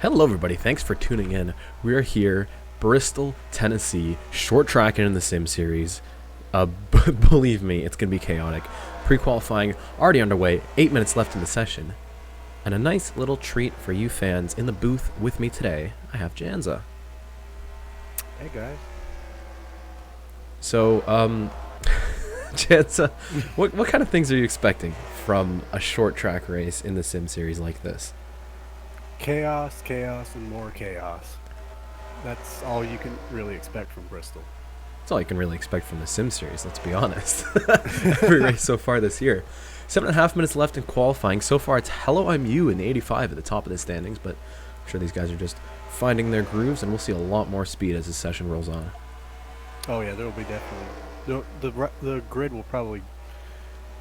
Hello everybody, thanks for tuning in. We're here, Bristol, Tennessee, short tracking in the Sim series. Believe me, it's going to be chaotic. Pre-qualifying already underway, 8 minutes left in the session. And a nice little treat for you fans in the booth with me today, I have Janza. Hey guys. So, Janza, what kind of things are you expecting from a short track race in the Sim series like this? Chaos, and more chaos. That's all you can really expect from Bristol. That's all you can really expect from the Sim series, let's be honest. Every race so far this year. 7.5 minutes left in qualifying. So far, it's Hello, I'm You in the 85 at the top of the standings, but I'm sure these guys are just finding their grooves, and we'll see a lot more speed as the session rolls on. Oh yeah, there will be definitely. The grid will probably.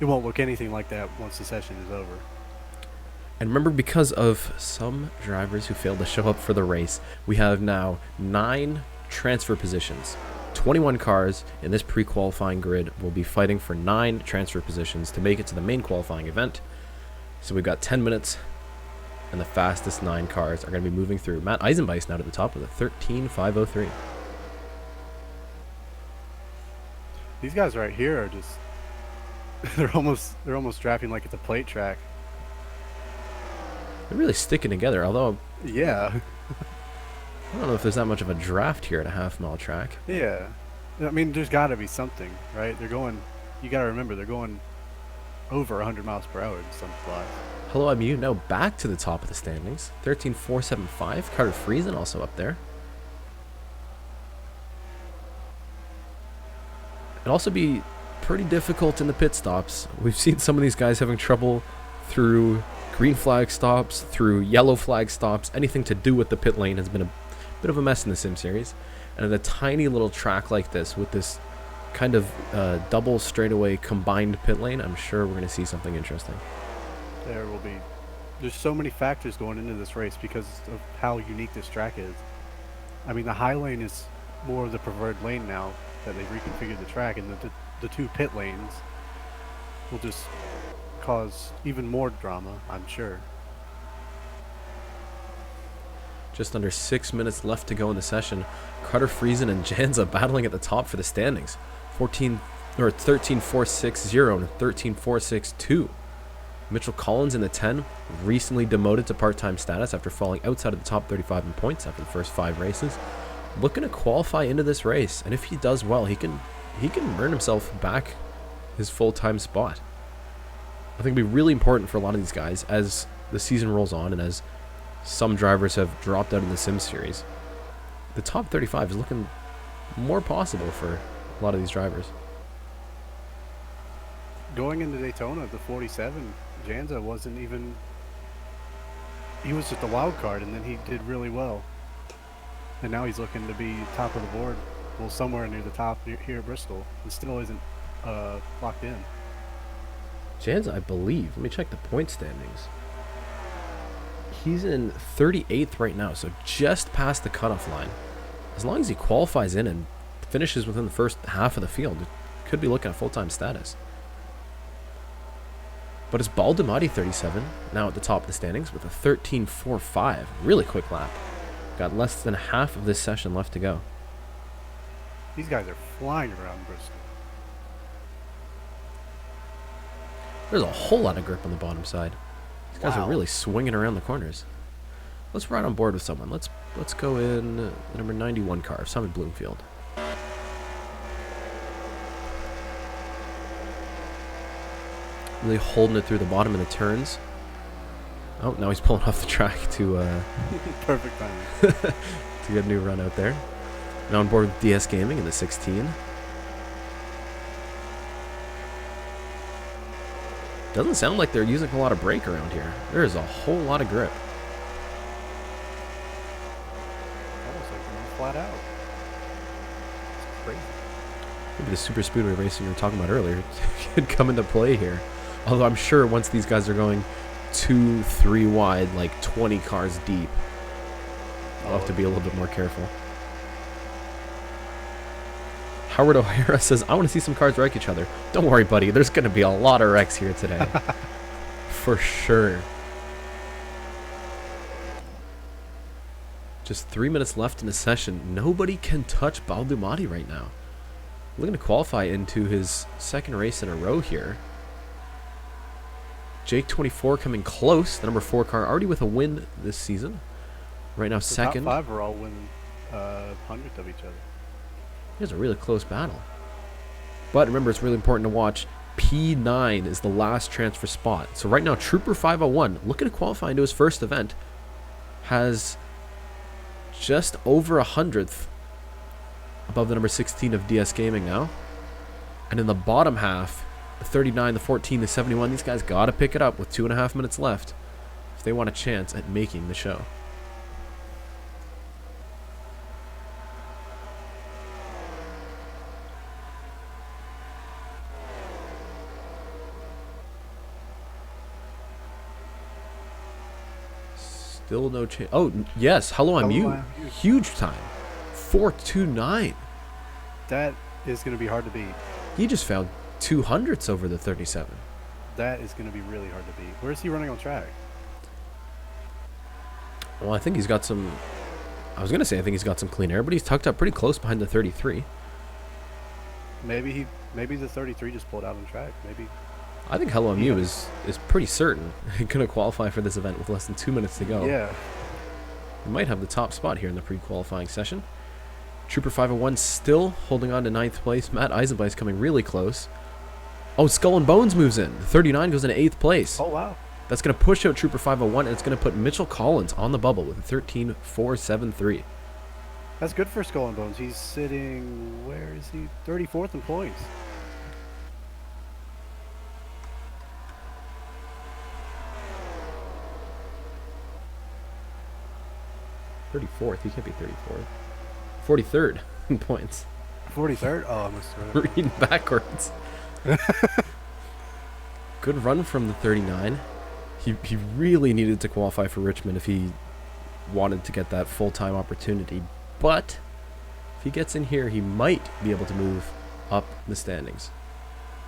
It won't look anything like that once the session is over. And remember, because of some drivers who failed to show up for the race, we have now 9 transfer positions. 21 cars in this pre-qualifying grid will be fighting for 9 transfer positions to make it to the main qualifying event. So we've got 10 minutes, and the fastest 9 cars are going to be moving through. Matt Eisenbeis now at the top with a 13.503. These guys right here are just. They're almost drafting like at the plate track. They're really sticking together, although Yeah. I don't know if there's that much of a draft here at a half-mile track. Yeah. I mean, there's got to be something, right? They're going. You got to remember, they're going over 100 miles per hour in some spots. Hello, I'm You now back to the top of the standings. 13.475. Carter Friesen also up there. It'll also be pretty difficult in the pit stops. We've seen some of these guys having trouble through green flag stops, through yellow flag stops. Anything to do with the pit lane has been a bit of a mess in the Sim series. And at a tiny little track like this, with this kind of double straightaway combined pit lane, I'm sure we're going to see something interesting. There will be. There's so many factors going into this race because of how unique this track is. I mean, the high lane is more of the preferred lane now that they've reconfigured the track, and the 2 pit lanes will just cause even more drama, I'm sure. Just under 6 minutes left to go in the session. Carter Friesen and Janza battling at the top for the standings. 13.460 and 13.462. Mitchell Collins in the 10, recently demoted to part-time status after falling outside of the top 35 in points after the first 5 races. Looking to qualify into this race, and if he does well, he can earn himself back his full-time spot. I think it'll be really important for a lot of these guys as the season rolls on and as some drivers have dropped out in the Sim series. The top 35 is looking more possible for a lot of these drivers. Going into Daytona, the 47, Janza wasn't even. He was just a wild card, and then he did really well. And now he's looking to be top of the board, well, somewhere near the top here at Bristol, and still isn't locked in. Janza, I believe, let me check the point standings. He's in 38th right now, so just past the cutoff line. As long as he qualifies in and finishes within the first half of the field, it could be looking at full-time status. But it's Baldemati 37 now at the top of the standings with a 13.45. Really quick lap. Got less than half of this session left to go. These guys are flying around Bristol. There's a whole lot of grip on the bottom side. These guys are really swinging around the corners. Let's ride on board with someone. Let's go in the number 91 car, Simon Bloomfield. Really holding it through the bottom of the turns. Oh, now he's pulling off the track to Perfect timing. to get a new run out there. Now on board with DS Gaming in the 16. Doesn't sound like they're using a lot of brake around here. There is a whole lot of grip. Almost like going flat out. It's crazy. Maybe the super speedway racing you were talking about earlier could come into play here. Although I'm sure once these guys are going 2-3 wide, like 20 cars deep, I'll have to be a little bit more careful. Howard O'Hara says, I want to see some cars wreck each other. Don't worry, buddy. There's going to be a lot of wrecks here today. For sure. Just 3 minutes left in the session. Nobody can touch Baldumati right now. Looking to qualify into his second race in a row here. Jake 24 coming close. The number 4 car already with a win this season. Right now, second. Top 5 are all within hundredth of each other. It's a really close battle. But remember, it's really important to watch. P9 is the last transfer spot. So right now, Trooper 501, looking to qualify into his first event, has just over 100th above the number 16 of DS Gaming now. And in the bottom half, the 39, the 14, the 71, these guys got to pick it up with 2.5 minutes left if they want a chance at making the show. Still no chance. Oh, yes. Hello, I'm you. Huge time. 4:29. That is going to be hard to beat. He just found 200ths over the 37. That is going to be really hard to beat. Where is he running on track? Well, I think he's got some... I was going to say I think he's got some clean air, but he's tucked up pretty close behind the 33. Maybe the 33 just pulled out on track. Maybe... I think Hello MU is pretty certain going to qualify for this event with less than 2 minutes to go. Yeah. He might have the top spot here in the pre-qualifying session. Trooper 501 still holding on to 9th place. Matt Eisenbeiss coming really close. Oh, Skull and Bones moves in. The 39 goes into 8th place. Oh, wow. That's going to push out Trooper 501, and it's going to put Mitchell Collins on the bubble with a 13.473. That's good for Skull and Bones. He's sitting, where is he? 34th in points. 34th. He can't be 34th. 43rd in points. 43rd? Oh, I must have Reading backwards. Good run from the 39. He really needed to qualify for Richmond if he wanted to get that full-time opportunity. But if he gets in here, he might be able to move up the standings.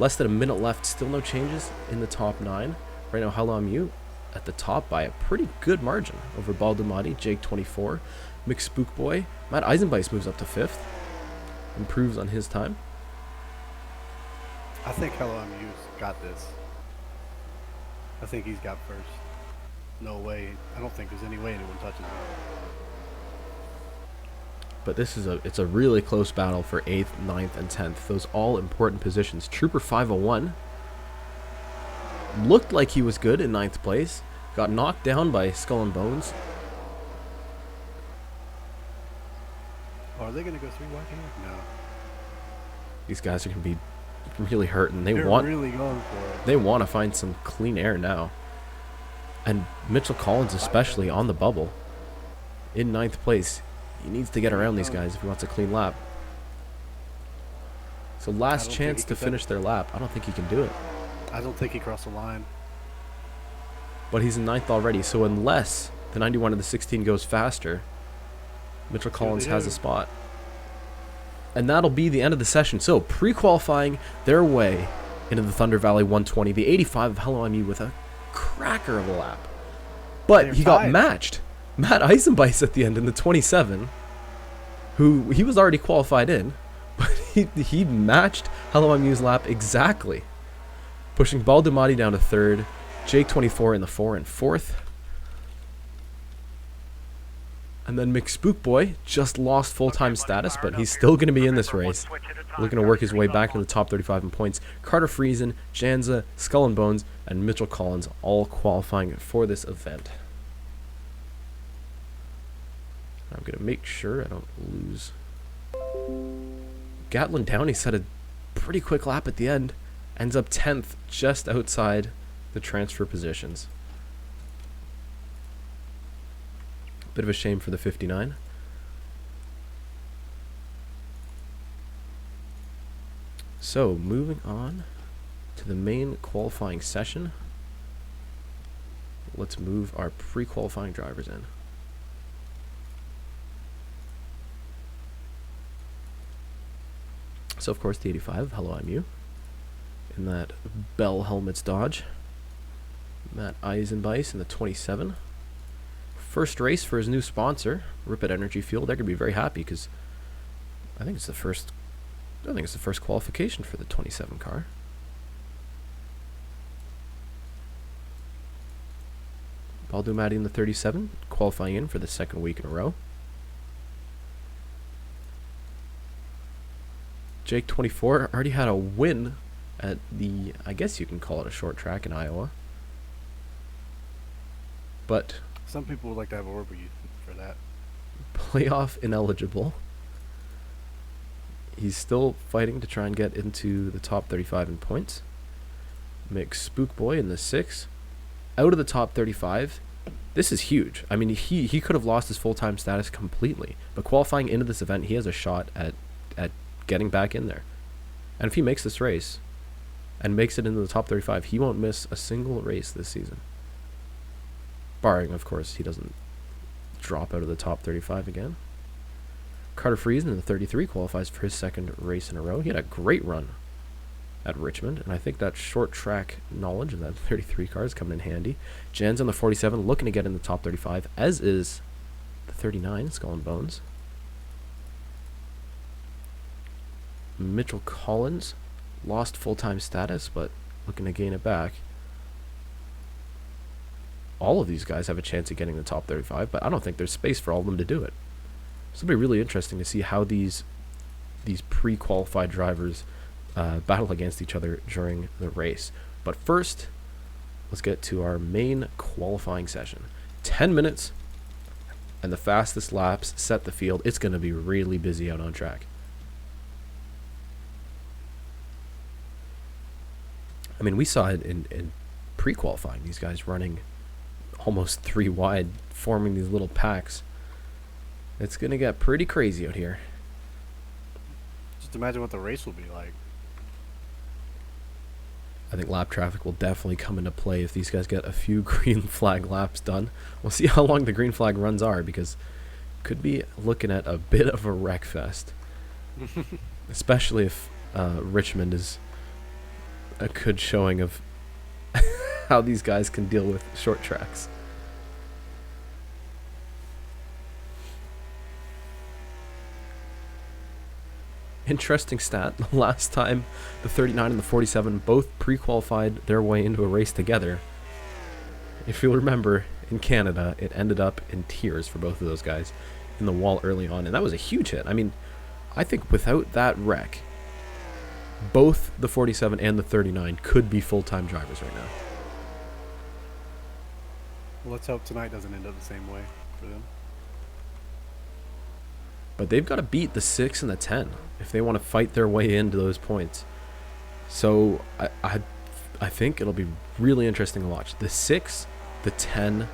Less than a minute left. Still no changes in the top 9. Right now, Hello MU at the top by a pretty good margin over Baldumati, Jake 24, McSpookboy. Matt Eisenbeiss moves up to 5th. Improves on his time. I think Hello MU's got this. I think he's got first. No way. I don't think there's any way anyone touches him. But this is it's a really close battle for 8th, 9th, and 10th. Those all important positions. Trooper 501 looked like he was good in 9th place. Got knocked down by Skull and Bones. Oh, are they going to go 3 wide here? No. These guys are going to be really hurting. They're really going for it. They want to find some clean air now. And Mitchell Collins especially on the bubble. In 9th place. He needs to get around these guys if he wants a clean lap. So last chance to finish their lap. I don't think he can do it. I don't think he crossed the line. But he's in 9th already, so unless the 91 of the 16 goes faster, Mitchell Collins has a spot. And that'll be the end of the session. So pre-qualifying their way into the Thunder Valley 120. The 85 of Hello MU with a cracker of a lap. But he got matched. Matt Eisenbeiss at the end in the 27, who he was already qualified in, but he matched Hello MU's lap exactly. Pushing Baldumati down to 3rd, Jake 24 in the 4 and 4th. And then McSpookboy just lost full-time status, but he's still going to be in this race. Looking to work his way back into the top 35 in points. Carter Friesen, Janza, Skull and Bones, and Mitchell Collins all qualifying for this event. I'm going to make sure I don't lose. Gatlin Downey set a pretty quick lap at the end. Ends up 10th, just outside the transfer positions. Bit of a shame for the 59. So, moving on to the main qualifying session. Let's move our pre-qualifying drivers in. So, of course, the 85, Hello MU. In that Bell Helmets Dodge. Matt Eisenbeiss in the 27. First race for his new sponsor, Ripid Energy Fuel. They're gonna be very happy because I think it's the first qualification for the 27 car. Baldumati in the 37, qualifying in for the second week in a row. Jake 24 already had a win at the, I guess you can call it a short track in Iowa. But some people would like to have a word with you for that. Playoff ineligible. He's still fighting to try and get into the top 35 in points. Mick Spookboy in the 6. Out of the top 35. This is huge. I mean, he could have lost his full-time status completely. But qualifying into this event, he has a shot at getting back in there. And if he makes this race and makes it into the top 35, he won't miss a single race this season. Barring, of course, he doesn't drop out of the top 35 again. Carter Friesen in the 33 qualifies for his second race in a row. He had a great run at Richmond, and I think that short track knowledge of that 33 car is coming in handy. Jan's on the 47, looking to get in the top 35, as is the 39, Skull and Bones. Mitchell Collins lost full-time status, but looking to gain it back. All of these guys have a chance of getting the top 35, but I don't think there's space for all of them to do it. So it'll be really interesting to see how these pre-qualified drivers battle against each other during the race. But first, let's get to our main qualifying session. 10 minutes, and the fastest laps set the field. It's going to be really busy out on track. I mean, we saw it in pre-qualifying, these guys running almost 3 wide, forming these little packs. It's going to get pretty crazy out here. Just imagine what the race will be like. I think lap traffic will definitely come into play if these guys get a few green flag laps done. We'll see how long the green flag runs are, because could be looking at a bit of a wreck fest. Especially if Richmond is a good showing of how these guys can deal with short tracks. Interesting stat. Last time the 39 and the 47 both pre-qualified their way into a race together. If you'll remember, in Canada, it ended up in tears for both of those guys in the wall early on, and that was a huge hit. I mean, I think without that wreck, both the 47 and the 39 could be full-time drivers right now. Well, let's hope tonight doesn't end up the same way for them. But they've got to beat the 6 and the 10 if they want to fight their way into those points. So I think it'll be really interesting to watch. The 6, the 10,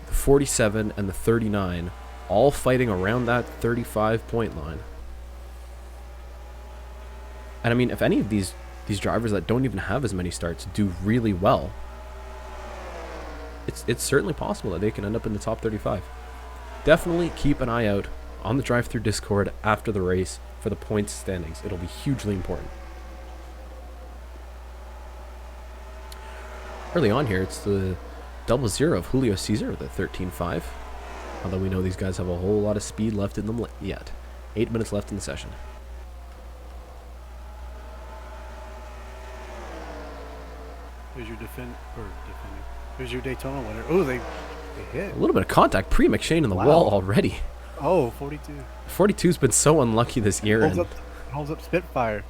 the 47, and the 39 all fighting around that 35-point line. And I mean, if any of these drivers that don't even have as many starts do really well, it's certainly possible that they can end up in the top 35. Definitely keep an eye out on the DriveThrough Discord after the race for the points standings. It'll be hugely important. Early on here, it's the 00 of Julio Cesar, the 13.5. Although we know these guys have a whole lot of speed left in them yet. 8 minutes left in the session. Here's your defending. Here's your Daytona winner. Oh, they hit. A little bit of contact pre-McShane in the wall already. Oh, 42. 42's been so unlucky this year. Holds up Spitfire.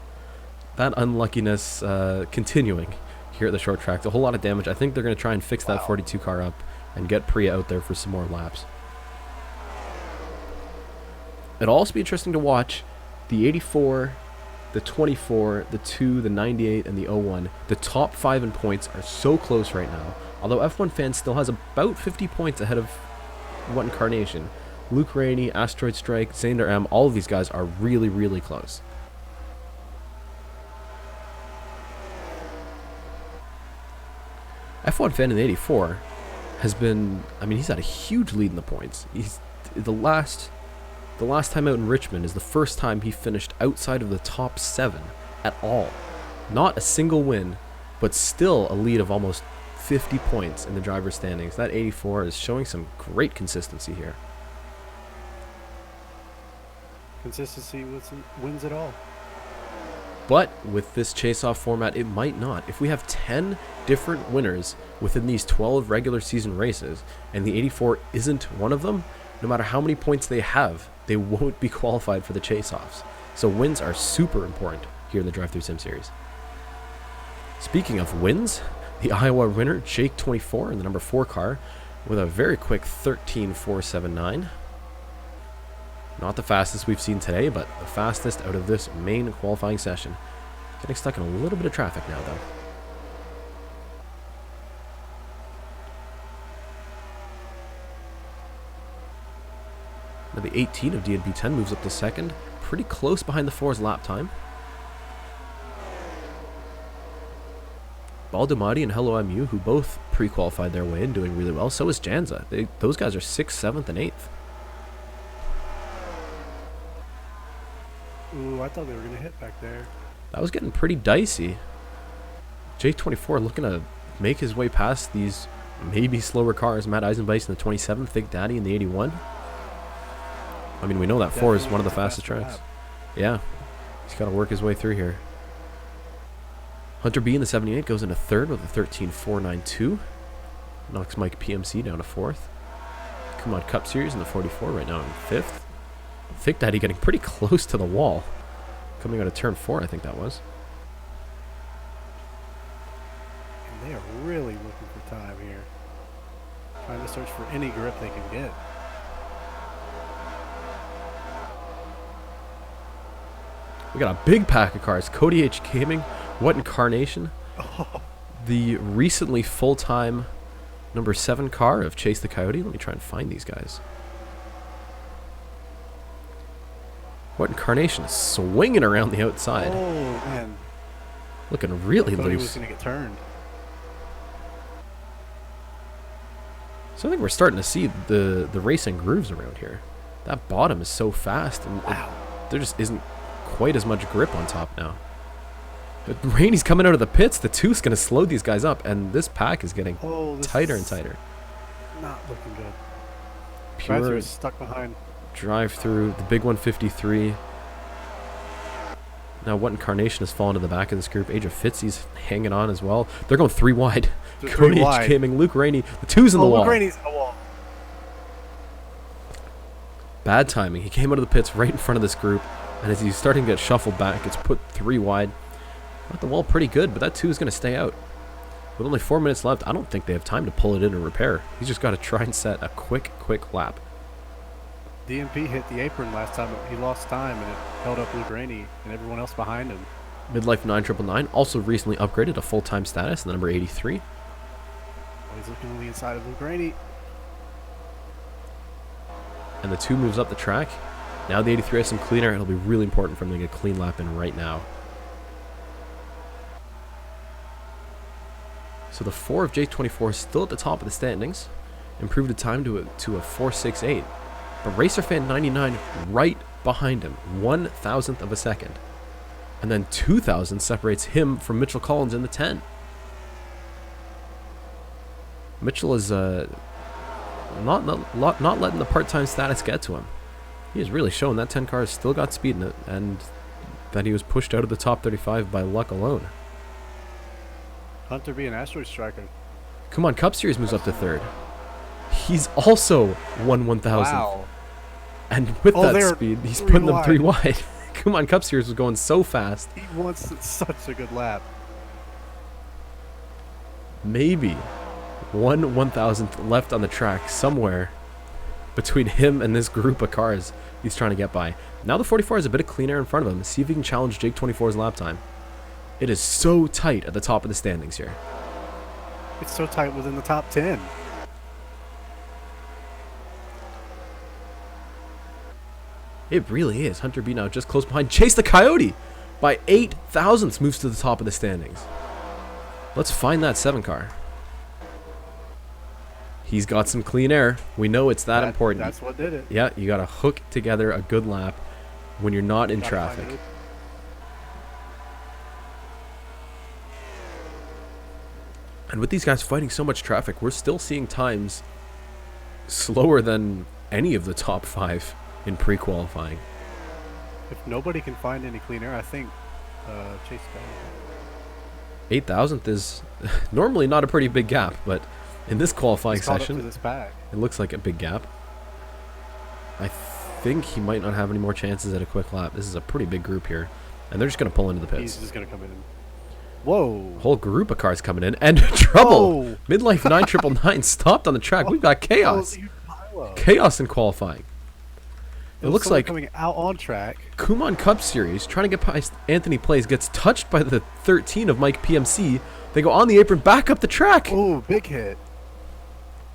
That unluckiness continuing here at the short track. A whole lot of damage. I think they're going to try and fix that 42 car up and get Priya out there for some more laps. It'll also be interesting to watch the 84, the 24, the 2, the 98, and the 01. The top 5 in points are so close right now. Although F1 Fans still has about 50 points ahead of What Incarnation. Luke Rainey, Asteroid Strike, Zander M, all of these guys are really, really close. F1 Fan in the 84 has been, I mean, he's had a huge lead in the points. He's the last time out in Richmond is the first time he finished outside of the top 7 at all. Not a single win, but still a lead of almost 50 points in the driver's standings. That 84 is showing some great consistency here. Consistency wins it all. But with this chase-off format, it might not. If we have 10 different winners within these 12 regular season races, and the 84 isn't one of them, no matter how many points they have, they won't be qualified for the chase-offs. So wins are super important here in the DriveThrough Sim Series. Speaking of wins, the Iowa winner, Jake24, in the number 4 car, with a very quick 13.479. Not the fastest we've seen today, but the fastest out of this main qualifying session. Getting stuck in a little bit of traffic now, though. Now the 18 of DNB 10 moves up to second, pretty close behind the 4's lap time. Baldemati and Hello MU, who both pre-qualified their way in, doing really well. So is Janza. Those guys are 6th, 7th, and 8th. Ooh, I thought they were going to hit back there. That was getting pretty dicey. Jake24 looking to make his way past these maybe slower cars. Matt Eisenbeis in the 27, Thick Daddy in the 81. I mean, we know that 4 is one of the fastest tracks. Yeah, he's got to work his way through here. Hunter B in the 78 goes into 3rd with a 13.492. Knocks Mike PMC down to 4th. Come on, Cup Series in the 44 right now in 5th. Thick Daddy getting pretty close to the wall. Coming out of turn 4, I think that was. And they are really looking for time here. Trying to search for any grip they can get. We got a big pack of cars. Cody H Gaming, What Incarnation? Oh. The recently full-time number 7 car of Chase the Coyote. Let me try and find these guys. What Incarnation is swinging around the outside. Oh, man. Looking really Cody loose. was going to get turned. So I think we're starting to see the racing grooves around here. That bottom is so fast, and there just isn't quite as much grip on top now. Rainey's coming out of the pits. The 2's going to slow these guys up, and this pack is getting tighter and tighter. Not looking good. Pure DriveThrough is stuck behind. DriveThrough, the big 153. Now What Incarnation has fallen to the back of this group. Age of Fitzy's hanging on as well. They're going 3 wide. Cody H Gaming, Luke Rainey. The 2's in the wall. Luke Rainey's in the wall. Bad timing. He came out of the pits right in front of this group, and as he's starting to get shuffled back, it's put 3 wide. Got the wall pretty good, but that 2 is going to stay out. With only 4 minutes left, I don't think they have time to pull it in or repair. He's just got to try and set a quick lap. DMP hit the apron last time. He lost time, and it held up Luke Rainey and everyone else behind him. Midlife 9999 also recently upgraded to full-time status, the number 83. Oh, he's looking on the inside of Luke Rainey. And the 2 moves up the track. Now the 83 has some cleaner. It'll be really important for him to get a clean lap in right now. So the 4 of J24 is still at the top of the standings. Improved the time to a 4.68. But RacerFan 99 right behind him. 1,000th of a second. And then 2,000 separates him from Mitchell Collins in the 10. Mitchell is not letting the part-time status get to him. He has really shown that 10 car has still got speed in it, and that he was pushed out of the top 35 by luck alone. Hunter B, an asteroid striker. Come on, Cup Series moves up to 3rd. He's also 1/1000th. Wow. And with that speed, he's putting them 3 wide. Come on, Cup Series was going so fast. He wants such a good lap. Maybe 1/1000th left on the track somewhere between him and this group of cars he's trying to get by. Now the 44 has a bit of clean air in front of him. See if he can challenge Jake 24's lap time. It is so tight at the top of the standings here. It's so tight within the top 10. It really is. Hunter B now just close behind. Chase the Coyote by 8,000ths moves to the top of the standings. Let's find that 7 car. He's got some clean air. We know it's that important. That's what did it. Yeah, you got to hook together a good lap when you're not in traffic. And with these guys fighting so much traffic, we're still seeing times slower than any of the top 5 in pre-qualifying. If nobody can find any clean air, I think Chase got 8,000th is normally not a pretty big gap, but in this qualifying session, it looks like a big gap. I think he might not have any more chances at a quick lap. This is a pretty big group here, and they're just going to pull into the pits. He's just going to come in. Whoa. Whole group of cars coming in, and trouble. Whoa. Midlife 999 stopped on the track. We've got chaos. Chaos in qualifying. It looks like coming out on track. Kumon Cup Series, trying to get past Anthony Plays, gets touched by the 13 of Mike PMC. They go on the apron, back up the track. Oh, big hit.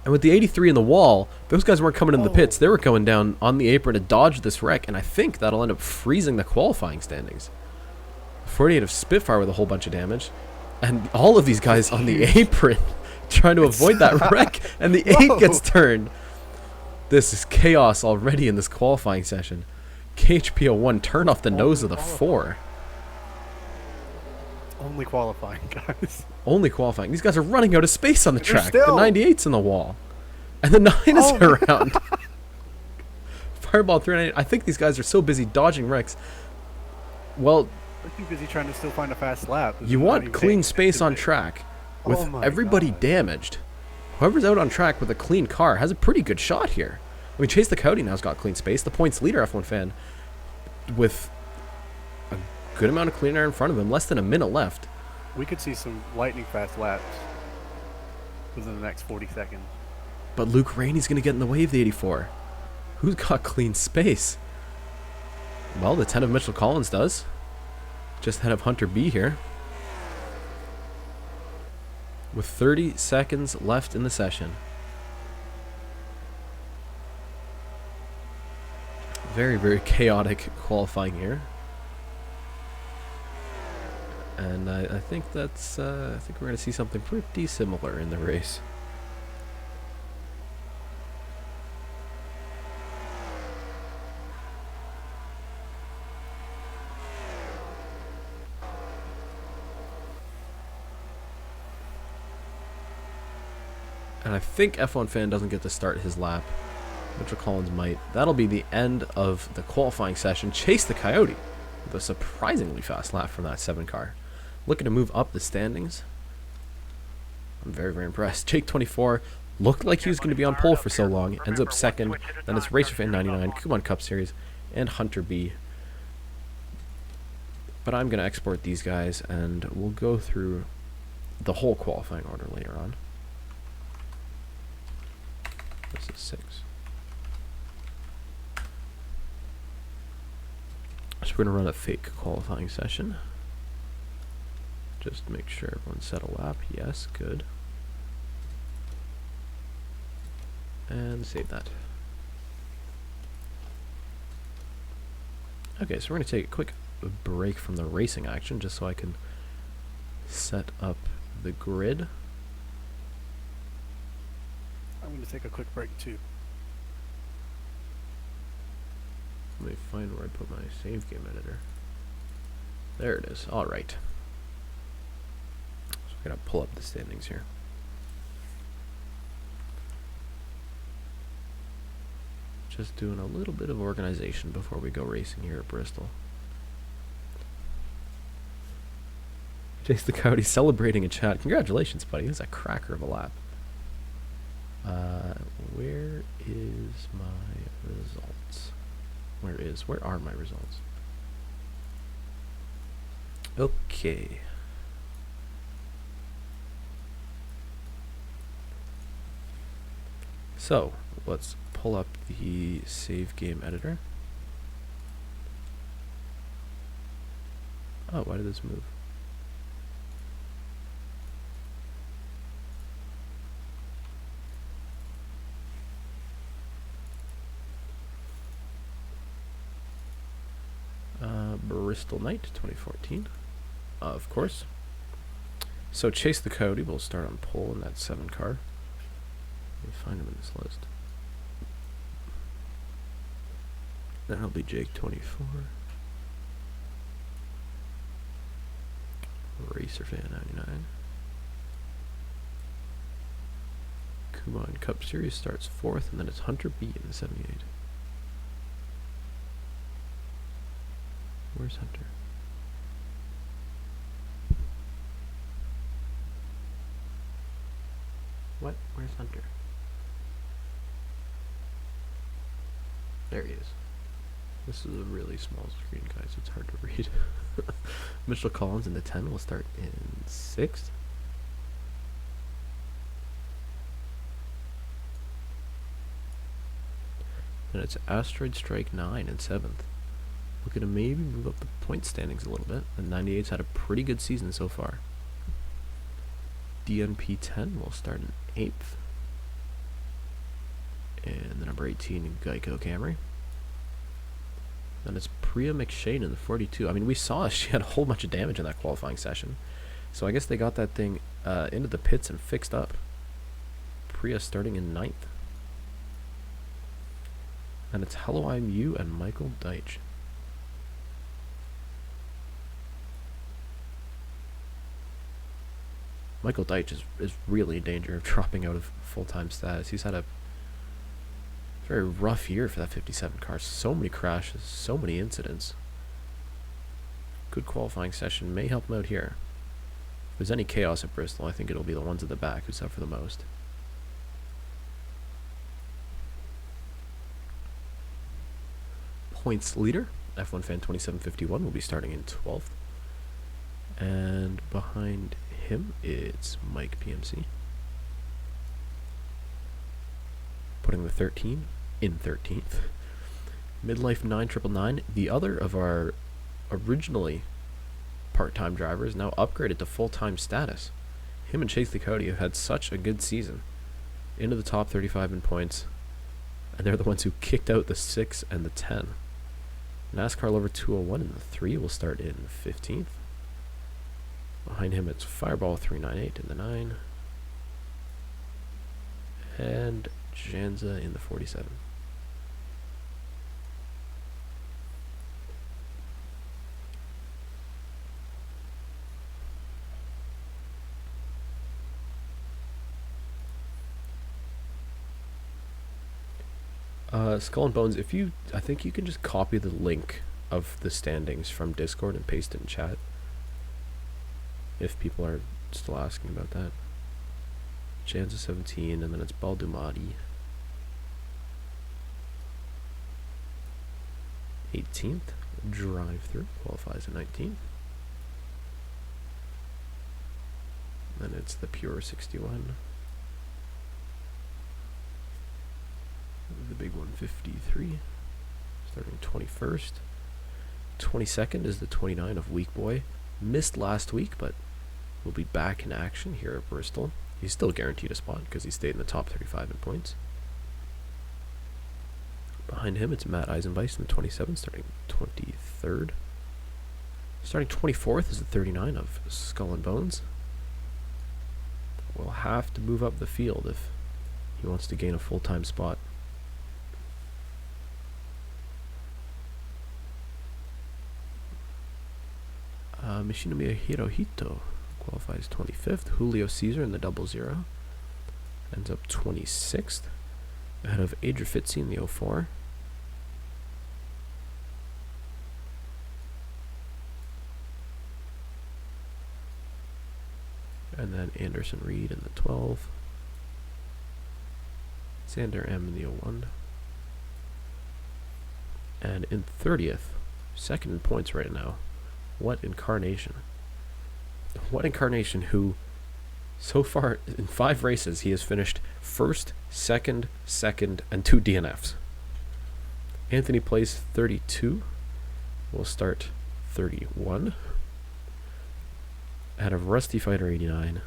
And with the 83 in the wall, those guys weren't coming in the pits. They were going down on the apron to dodge this wreck, and I think that'll end up freezing the qualifying standings. 48 of Spitfire with a whole bunch of damage. And all of these guys on the apron trying to avoid that wreck, and the 8 gets turned. This is chaos already in this qualifying session. KHPO1 turn off the nose of the 4. Only qualifying, guys. Only qualifying. These guys are running out of space on the track. The 98's in the wall. And the 9 is around. Fireball 398. I think these guys are so busy dodging wrecks. Well, they're too busy trying to still find a fast lap. You want clean space on track with everybody damaged. Whoever's out on track with a clean car has a pretty good shot here. I mean, Chase the Coyote now's got clean space. The points leader, F1 fan, with a good amount of clean air in front of him. Less than a minute left. We could see some lightning fast laps within the next 40 seconds. But Luke Rainey's going to get in the way of the 84. Who's got clean space? Well, the 10 of Mitchell Collins does. Just ahead of Hunter B here. With 30 seconds left in the session. Very, very chaotic qualifying here. And I think that's, I think we're going to see something pretty similar in the race. And I think F1 fan doesn't get to start his lap. Mitchell Collins might. That'll be the end of the qualifying session. Chase the Coyote with a surprisingly fast lap from that 7 car. Looking to move up the standings. I'm very, very impressed. Jake 24 looked like he was going to be on pole for so long. Ends up second. Then it's RacerFan 99, Kumon Cup Series, and Hunter B. But I'm going to export these guys, and we'll go through the whole qualifying order later on. This is 6. So we're going to run a fake qualifying session. Just to make sure everyone's set a lap. Yes, good. And save that. Okay, so we're going to take a quick break from the racing action just so I can set up the grid. I'm going to take a quick break too. Let me find where I put my save game editor. There it is. All right. So we're going to pull up the standings here. Just doing a little bit of organization before we go racing here at Bristol. Chase the Coyote celebrating in chat. Congratulations, buddy. This is a cracker of a lap. Where is my results? Where are my results? Okay. So, let's pull up the save game editor. Oh, why did this move? Bristol Night 2014, of course. So Chase the Coyote will start on pole in that 7 car. Let me find him in this list. Then it'll be Jake 24, RacerFan 99, Kumon Cup Series starts 4th, and then it's Hunter B in the 78. Where's Hunter? What? Where's Hunter? There he is. This is a really small screen, guys. It's hard to read. Mitchell Collins in the 10 will start in 6th. Then it's Asteroid Strike 9 in 7th. Looking to maybe move up the point standings a little bit. The 98's had a pretty good season so far. DNP 10 will start in 8th. And the number 18, Geico Camry. Then it's Priya McShane in the 42. I mean, we saw she had a whole bunch of damage in that qualifying session. So I guess they got that thing into the pits and fixed up. Priya starting in 9th. And it's Hello I'm You and Michael Deitch. Michael Deitch is really in danger of dropping out of full-time status. He's had a very rough year for that 57 car. So many crashes, so many incidents. Good qualifying session may help him out here. If there's any chaos at Bristol, I think it'll be the ones at the back who suffer the most. Points leader, F1 Fan 2751, will be starting in 12th. And behind him, it's Mike PMC. Putting the 13 in 13th. Midlife 9999, the other of our originally part-time drivers, now upgraded to full-time status. Him and Chase Cody have had such a good season. Into the top 35 in points. And they're the ones who kicked out the 6 and the 10. NASCAR Lover 201 in the 3 will start in 15th. Behind him, it's Fireball 398 in the 9. And Janza in the 47. Skull and Bones, I think you can just copy the link of the standings from Discord and paste it in chat. If people are still asking about that. Janza 17, and then it's Baldumati. 18th. DriveThrough qualifies at 19th. Then it's the Pure 61. The big 153. Starting 21st. 22nd is the 29 of Weak Boy. Missed last week, but will be back in action here at Bristol. He's still guaranteed a spot because he stayed in the top 35 in points. Behind him, it's Matt Eisenbeis in the 27, starting 23rd. Starting 24th is the 39 of Skull and Bones. Will have to move up the field if he wants to gain a full-time spot. Mishinomiya Hirohito qualifies 25th. Julio Caesar in the 00 ends up 26th, ahead of Adria Fitzy in the 04. And then Anderson Reed in the 12. Xander M in the 01. And in 30th, second in points right now. What Incarnation? What Incarnation, who so far in 5 races he has finished first, second, and 2 DNFs. Anthony Place 32 will start 31. Ahead of Rusty Fighter 89.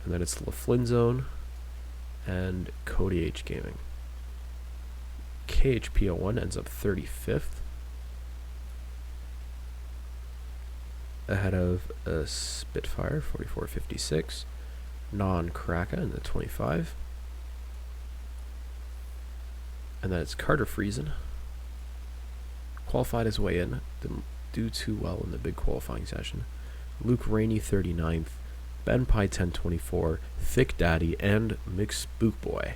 And then it's LaFlynn Zone and Cody H Gaming. KHP01 ends up 35th. Ahead of a Spitfire 4456, Non-Kraka in the 25, and then it's Carter Friesen. Qualified his way in, didn't do too well in the big qualifying session. Luke Rainey 39th, Ben Pie 1024, Thick Daddy, and McSpookboy.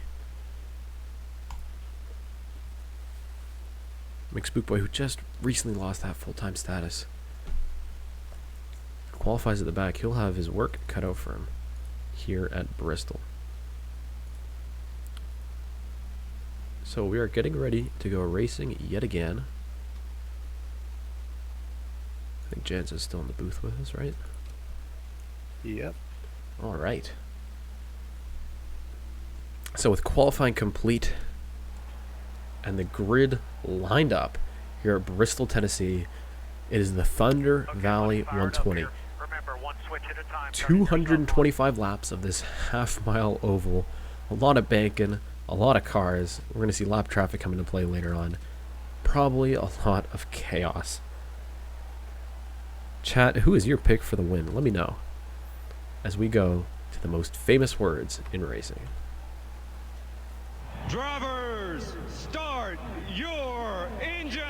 McSpookboy, who just recently lost that full-time status. Qualifies at the back. He'll have his work cut out for him here at Bristol. So we are getting ready to go racing yet again. I think Jans is still in the booth with us, right? Yep. All right. So with qualifying complete and the grid lined up here at Bristol, Tennessee, it is the Thunder Valley 120. 225 laps of this half-mile oval. A lot of banking, a lot of cars. We're going to see lap traffic come into play later on. Probably a lot of chaos. Chat, who is your pick for the win? Let me know as we go to the most famous words in racing. Drivers, start your engines!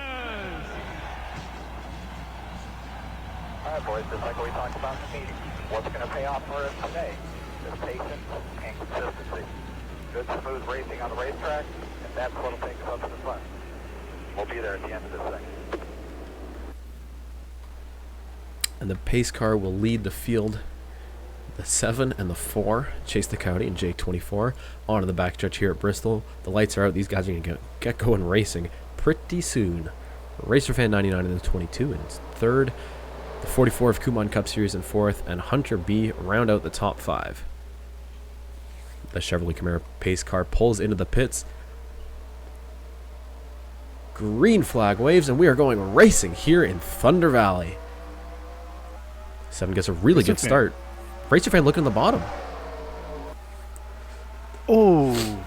All right, boys, just like we talked about in the meeting, what's going to pay off for us today is patience and consistency. Good, smooth racing on the racetrack, and that's what will take us up to the front. We'll be there at the end of this thing. And the pace car will lead the field. The 7 and the 4, Chase the Coyote and Jake 24, onto the backstretch here at Bristol. The lights are out. These guys are going to get going racing pretty soon. RacerFan 99 in the 22 in its third. The 44 of Kumon Cup Series in fourth. And Hunter B round out the top 5. The Chevrolet Camaro pace car pulls into the pits. Green flag waves, and we are going racing here in Thunder Valley. 7 gets a really good start. RacerFan looking at the bottom. Oh,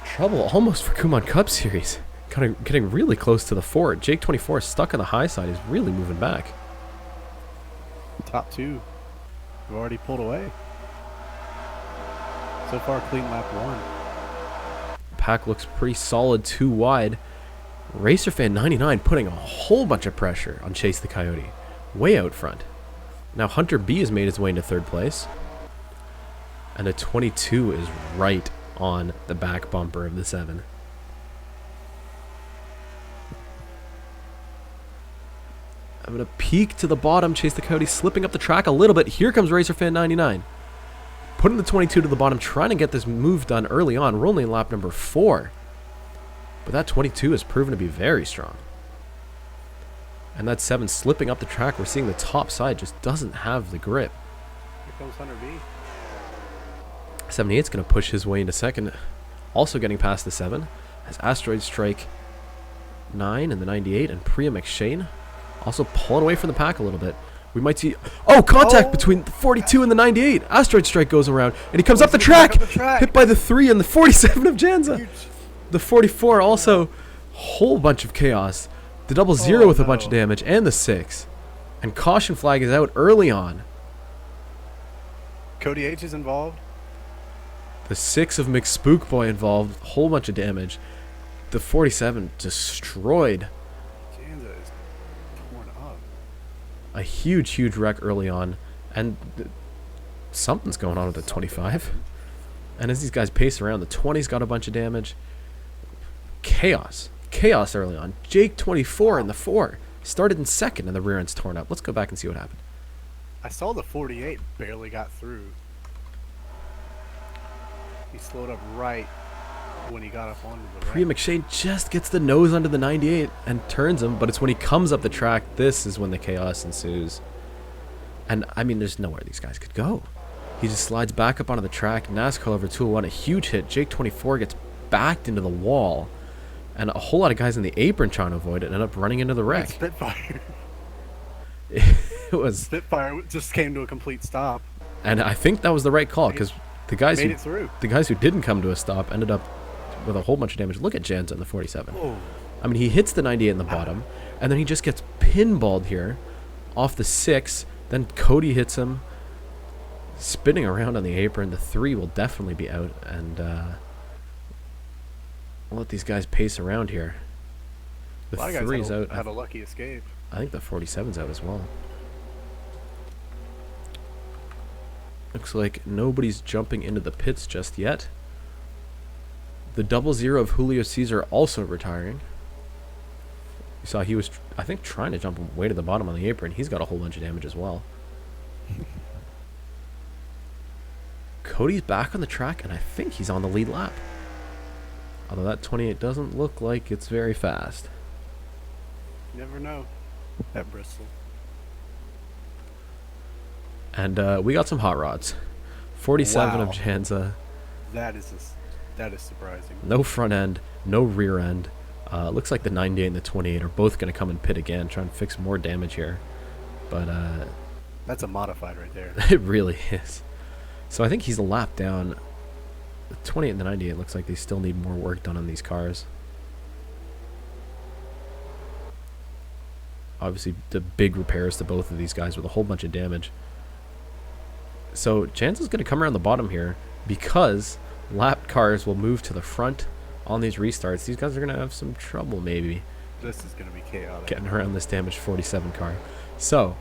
Trouble almost for Kumon Cup Series. Kind of getting really close to the 4. Jake 24 is stuck on the high side. He's really moving back. top 2. We've already pulled away. So far, clean lap 1. Pack looks pretty solid, 2 wide. RacerFan 99 putting a whole bunch of pressure on Chase the Coyote. Way out front. Now Hunter B has made his way into 3rd place. And the 22 is right on the back bumper of the 7. I'm going to peek to the bottom. Chase the Coyote slipping up the track a little bit. Here comes RacerFan 99. Putting the 22 to the bottom, trying to get this move done early on. We're only in lap number 4. But that 22 has proven to be very strong. And that 7 slipping up the track. We're seeing the top side just doesn't have the grip. Here comes Hunter B. 78's going to push his way into 2nd. Also getting past the 7. As Asteroid Strike 9 and the 98 and Priya McShane also pulling away from the pack a little bit. We might see... Oh, contact between the 42 and the 98. Asteroid Strike goes around and he comes up the track. Hit by the 3 and the 47 of Janza. The 44 also whole bunch of chaos. The 00 with a bunch of damage, and the 6. And caution flag is out early on. Cody H is involved. The 6 of McSpookboy involved, whole bunch of damage. The 47 destroyed. Janza is torn up. A huge wreck early on. And something's going on with the 25. And as these guys pace around, the 20's got a bunch of damage. Chaos early on. Jake 24 in the 4 started in 2nd and the rear end's torn up. Let's go back and see what happened. I saw the 48 barely got through. He slowed up right when he got up onto the Priya right. McShane just gets the nose under the 98 and turns him, but it's when he comes up the track, this is when the chaos ensues. And I mean, there's nowhere these guys could go. He just slides back up onto the track. NASCAR over 201, a huge hit. Jake 24 gets backed into the wall. And a whole lot of guys in the apron trying to avoid it and end up running into the wreck. Spitfire. It was... Spitfire just came to a complete stop. And I think that was the right call, because the guys Made it through. the guys who didn't come to a stop ended up with a whole bunch of damage. Look at Janza in the 47. Oh. I mean, he hits the 98 in the bottom, and then he just gets pinballed here off the 6. Then Cody hits him, spinning around on the apron. The 3 will definitely be out, and we'll let these guys pace around here. The 3's out. Had a lucky escape. I think the 47's out as well. Looks like nobody's jumping into the pits just yet. The 00 of Julio Cesar also retiring. You saw he was, I think, trying to jump way to the bottom on the apron. He's got a whole bunch of damage as well. Cody's back on the track, and I think he's on the lead lap. Although that 28 doesn't look like it's very fast. You never know at Bristol. And we got some hot rods. 47 of Wow. Janza. That is surprising. No front end, no rear end. Looks like the 98 and the 28 are both going to come and pit again, trying to fix more damage here. But That's a modified right there. it really is. So I think he's a lap down. The 28 and the 98 looks like they still need more work done on these cars. Obviously, the big repairs to both of these guys with a whole bunch of damage. So Janza's going to come around the bottom here because lapped cars will move to the front on these restarts. These guys are going to have some trouble maybe This is going to be chaotic. getting around this damaged 47 car. So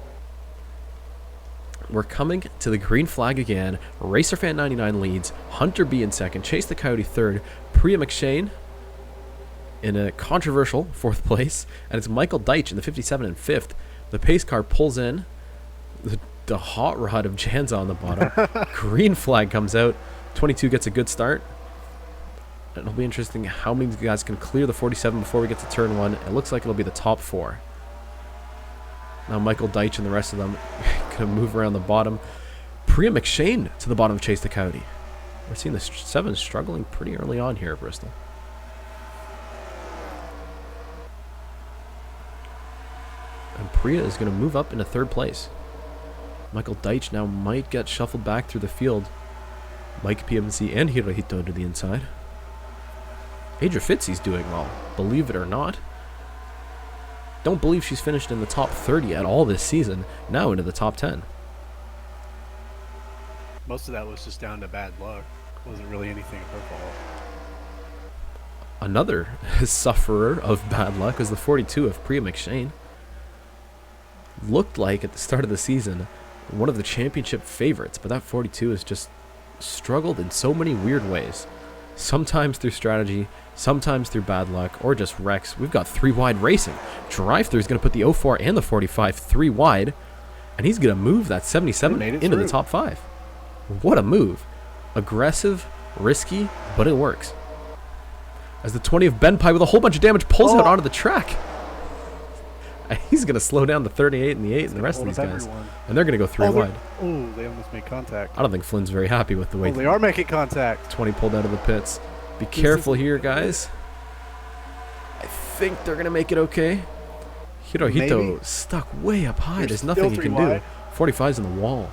we're coming to the green flag again. RacerFan 99 leads. Hunter B in second. Chase the Coyote third. Priya McShane in a controversial fourth place. And it's Michael Deitch in the 57 in fifth. The pace car pulls in. The hot rod of Janza on the bottom. Green flag comes out. 22 gets a good start. It'll be interesting how many guys can clear the 47 before we get to turn one. It looks like it'll be the top four. Now Michael Deitch and the rest of them going to move around the bottom. Priya McShane to the bottom of Chase the Coyote. We're seeing the 7 struggling pretty early on here at Bristol. And Priya is going to move up into third place. Michael Deitch now might get shuffled back through the field. Mike PMC and Hirohito to the inside. Adria Fitzy's doing well, believe it or not. Don't believe she's finished in the top 30 at all this season, now into the top 10. Most of that was just down to bad luck. Wasn't really anything of her fault. Another sufferer of bad luck was the 42 of Priya McShane. Looked like at the start of the season one of the championship favorites, but that 42 has just struggled in so many weird ways. Sometimes through strategy, sometimes through bad luck, or just wrecks. We've got 3 wide racing. DriveThrough is going to put the 04 and the 45 3 wide, and he's going to move that 77 into the top 5. What a move. Aggressive, risky, but it works. As the 20 of Ben Pye with a whole bunch of damage pulls out onto the track. He's going to slow down the 38 and the 8 and the rest of these guys. And they're going to go 3 wide. Oh, they almost made contact. I don't think Flynn's very happy with the way they are making contact. 20 pulled out of the pits. Be careful here, guys. I think they're going to make it okay. Hirohito stuck way up high. There's nothing he can do. 45's in the wall.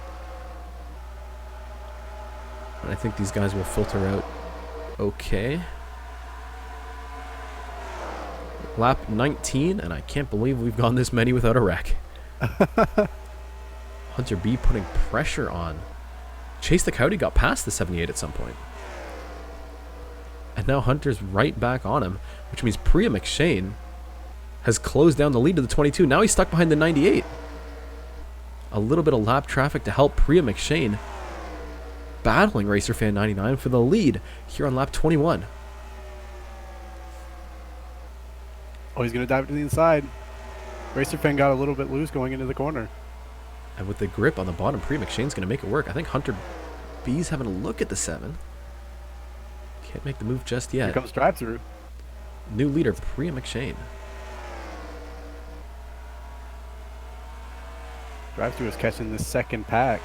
And I think these guys will filter out okay. Lap 19, and I can't believe we've gone this many without a wreck. Hunter B putting pressure on. Chase the Coyote got past the 78 at some point. And now Hunter's right back on him, which means Priya McShane has closed down the lead to the 22. Now he's stuck behind the 98. A little bit of lap traffic to help Priya McShane battling RacerFan 99 for the lead here on lap 21. Oh, he's going to dive to the inside. RacerFan got a little bit loose going into the corner. And with the grip on the bottom, Priya McShane's going to make it work. I think Hunter B's having a look at the 7. Can't make the move just yet. Here comes DriveThrough. New leader, Priya McShane. DriveThrough is catching the second pack.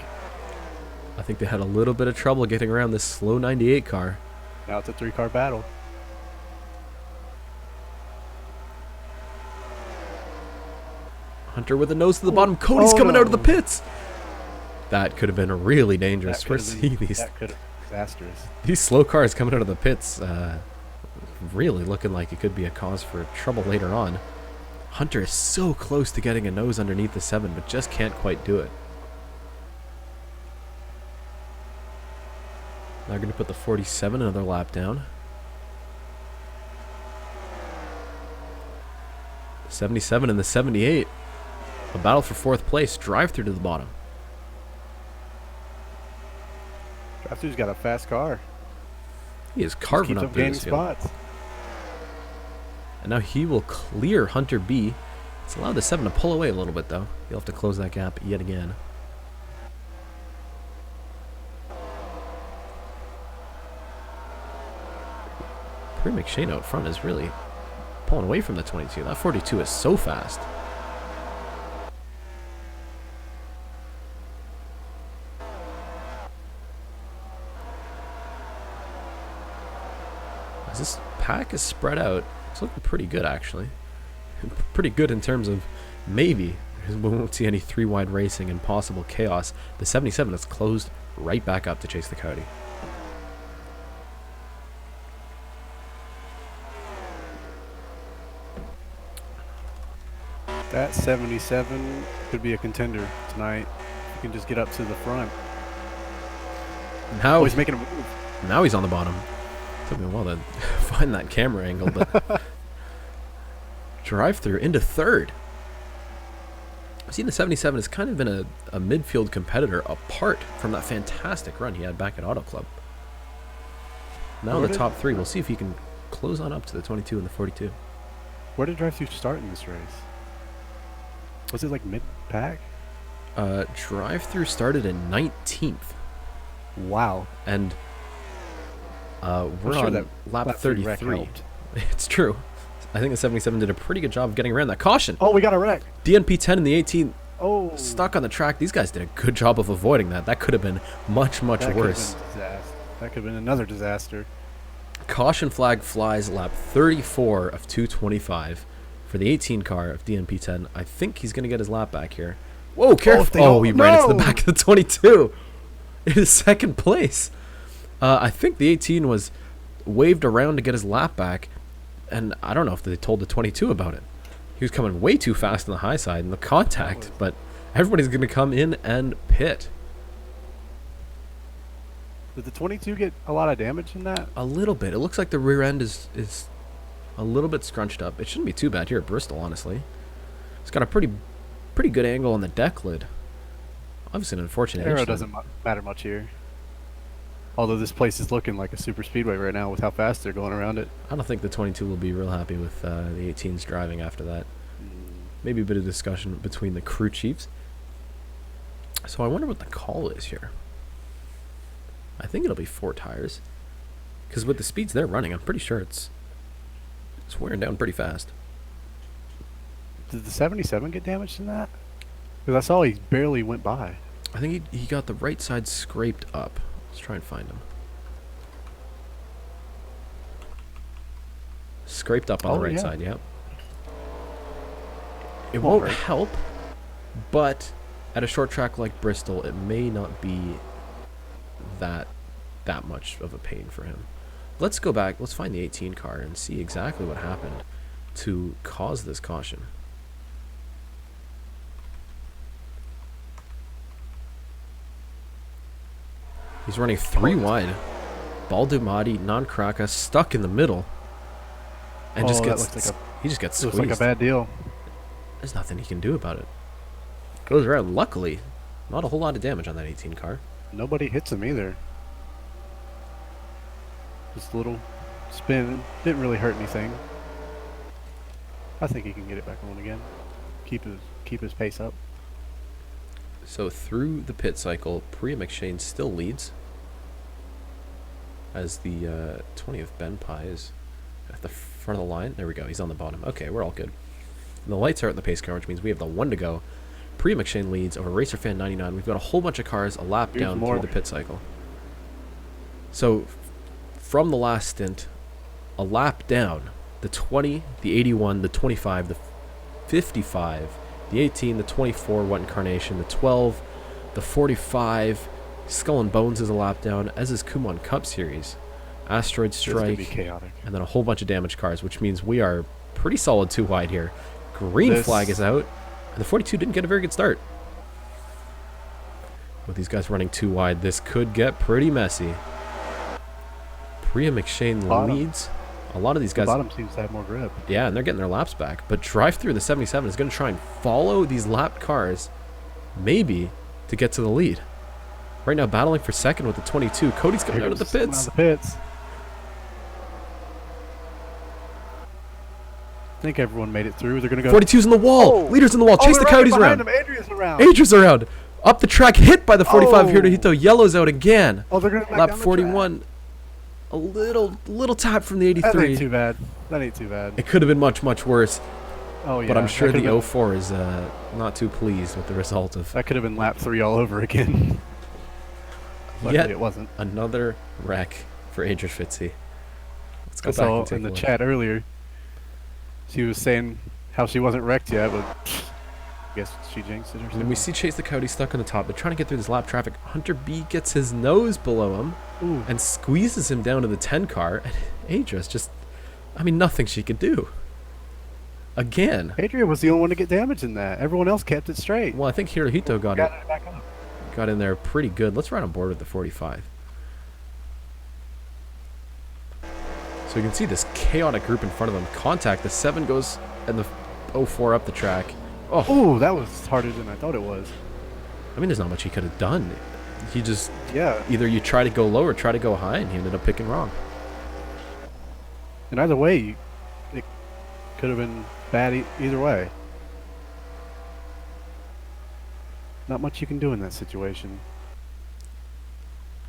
I think they had a little bit of trouble getting around this slow 98 car. Now it's a 3-car battle. Hunter with a nose to the bottom. Cody's coming out of the pits. That could have been really dangerous. We're seeing these. That could have been disastrous. These slow cars coming out of the pits, really looking like it could be a cause for trouble later on. Hunter is so close to getting a nose underneath the 7, but just can't quite do it. Now going to put the 47 another lap down. 77 and the 78. A battle for 4th place. DriveThrough to the bottom. DriveThrough's got a fast car. He is carving Keeps up up through gaining this field. spots. And now he will clear Hunter B. It's allowed the 7 to pull away a little bit, though. He'll have to close that gap yet again. Perry McShane out front is really pulling away from the 22. That 42 is so fast. As this pack is spread out, it's looking pretty good, actually. Pretty good in terms of maybe we won't see any 3-wide racing and possible chaos. The 77 is closed right back up to chase the Coyote. That 77 could be a contender tonight. You can just get up to the front. Now Oh, he's making a move. Now he's on the bottom. Took me a while to find that camera angle, but DriveThrough into third. I've seen the 77 has kind of been a midfield competitor apart from that fantastic run he had back at Auto Club. Now in the top 3, we'll see if he can close on up to the 22 and the 42. Where did DriveThrough start in this race? Was it like mid-pack? DriveThrough started in 19th. Wow. And we're sure on that lap lap 3 wreck 33. helped. It's true. I think the 77 did a pretty good job of getting around that. Caution! Oh, we got a wreck. DNP 10 and the 18 Oh. stuck on the track. These guys did a good job of avoiding that. That could have been much That worse. could have been another disaster. Caution flag flies lap 34 of 225 for the 18 car of DNP 10. I think he's going to get his lap back here. Whoa, careful. Oh, he ran into the back of the 22. It is second place. I think the 18 was waved around to get his lap back, and I don't know if they told the 22 about it. He was coming way too fast on the high side in the contact, but everybody's going to come in and pit. Did the 22 get a lot of damage in that? A little bit. It looks like the rear end is a little bit scrunched up. It shouldn't be too bad here at Bristol, honestly. It's got a pretty good angle on the deck lid. Obviously an unfortunate Aero issue. doesn't matter much here. Although this place is looking like a super speedway right now with how fast they're going around it. I don't think the 22 will be real happy with the 18's driving after that. Maybe a bit of discussion between the crew chiefs. So I wonder what the call is here. I think it'll be 4 tires. Because with the speeds they're running, I'm pretty sure it's wearing down pretty fast. Did the 77 get damaged in that? Because I saw he barely went by. I think he got the right side scraped up. Let's try and find him. Scraped up on the right side, yep. It won't help, but at a short track like Bristol, it may not be that much of a pain for him. Let's go back. Let's find the 18 car and see exactly what happened to cause this caution. He's running 3 wide. Baldumati, non-Kraka, stuck in the middle. And just gets he just gets squeezed. Looks like a bad deal. There's nothing he can do about it. Goes around. Luckily, not a whole lot of damage on that 18 car. Nobody hits him either. Just a little spin. Didn't really hurt anything. I think he can get it back on again. Keep his pace up. So through the pit cycle, Priya McShane still leads. As the 20th Ben Pye is at the front of the line. There we go. He's on the bottom. Okay, we're all good. And the lights are at the pace car, which means we have the 1 to go. Priya McShane leads over RacerFan 99. We've got a whole bunch of cars a lap down through the pit cycle. So from the last stint, a lap down, the 20, the 81, the 25, the 55, the 18, the 24, What Incarnation, the 12, the 45, Skull and Bones is a lap down, as is Kumon Cup Series, Asteroid Strike, be chaotic. and then a whole bunch of damaged cars, which means we are pretty solid 2 wide here. Green flag is out, and the 42 didn't get a very good start. With these guys running 2 wide, this could get pretty messy. Priya McShane leads. A lot of these guys... The bottom seems to have more grip. Yeah, and they're getting their laps back. But DriveThrough, the 77, is going to try and follow these lapped cars, maybe, to get to the lead. Right now battling for second with the 22. Cody's coming Here out of the goes someone pits. out of the pits. I think everyone made it through. They're going to go. 42's in the wall. Oh. Leader's in the wall. Chase the Cody's around. Him. Adrian's around. Adrian's around. Up the track, hit by the 45 Oh. Hirohito. Yellow's out again. Oh, they're going to Lap 41. A little tap from the That ain't 83. too bad. That ain't too bad. It could have been much, much worse. Oh, yeah. But I'm sure that the could've 04 is not too pleased with the result of That could have been lap 3 all over again. Luckily, Yet it wasn't. another wreck for Adrian Fitzy. Let's go I back saw and take in the a look. chat earlier, she was saying how she wasn't wrecked yet, but I guess she jinxed it or And something. we see Chase the Cody stuck on the top. They're trying to get through this lap traffic. Hunter B gets his nose below him Ooh. and squeezes him down to the 10 car. And Adra's just, nothing she could do. Again. Adrian was the only one to get damaged in that. Everyone else kept it straight. Well, I think Hirohito got it. it back up. Got in there pretty good. Let's ride on board with the 45. So you can see this chaotic group in front of them. Contact. The 7 goes and the 04 up the track. Oh, Ooh, that was harder than I thought it was. there's not much he could have done. He just, Yeah. either you try to go low or try to go high, and he ended up picking wrong. And either way, it could have been bad either way. Not much you can do in that situation.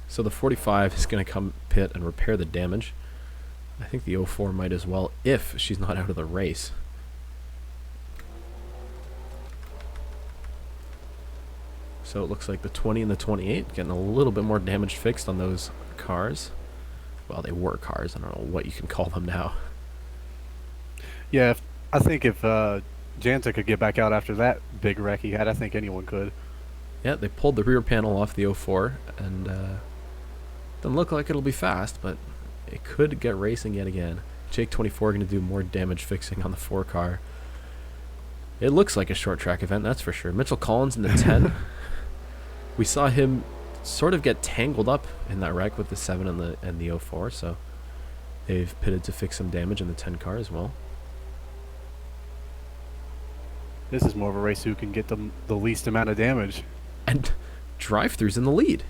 So the 45 is going to come pit and repair the damage. I think the 04 might as well, if she's not out of the race. So it looks like the 20 and the 28 getting a little bit more damage fixed on those cars. Well, they were cars. I don't know what you can call them now. Yeah, I think if Janta could get back out after that big wreck he had, I think anyone could. Yeah, they pulled the rear panel off the 04, and doesn't look like it'll be fast, but it could get racing yet again. Jake 24 going to do more damage fixing on the 4 car. It looks like a short track event, that's for sure. Mitchell Collins in the 10. We saw him sort of get tangled up in that wreck with the 7 and the 04, so they've pitted to fix some damage in the 10 car as well. This is more of a race who can get the least amount of damage. And DriveThrough's in the lead.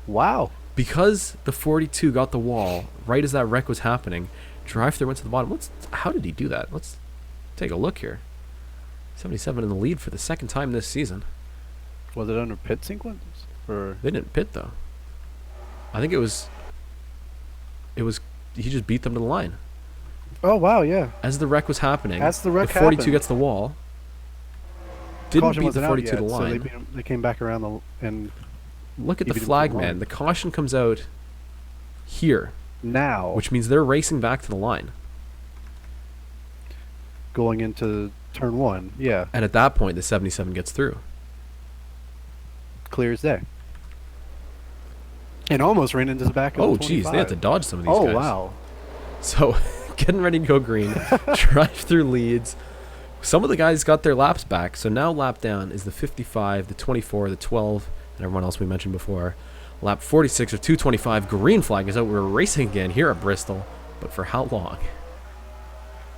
Wow. Because the 42 got the wall right as that wreck was happening, DriveThrough went to the bottom. How did he do that? Let's take a look here. 77 in the lead for the second time this season. Was it under pit sequence? Or They didn't pit though. I think it was he just beat them to the line. oh wow, yeah. As the wreck was happening, As the wreck 42 happened. gets the wall. Didn't Caution beat wasn't the out 42 yet, to the so line. they came back around and Look at he the beat him to the flag line. man. The caution comes out here, now which means they're racing back to the line. going into turn 1. Yeah, And at that point, the 77 gets through. clear as day. And almost ran into the back of Oh, the geez, they had to 25. dodge some of these Oh guys. wow. So, getting ready to go green. DriveThrough leads. Some of the guys got their laps back. So now lap down is the 55, the 24, the 12, and everyone else we mentioned before. Lap 46 or 225. Green flag is out. We're racing again here at Bristol. But for how long?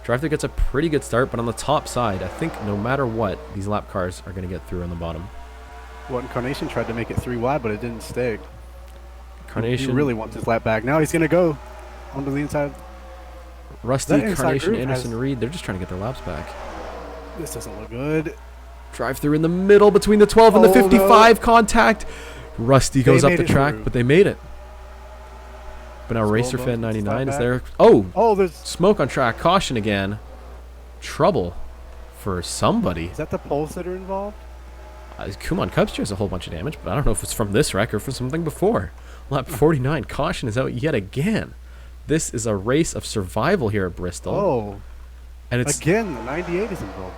DriveThrough gets a pretty good start, but on the top side, I think no matter what, these lap cars are going to get through on the bottom. Well, Incarnation tried to make it 3 wide, but it didn't stick. Carnation, He really wants his lap back. Now he's going to go onto the inside. Rusty, that inside Carnation, group Anderson, has- Reed, they're just trying to get their laps back. This doesn't look good. DriveThrough in the middle between the 12 and the Oh, 55. Contact. Rusty They goes up made the it track, through. but they made it. But now Slow Racer mo, Fan slide 99 is back. there. Oh, Oh, there's... smoke on track. Caution again. Trouble for somebody. Is that the pole sitter involved? Kumon Cubster has a whole bunch of damage, but I don't know if it's from this wreck or from something before. Lap 49. Caution is out yet again. This is a race of survival here at Bristol. Oh, And it's again, the 98 is involved.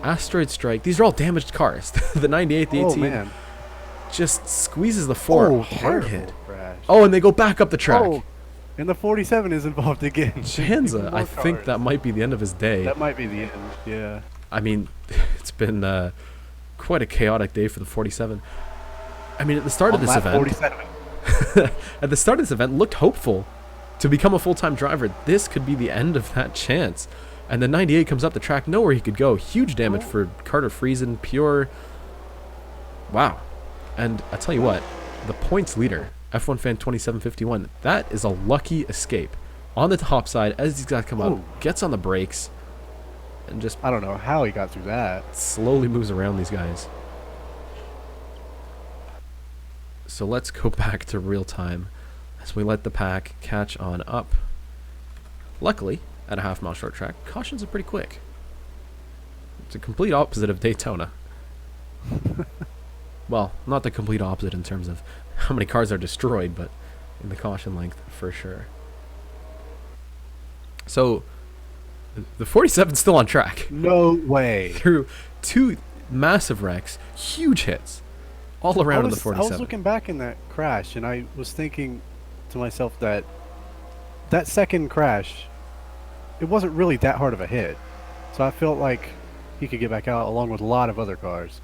Asteroid Strike. These are all damaged cars. The 98, the 18 Oh, man. just squeezes the 4. Oh, Hard terrible hit. crash. Oh, and they go back up the track. Oh, and the 47 is involved again. Janza, Even more I think cars. that might be the end of his day. That might be the end, yeah. I mean, it's been quite a chaotic day for the 47. I mean, at the start of On this lap event, 47. at the start of this event, looked hopeful to become a full-time driver. This could be the end of that chance. And the 98 comes up the track, nowhere he could go. Huge damage for Carter Friesen, pure. Wow. And I tell you what, the points leader, F1 Fan 2751. That is a lucky escape. On the top side, as these guys come up, gets on the brakes, and just I don't know how he got through that. slowly moves around these guys. So let's go back to real time as we let the pack catch on up. Luckily, at a half-mile short track, cautions are pretty quick. It's a complete opposite of Daytona. Well, not the complete opposite in terms of how many cars are destroyed, but in the caution length for sure. So, the 47's still on track. No way. Through two massive wrecks, huge hits, all around in the 47. I was looking back in that crash, and I was thinking to myself that that second crash, it wasn't really that hard of a hit. So I felt like he could get back out along with a lot of other cars.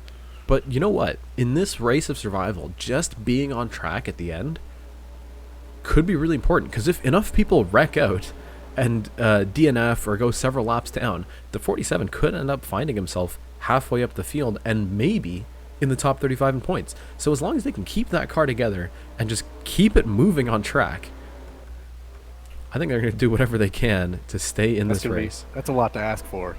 But you know what? In this race of survival, just being on track at the end could be really important. Because if enough people wreck out and DNF or go several laps down, the 47 could end up finding himself halfway up the field and maybe in the top 35 in points. So as long as they can keep that car together and just keep it moving on track, I think they're going to do whatever they can to stay in this race. That's a lot to ask for.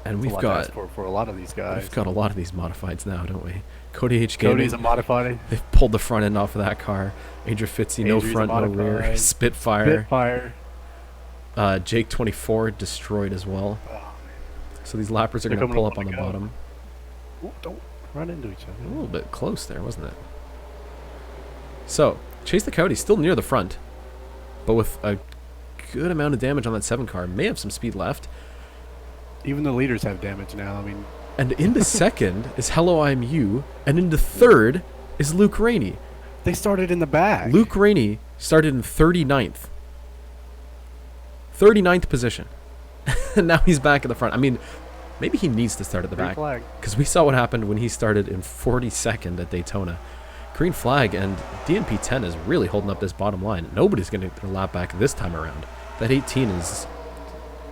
And That's we've a lot to got ask for a lot of these guys. we've got a lot of these modifieds now, don't we? Cody H. Gaming, Cody's a modified. they've pulled the front end off of that car. Adria Fitzy, no Adria's a front, no rear. modified. Spitfire. Spitfire. Jake 24 destroyed as well. So these lappers are They're going to coming pull up up on on the the go. bottom. Ooh, don't run into each A other. little bit close there, wasn't it? So, Chase the Coyote still near the front, but with a good amount of damage on that 7 car. May have some speed left. Even the leaders have damage now. I mean, And into second is Hello I'm You, and into third is Luke Rainey. they started in the back. Luke Rainey started in 39th. 39th position. And now he's back at the front. I mean, maybe he needs to start at the Green back. flag. Because we saw what happened when he started in 42nd at Daytona. Green flag, and DNP 10 is really holding up this bottom line. Nobody's going to get their lap back this time around. That 18 is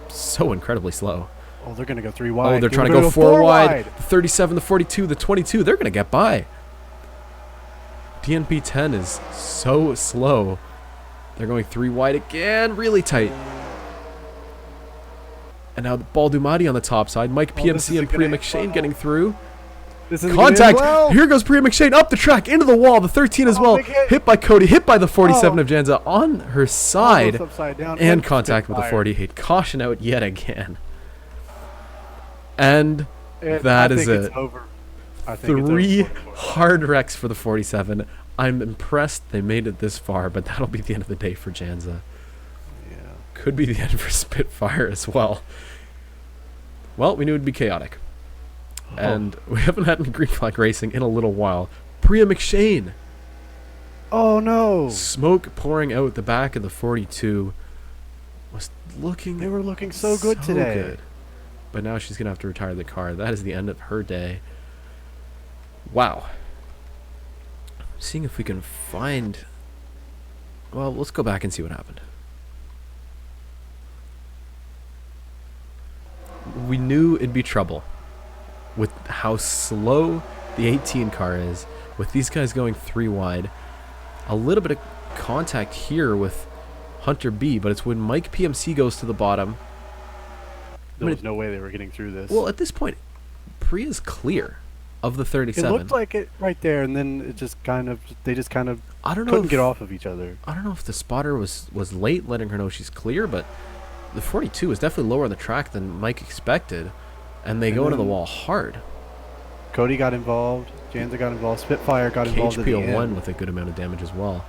so incredibly slow. Oh, they're going to go 3 wide. Oh, they're trying to go 4 wide. The 37, the 42, the 22, they're going to get by. DNP 10 is so slow. They're going 3 wide again, really tight. And now the Baldumati on the top side. Mike PMC and Priya McShane getting through. This is Contact. Well. Here goes Priya McShane up the track, into the wall. The 13 as well. Big hit. Hit by Cody. Hit by the 47 Oh. of Janza on her side. Almost upside down. And contact with the Spitfire. 48. Caution out yet again. And It- that I is think it. It's over. I think it's 3 over. hard wrecks for the 47. I'm impressed they made it this far, but that'll be the end of the day for Janza. Yeah. Could be the end for Spitfire as well. Well, we knew it'd be chaotic. And we haven't had any green flag racing in a little while. Priya McShane. Oh no! Smoke pouring out the back of the 42. Was looking They were looking so good today. good. But now she's going to have to retire the car. That is the end of her day. Wow. Seeing if we can find... Well, let's go back and see what happened. We knew it'd be trouble with how slow the 18 car is, with these guys going 3 wide. A little bit of contact here with Hunter B, but it's when Mike PMC goes to the bottom. There was no way they were getting through this. Well, at this point, Priya's clear of the it 37. looked like it right there, and then it just kind of I don't know couldn't if, get off of each other. I don't know if the spotter was late letting her know she's clear, but the 42 is definitely lower on the track than Mike expected, and they And go into the then- wall hard. Cody got involved. Janza got involved. Spitfire got involved at the KHPO1 end. with a good amount of damage as well.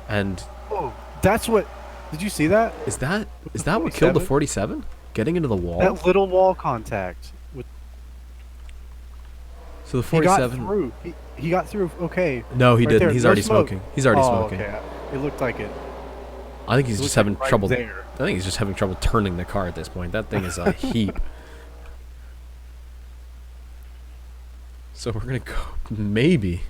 And Oh, that's what. Did you see that? is that what killed the 47? 47? Getting into the wall? That little wall contact. With, So the he got 47... through. He got through. Okay. No, he Right didn't. there, He's no already smoke. smoking. He's already Oh, smoking. okay. It looked like it. I think he's It just looked having like right trouble. there. I think he's just having trouble turning the car at this point. That thing is a heap. So we're gonna go maybe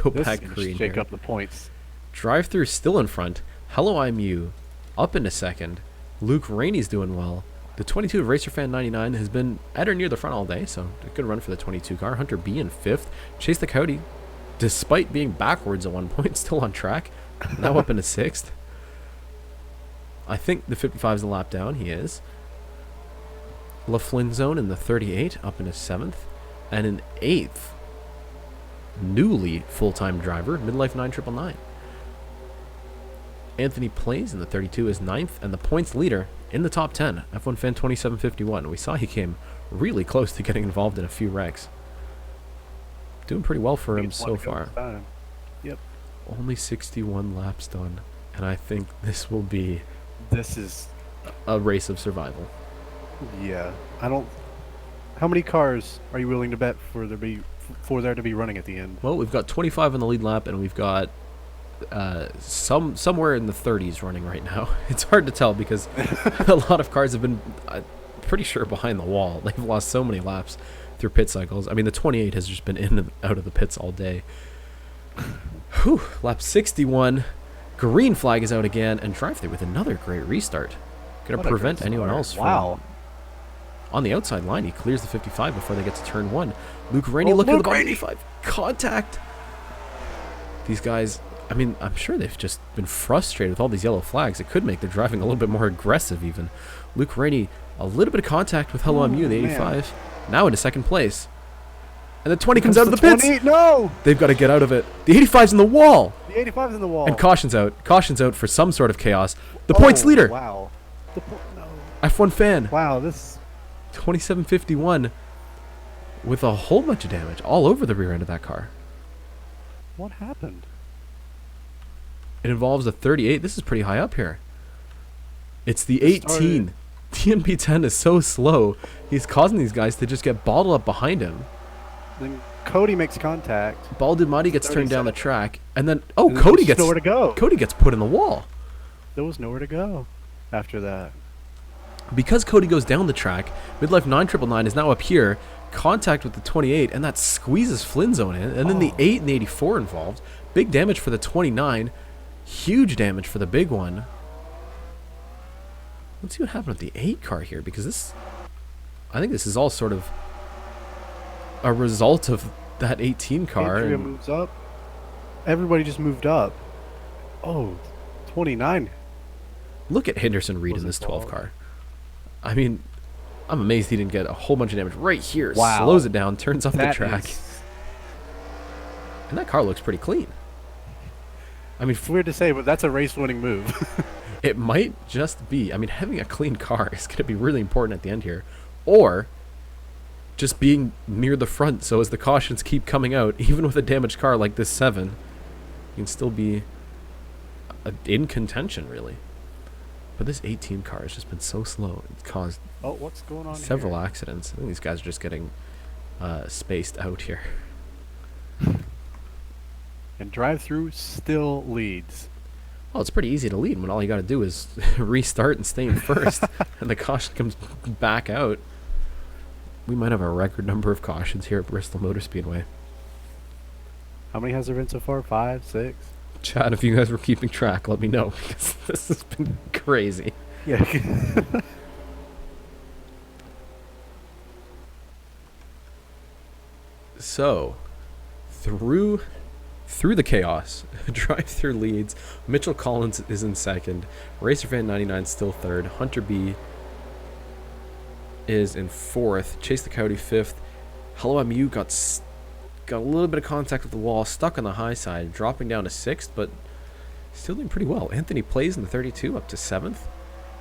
go This back is gonna green shake here. up the points. DriveThrough still in front. Hello I'm You up into second. Luke Rainey's doing well. The 22 of RacerFan 99 has been at or near the front all day, so a good run for the 22 car. Hunter B in 5th. Chase the Coyote, despite being backwards at one point, still on track. Now up into 6th. I think the 55 is a lap down. He is. LaFlinzone in the 38, up into 7th. And in 8th, newly full-time driver, Midlife 9999. Anthony Plays in the 32 is 9th, and the points leader in the top 10, F1 Fan 2751. We saw he came really close to getting involved in a few wrecks. Doing pretty well for him so far. Yep. Only 61 laps done, and I think this will be a race of survival. Yeah. I don't... How many cars are you willing to bet for there to be running at the end? Well, we've got 25 on the lead lap, and we've got somewhere in the 30s running right now. It's hard to tell because a lot of cars have been pretty sure behind the wall. They've lost so many laps through pit cycles. I mean, the 28 has just been in and out of the pits all day. Whew, lap 61, green flag is out again, and DriveThrough with another great restart. Gonna prevent anyone else from... On the outside line, he clears the 55 before they get to turn 1. Luke Rainey looking at the bottom 85. Contact! These guys... I mean, I'm sure they've just been frustrated with all these yellow flags. It could make their driving a little bit more aggressive even. Luke Rainey, a little bit of contact with Hello MU, the 85. Man. Now into 2nd place. And the 20 comes out of the pits. No! They've got to get out of it. The 85's in the wall. The 85's in the wall. And caution's out. Caution's out for some sort of chaos. The points leader. Wow. No. F1 Fan. Wow, this... 2751 with a whole bunch of damage all over the rear end of that car. What happened? It involves a 38. This is pretty high up here. It's the 18. TNP10 is so slow. He's causing these guys to just get bottled up behind him. Then Cody makes contact. Baldumati gets turned down the track, and then Cody gets nowhere to go. Cody gets put in the wall. There was nowhere to go after that. Because Cody goes down the track, Midlife 9999 is now up here, contact with the 28, and that squeezes Flinzone in, and then the 8 and the 84 involved. Big damage for the 29, huge damage for the big one. Let's see what happened with the 8 car here, because this, I think this is all sort of a result of that 18 car. Andrea moves up. Everybody just moved up. Oh, 29. Look at Henderson Reed in this 12 car. I mean, I'm amazed he didn't get a whole bunch of damage right here. Wow. Slows it down, turns off the track. And that car looks pretty clean. I mean, it's weird to say, but that's a race-winning move. It might just be. I mean, having a clean car is going to be really important at the end here. Or just being near the front, so as the cautions keep coming out, even with a damaged car like this 7, you can still be in contention, really. But this 18 car has just been so slow. It's caused what's going on several accidents. I think these guys are just getting spaced out here. And DriveThrough still leads. Well, it's pretty easy to lead when all you got to do is restart and stay in first, and the caution comes back out. We might have a record number of cautions here at Bristol Motor Speedway. How many has there been so far? 5, 6? Chad, if you guys were keeping track, let me know, because this has been crazy. Yeah. So, through the chaos, DriveThrough leads. Mitchell Collins is in 2nd. RacerFan 99 still 3rd. Hunter B is in 4th. Chase the Coyote 5th. Hello MU got a little bit of contact with the wall, stuck on the high side, dropping down to 6th, but still doing pretty well. Anthony Plays in the 32, up to 7th.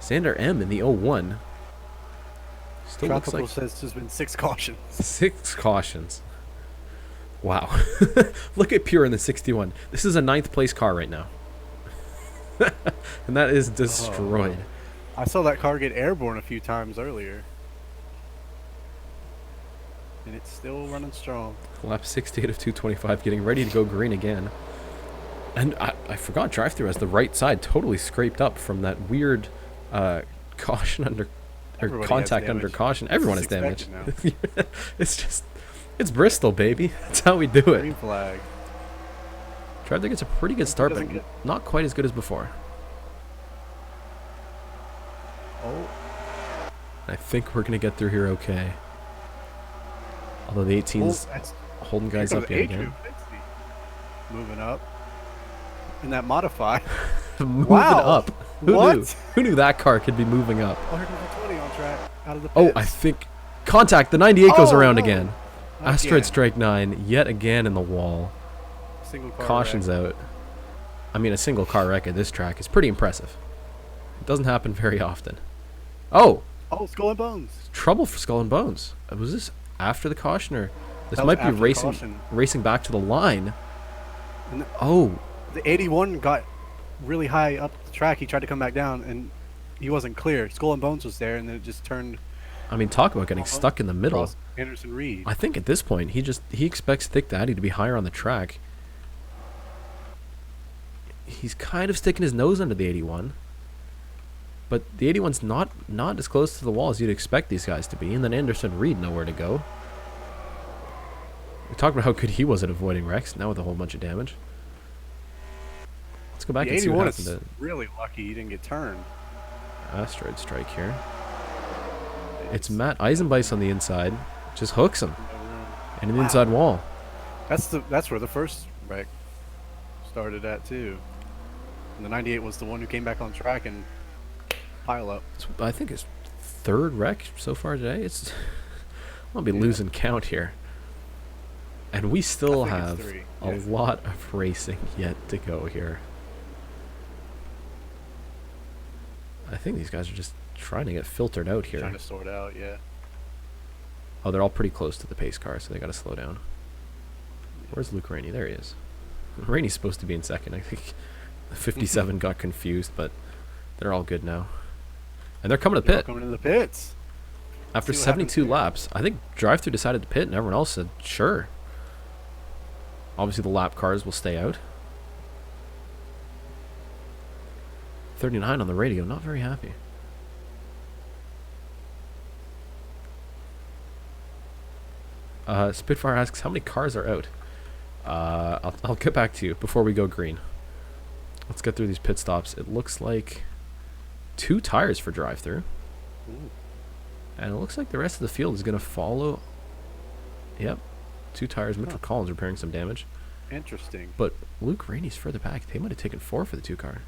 Sander M in the 01. Still looks like says there's been 6 cautions. 6 cautions. Wow. Look at Pure in the 61. This is a 9th place car right now. And that is destroyed. I saw that car get airborne a few times earlier. And it's still running strong. Lap 68 of 225, getting ready to go green again. And I forgot DriveThrough has the right side totally scraped up from that weird caution under, or contact under caution. Everyone has damage. It's Bristol, baby. That's how we do it. Green flag. DriveThrough gets a pretty good start, but not quite as good as before. Oh. I think we're going to get through here okay. Although the 18's holding guys up yet again. Moving up. In that modify. Moving Wow. up. Who knew that car could be moving up? Oh, here comes the 20 on track. Out of the pits. Oh, I think... Contact! The 98 goes Oh, around no. again. Asteroid Strike 9 yet again in the wall. Single car Caution's wreck. out. I mean, a single car wreck at this track is pretty impressive. It doesn't happen very often. Oh! Oh, Skull and Bones. Trouble for Skull and Bones. Was this after the caution, or this That was might be after the caution. racing back to the line? And Oh, the 81 got really high up the track. He tried to come back down, and he wasn't clear. Skull and Bones was there, and then it just turned I mean, talk about getting stuck in the middle. across Anderson Reed. I think at this point he expects Thick Daddy to be higher on the track. He's kind of sticking his nose under the 81. But the 81's not as close to the wall as you'd expect these guys to be. And then Anderson Reed nowhere to go. We talked about how good he was at avoiding wrecks, now with a whole bunch of damage. Let's go back The and see what 81 happened is to really lucky he didn't get turned. Asteroid Strike here. It's Matt Eisenbeis on the inside. Just hooks him. And an inside wall. That's where the first wreck started at too. And the 98 was the one who came back on track and pile up. I think his third wreck so far today. It's I'll be losing count here. And we still I think have it's 3. a Yeah. lot of racing yet to go here. I think these guys are just trying to get filtered out here. Trying to sort out, yeah. Oh, they're all pretty close to the pace car, so they got to slow down. Where's Luke Rainey? There he is. Rainey's supposed to be in second. I think the 57 got confused, but they're all good now. And they're coming to They're all pit. coming in the pits. After see what happens 72 there. laps, I think DriveThrough decided to pit, and everyone else said, sure. Obviously, the lap cars will stay out. 39 on the radio, not very happy. Spitfire asks, how many cars are out? I'll get back to you before we go green. Let's get through these pit stops. It looks like 2 tires for DriveThrough. Ooh. And it looks like the rest of the field is going to follow. Yep. 2 tires. Mitchell Collins repairing some damage. Interesting. But Luke Rainey's further back. They might have taken 4 for the 2 car.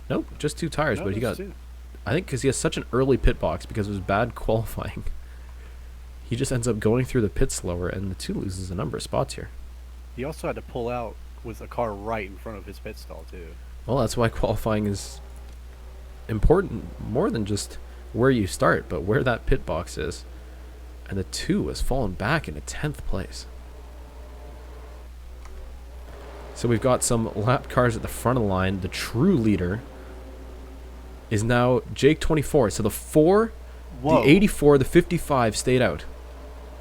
Nope, just 2 tires. No, but he got, there's 2. I think because he has such an early pit box because of his bad qualifying, he just ends up going through the pit slower, and the 2 loses a number of spots here. He also had to pull out with a car right in front of his pit stall too. Well, that's why qualifying is important more than just where you start, but where that pit box is. And the 2 has fallen back into 10th place. So we've got some lap cars at the front of the line. The true leader is now Jake 24. So the 4, Whoa. the 84, the 55 stayed out.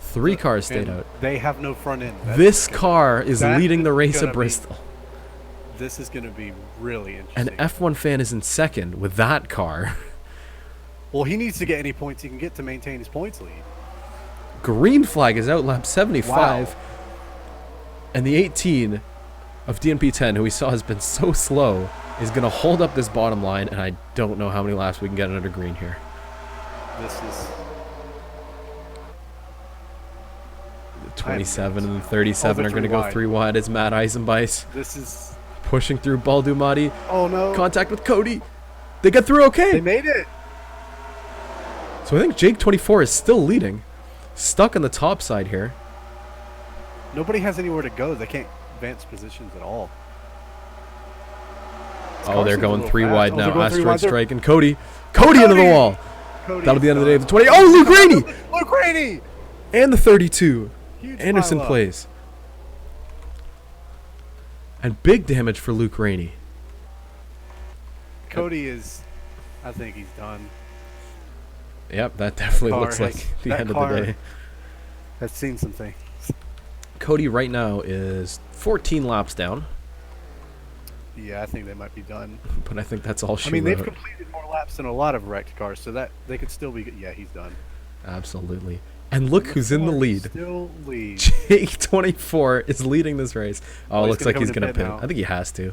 3 cars stayed And out. They have no front end. This car is that leading the is race gonna at be- Bristol. This is going to be really An interesting. F1 fan is in second with that car. Well, he needs to get any points he can get to maintain his points lead. Green flag is out lap 75. Wow. And the 18 of DNP 10, who we saw has been so slow, is going to hold up this bottom line. And I don't know how many laps we can get under green here. This is 27 and 37 they're are going to 3 go wide. 3 wide as Matt Eisenbeis this is. pushing through Baldumati. Oh no! Contact with Cody. They get through okay. They made it. So I think Jake 24 is still leading. Stuck on the top side here. Nobody has anywhere to go. They can't advance positions at all. Oh, they're Carson's a going little 3 fast. wide Oh, now. they're going 3 Asteroid wide. They're- Strike and Cody. Cody into the Cody! wall. Cody That'll be the end of the day. is The 20. Oh, Luke Rainey! Luke Rainey! And the 32. Huge Anderson pile up. plays. And big damage for Luke Rainey. Cody is. I think he's done. Yep, that definitely car looks has- like the that end of car- the day. I've seen some things. Cody right now is 14 laps down, Yeah, I think they might be done. but I think that's all she I mean, they've wrote. completed more laps than a lot of wrecked cars, so that they could still be. Yeah, he's done. Absolutely. And look who's in the Ford lead. Still lead. Jake 24 is leading this race. Oh, Oh, it he's looks gonna like come he's into going to pit pit. now. I think he has to.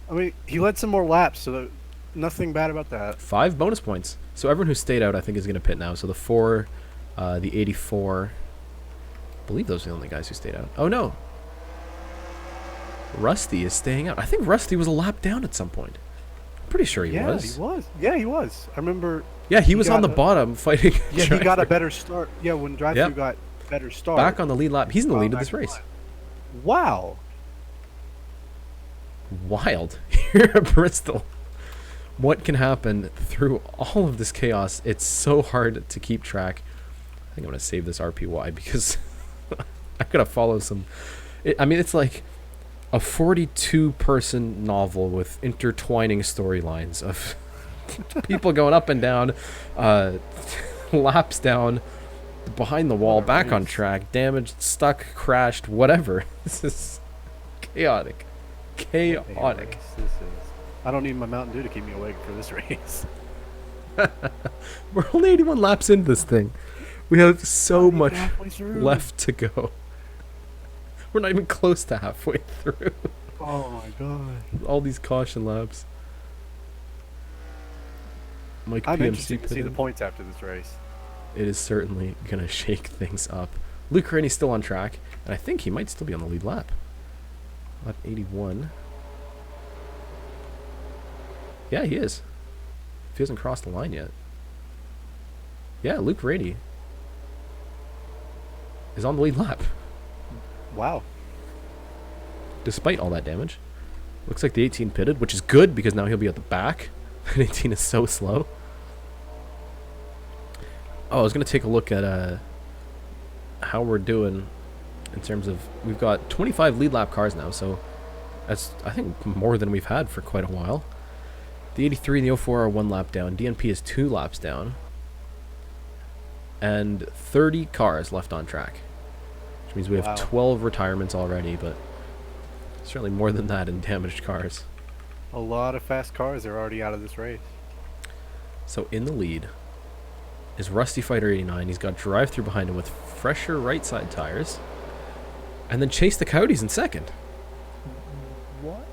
I mean, he led some more laps, so Nothing bad about that. 5 bonus points. So everyone who stayed out, I think, is going to pit now. So the 4, the 84. I believe those are the only guys who stayed out. Oh, no. Rusty is staying out. I think Rusty was a lap down at some point. I'm pretty sure he was. Yeah, he was. Yeah, he was. I remember. Yeah, he was on the bottom fighting. Yeah, he got a better start. Yeah, when DriveThrough got better start. Back on the lead lap. He's in the lead of this race. Wow. Wild. Here at Bristol. What can happen through all of this chaos? It's so hard to keep track. I think I'm going to save this RPY because I got to follow some... I mean, it's like a 42-person novel with intertwining storylines of people going up and down, laps down, behind the wall, back on track, damaged, stuck, crashed, whatever. This is chaotic. Chaotic. This is. I don't need my Mountain Dew to keep me awake for this race. We're only 81 laps into this thing. We have so much left to go. We're not even close to halfway through. Oh my god. All these caution laps. Mike I'm PMC interested to see the pitted. points after this race. It is certainly going to shake things up. Luke Rainey's still on track, and I think he might still be on the lead lap. Lap 81. Yeah, he is. If he hasn't crossed the line yet. Yeah, Luke Rainey is on the lead lap. Wow. Despite all that damage. Looks like the 18 pitted, which is good because now he'll be at the back. 18 is so slow. Oh, I was going to take a look at how we're doing in terms of... We've got 25 lead lap cars now, so that's, I think, more than we've had for quite a while. The 83 and the 04 are 1 lap down. DNP is 2 laps down. And 30 cars left on track. Which means we have 12 retirements already, but certainly more than that in damaged cars. A lot of fast cars are already out of this race. So in the lead is Rusty Fighter 89. He's got DriveThrough behind him with fresher right side tires. And then Chase the Coyotes in second. What?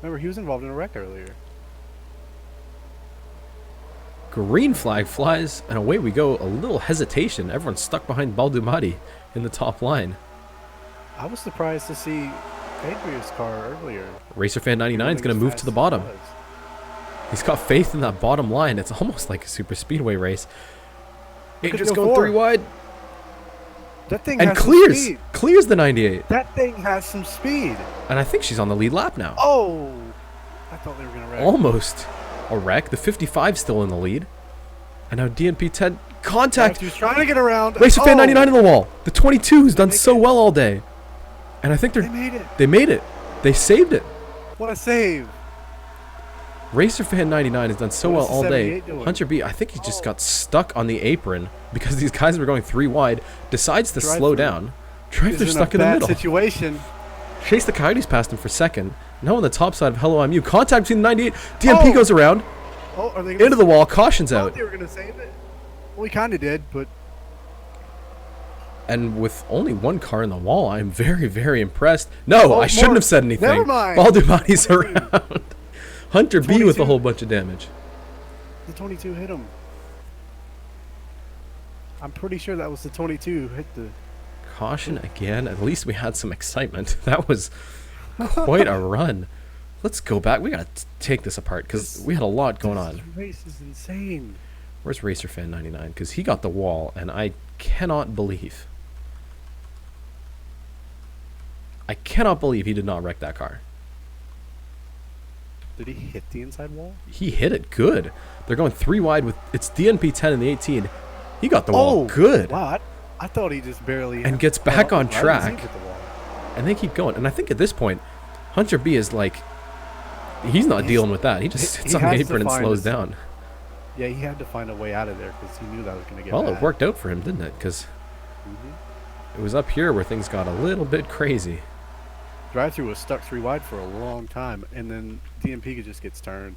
Remember, he was involved in a wreck earlier. Green flag flies, and away we go. A little hesitation. Everyone's stuck behind Baldumati in the top line. I was surprised to see Adria's car earlier. RacerFan 99 is going to move to the bottom. He's got faith in that bottom line. It's almost like a super speedway race. Adria's going 3 wide. That thing And has clears. some speed. Clears the 98. That thing has some speed. And I think she's on the lead lap now. Oh! I thought they were going to wreck. Almost a wreck. The 55 still in the lead. And now DNP 10. Contact. He was trying to get around. RacerFan 99 in the wall. The 22 who's done so well all day. And I think They made it. They made it. They saved it. What a save. RacerFan 99 has done so well What is all the day. 78 doing? Hunter B, I think he just got stuck on the apron because these guys were going 3 wide. Decides to slow down. He's DriveThrough stuck in the bad middle. situation. Chase the Coyotes past him for second. Now on the top side of Hello MU. Contact between the 98. DMP goes around. Oh, are they Into the wall. Caution's I out. thought they were going to save it. Well, we kind of did, but... And with only 1 car in the wall, I'm very, very impressed. No, I shouldn't have said anything. Never mind. Baldumati's around. Hunter B with a 22. whole bunch of damage. The 22 hit him. I'm pretty sure that was the 22 who hit the... Caution again. At least we had some excitement. That was quite a run. Let's go back. We got to take this apart because we had a lot going on. This race is insane. Where's RacerFan 99? Because he got the wall, and I cannot believe. I cannot believe he did not wreck that car. Did he hit the inside wall? He hit it good. They're going 3 wide with... It's DNP 10 and the 18. He got the wall good. Wow, I thought he just barely... And gets back on why does he track. hit the wall? And they keep going. And I think at this point, Hunter B is like... He's not dealing with that. He just sits he on the has to apron and find slows his- down. Yeah, he had to find a way out of there because he knew that was going to get Well, bad. it worked out for him, didn't it? Because it was up here where things got a little bit crazy. DriveThrough was stuck 3 wide for a long time, and then DMP just gets turned.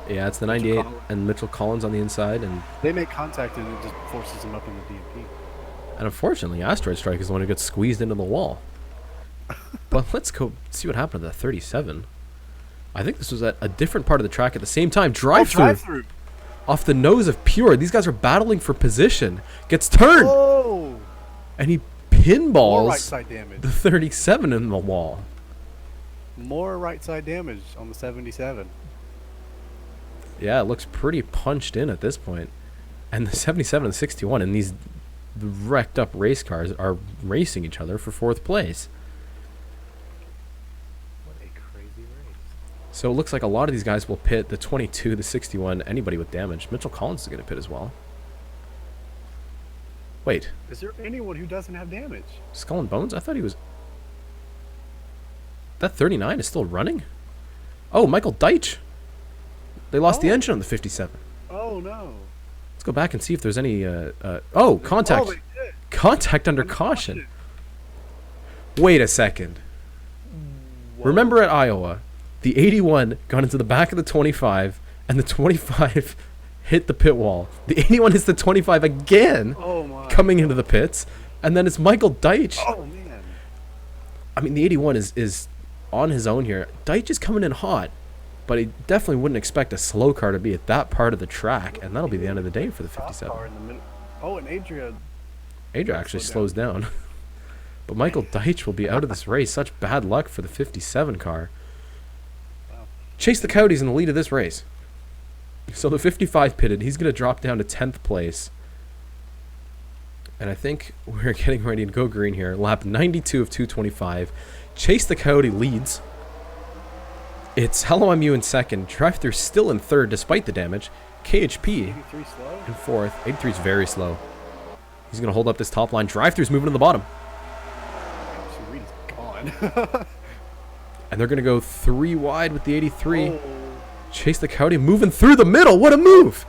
Yeah, it's the Mitchell 98 Collins. and Mitchell Collins on the inside. And They make contact, and it just forces him up in the DMP. unfortunately, Asteroid Strike is the one who gets squeezed into the wall. But let's go see what happened to the 37. I think this was at a different part of the track at the same time. Drive-through. Drive-through. Off the nose of Pure. These guys are battling for position. Gets turned. Oh! And he More pinballs right side damage. the 37 in the wall. More right side damage on the 77. Yeah, it looks pretty punched in at this point. And the 77 and the 61 and these wrecked up race cars are racing each other for 4th place. What a crazy race. So it looks like a lot of these guys will pit the 22, the 61, anybody with damage. Mitchell Collins is going to pit as well. Wait, Is there anyone who doesn't have damage? Skull and Bones? I thought he was... That 39 is still running? Oh, Michael Deitch. They lost the engine on the 57. Oh, no. Let's go back and see if there's any... oh, contact. Oh, they did. Contact under caution. Wait a second. Whoa. Remember at Iowa, the 81 got into the back of the 25, and the 25 hit the pit wall. The 81 hits the 25 again, Oh, my. coming into the pits, and then it's Michael Deitch. Oh, man. I mean, the 81 is on his own here. Deitch is coming in hot, but he definitely wouldn't expect a slow car to be at that part of the track, and that'll be the end of the day for the Top 57. car in the middle. Oh, and Adria. Adria actually Slow slows down. But Michael Deitch will be out of this race. Such bad luck for the 57 car. Wow. Chase the Cody's in the lead of this race. So the 55 pitted. He's going to drop down to 10th place. And I think we're getting ready to go green here. Lap 92 of 225. Chase the Coyote leads. It's Hello I'm You in second. DriveThrough still in third despite the damage. KHP 83 slow. in fourth. 83 is very slow. He's going to hold up this top line. DriveThrough's moving to the bottom. So Reed is gone. And they're going to go 3 wide with the 83. Oh. Chase the Coyote moving through the middle. What a move!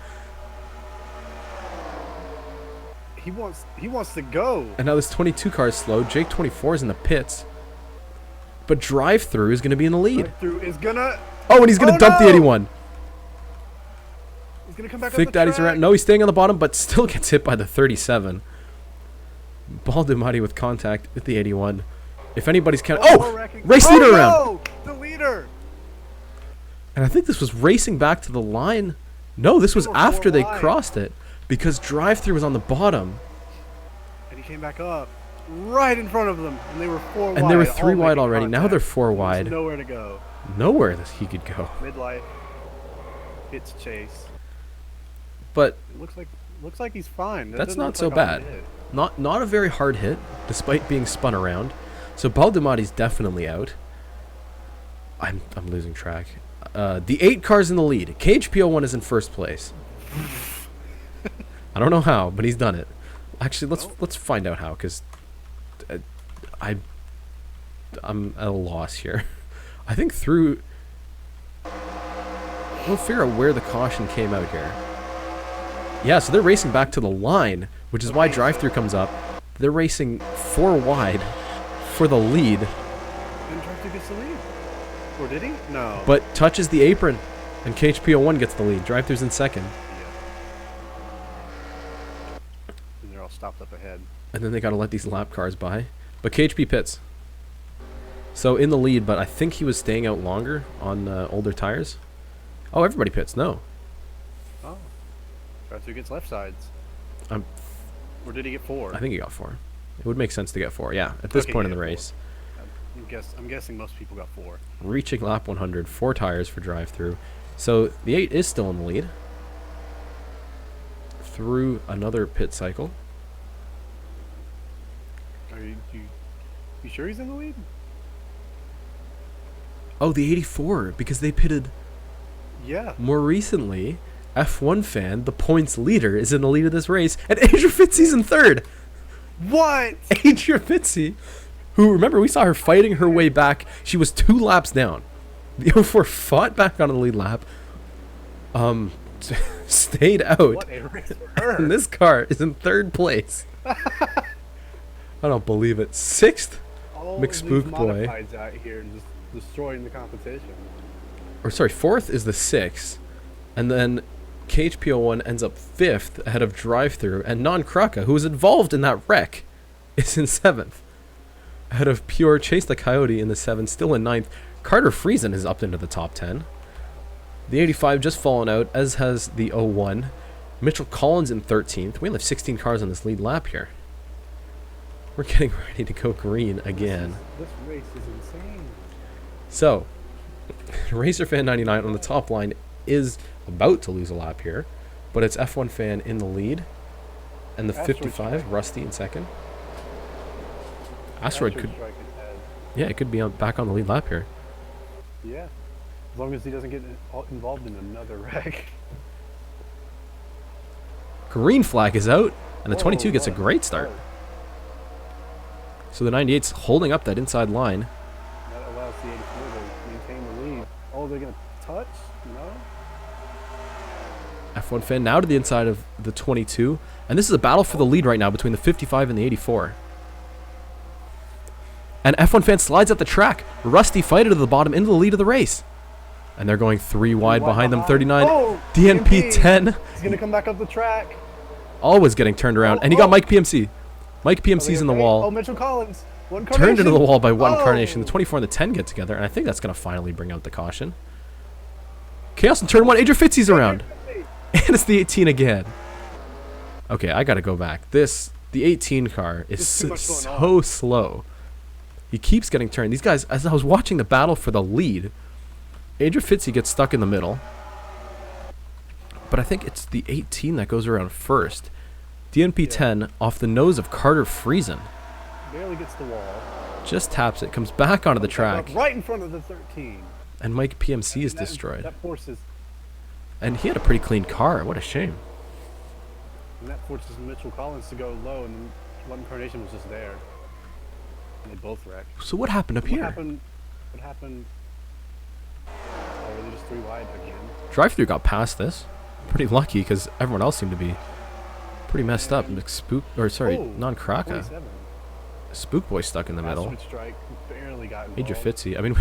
He wants to go. And now this 22 car is slow. Jake 24 is in the pits. But DriveThrough is going to be in the lead. Through is gonna. Oh, and he's going to dump the no! 81. He's gonna come back Thick up the Daddy's track. around. No, he's staying on the bottom, but still gets hit by the 37. Baldumati with contact with the 81. If anybody's counting... Oh! Race leader no! around! The leader! And I think this was racing back to the line. No, this was They were after 4 they wide. crossed it. Because DriveThrough was on the bottom. And he came back up. Right in front of them. And they were 4 wide. And they were 3 all wide making already. Now contact. they're 4 There's wide. nowhere to go. Nowhere that he could go. Midlife. Hits Chase. But Looks like he's fine. That that's doesn't not look so like a hard bad. hit. Not a very hard hit, despite being spun around. So Baldumati's definitely out. I'm losing track. The 8 cars in the lead. KHP01 is in first place. I don't know how, but he's done it. Actually, let's find out how, because I'm at a loss here. I think through... We'll figure out where the caution came out here. Yeah, so they're racing back to the line, which is why DriveThrough comes up. They're racing 4 wide for the lead, And DriveThrough gets the lead. Or did he? No. but touches the apron, and KHP01 gets the lead. DriveThrough's in second, And they're all stopped up ahead. and then they got to let these lap cars by. But KHP pits. So in the lead, but I think he was staying out longer on older tires. Oh, everybody pits. No. Oh. DriveThrough gets left sides. I'm- Or did he get 4? I think he got 4. It would make sense to get 4, yeah, at this Okay, point in yeah, the 4. race. I'm guessing most people got 4. Reaching lap 100, 4 tires for DriveThrough. So the 8 is still in the lead. Through another pit cycle. Are you sure he's in the lead? Oh, the 84, because they pitted Yeah. more recently. F1 fan, the points leader, is in the lead of this race, and Adria Fitzy's in third. What? Adria Fitzy, who, remember, we saw her fighting her way back. She was 2 laps down. The 04 fought back on the lead lap. Stayed out. What a race for her. And this car is in 3rd place. I don't believe it. 6th, All McSpook these boy. modifieds out here and just destroying the competition. or sorry, 4th is the 6th. And then KHP01 ends up 5th ahead of DriveThrough. And Non Kraka, who was involved in that wreck, is in 7th. out of pure Chase the Coyote in the 7, still in 9th. Carter Friesen is up into the top 10. The 85 just fallen out, as has the 01. Mitchell Collins in 13th. We only have 16 cars on this lead lap here. We're getting ready to go green again. This race is insane. So, Racer Fan 99 on the top line is about to lose a lap here, but it's F1 Fan in the lead, and the 55, Rusty in second. Asteroid could, yeah, it could be back on the lead lap here. Yeah, as long as he doesn't get involved in another wreck. Green flag is out, and the 22 gets a great start. So the 98's holding up that inside line. That allows the 84 to maintain the lead. Oh, they're going to touch? No? F1 Fan now to the inside of the 22. And this is a battle for the lead right now between the 55 and the 84. And F1 Fan slides up the track. Rusty fighted to the bottom into the lead of the race. And they're going 3 wide behind them, 39. Oh, DNP 10. He's going to come back up the track. Always getting turned around. And he got Mike PMC. Mike PMC's in the wall. Oh, Mitchell Collins. One turned into the wall by one Carnation. The 24 and the 10 get together. And I think that's going to finally bring out the caution. Chaos in turn 1. Adrian Fitzy's around. And it's the 18 again. Okay, I got to go back. The 18 car is so slow. He keeps getting turned. These guys, as I was watching the battle for the lead, Adrian Fitzy gets stuck in the middle. But I think it's the 18 that goes around first. DNP 10 off the nose of Carter Friesen. Barely gets the wall. Just taps it, comes back onto the track. Right in front of the 13. And Mike PMC is destroyed. That forces. And he had a pretty clean car. What a shame. And that forces Mitchell Collins to go low, and one Carnation was just there. And they both wrecked. So what happened up here? What happened? Oh, were they just 3 wide again? DriveThrough got past this. Pretty lucky because everyone else seemed to be pretty messed up. Non-Kraka. Spook Boy stuck in the middle. Strike barely got Major Fitzy. I mean,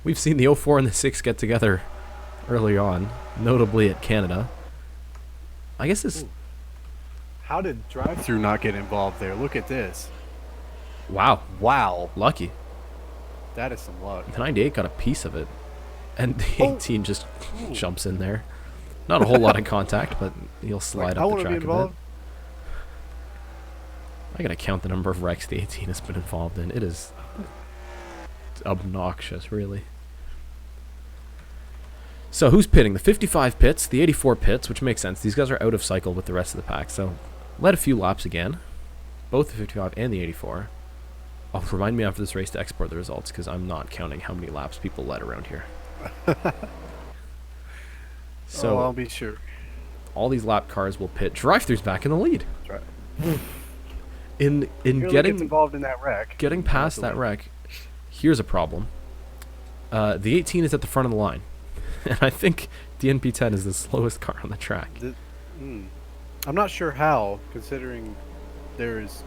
we've seen the 04 and the 6 get together early on, notably at Canada. I guess this. How did DriveThrough not get involved there? Look at this. Wow. Wow. Lucky. That is some luck. The 98 got a piece of it. And the 18 just jumps in there. Not a whole lot of contact, but he'll slide up the track a bit. I gotta count the number of wrecks the 18 has been involved in. It is obnoxious, really. So who's pitting? The 55 pits, the 84 pits, which makes sense. These guys are out of cycle with the rest of the pack, so led a few laps again. Both the 55 and the 84. Oh, remind me after this race to export the results, because I'm not counting how many laps people led around here. So I'll be sure. All these lap cars will pit. DriveThrough's back in the lead. In gets involved in that wreck. Getting past that wreck, here's a problem. The 18 is at the front of the line. And I think the NP10 is the slowest car on the track. I'm not sure how, considering there's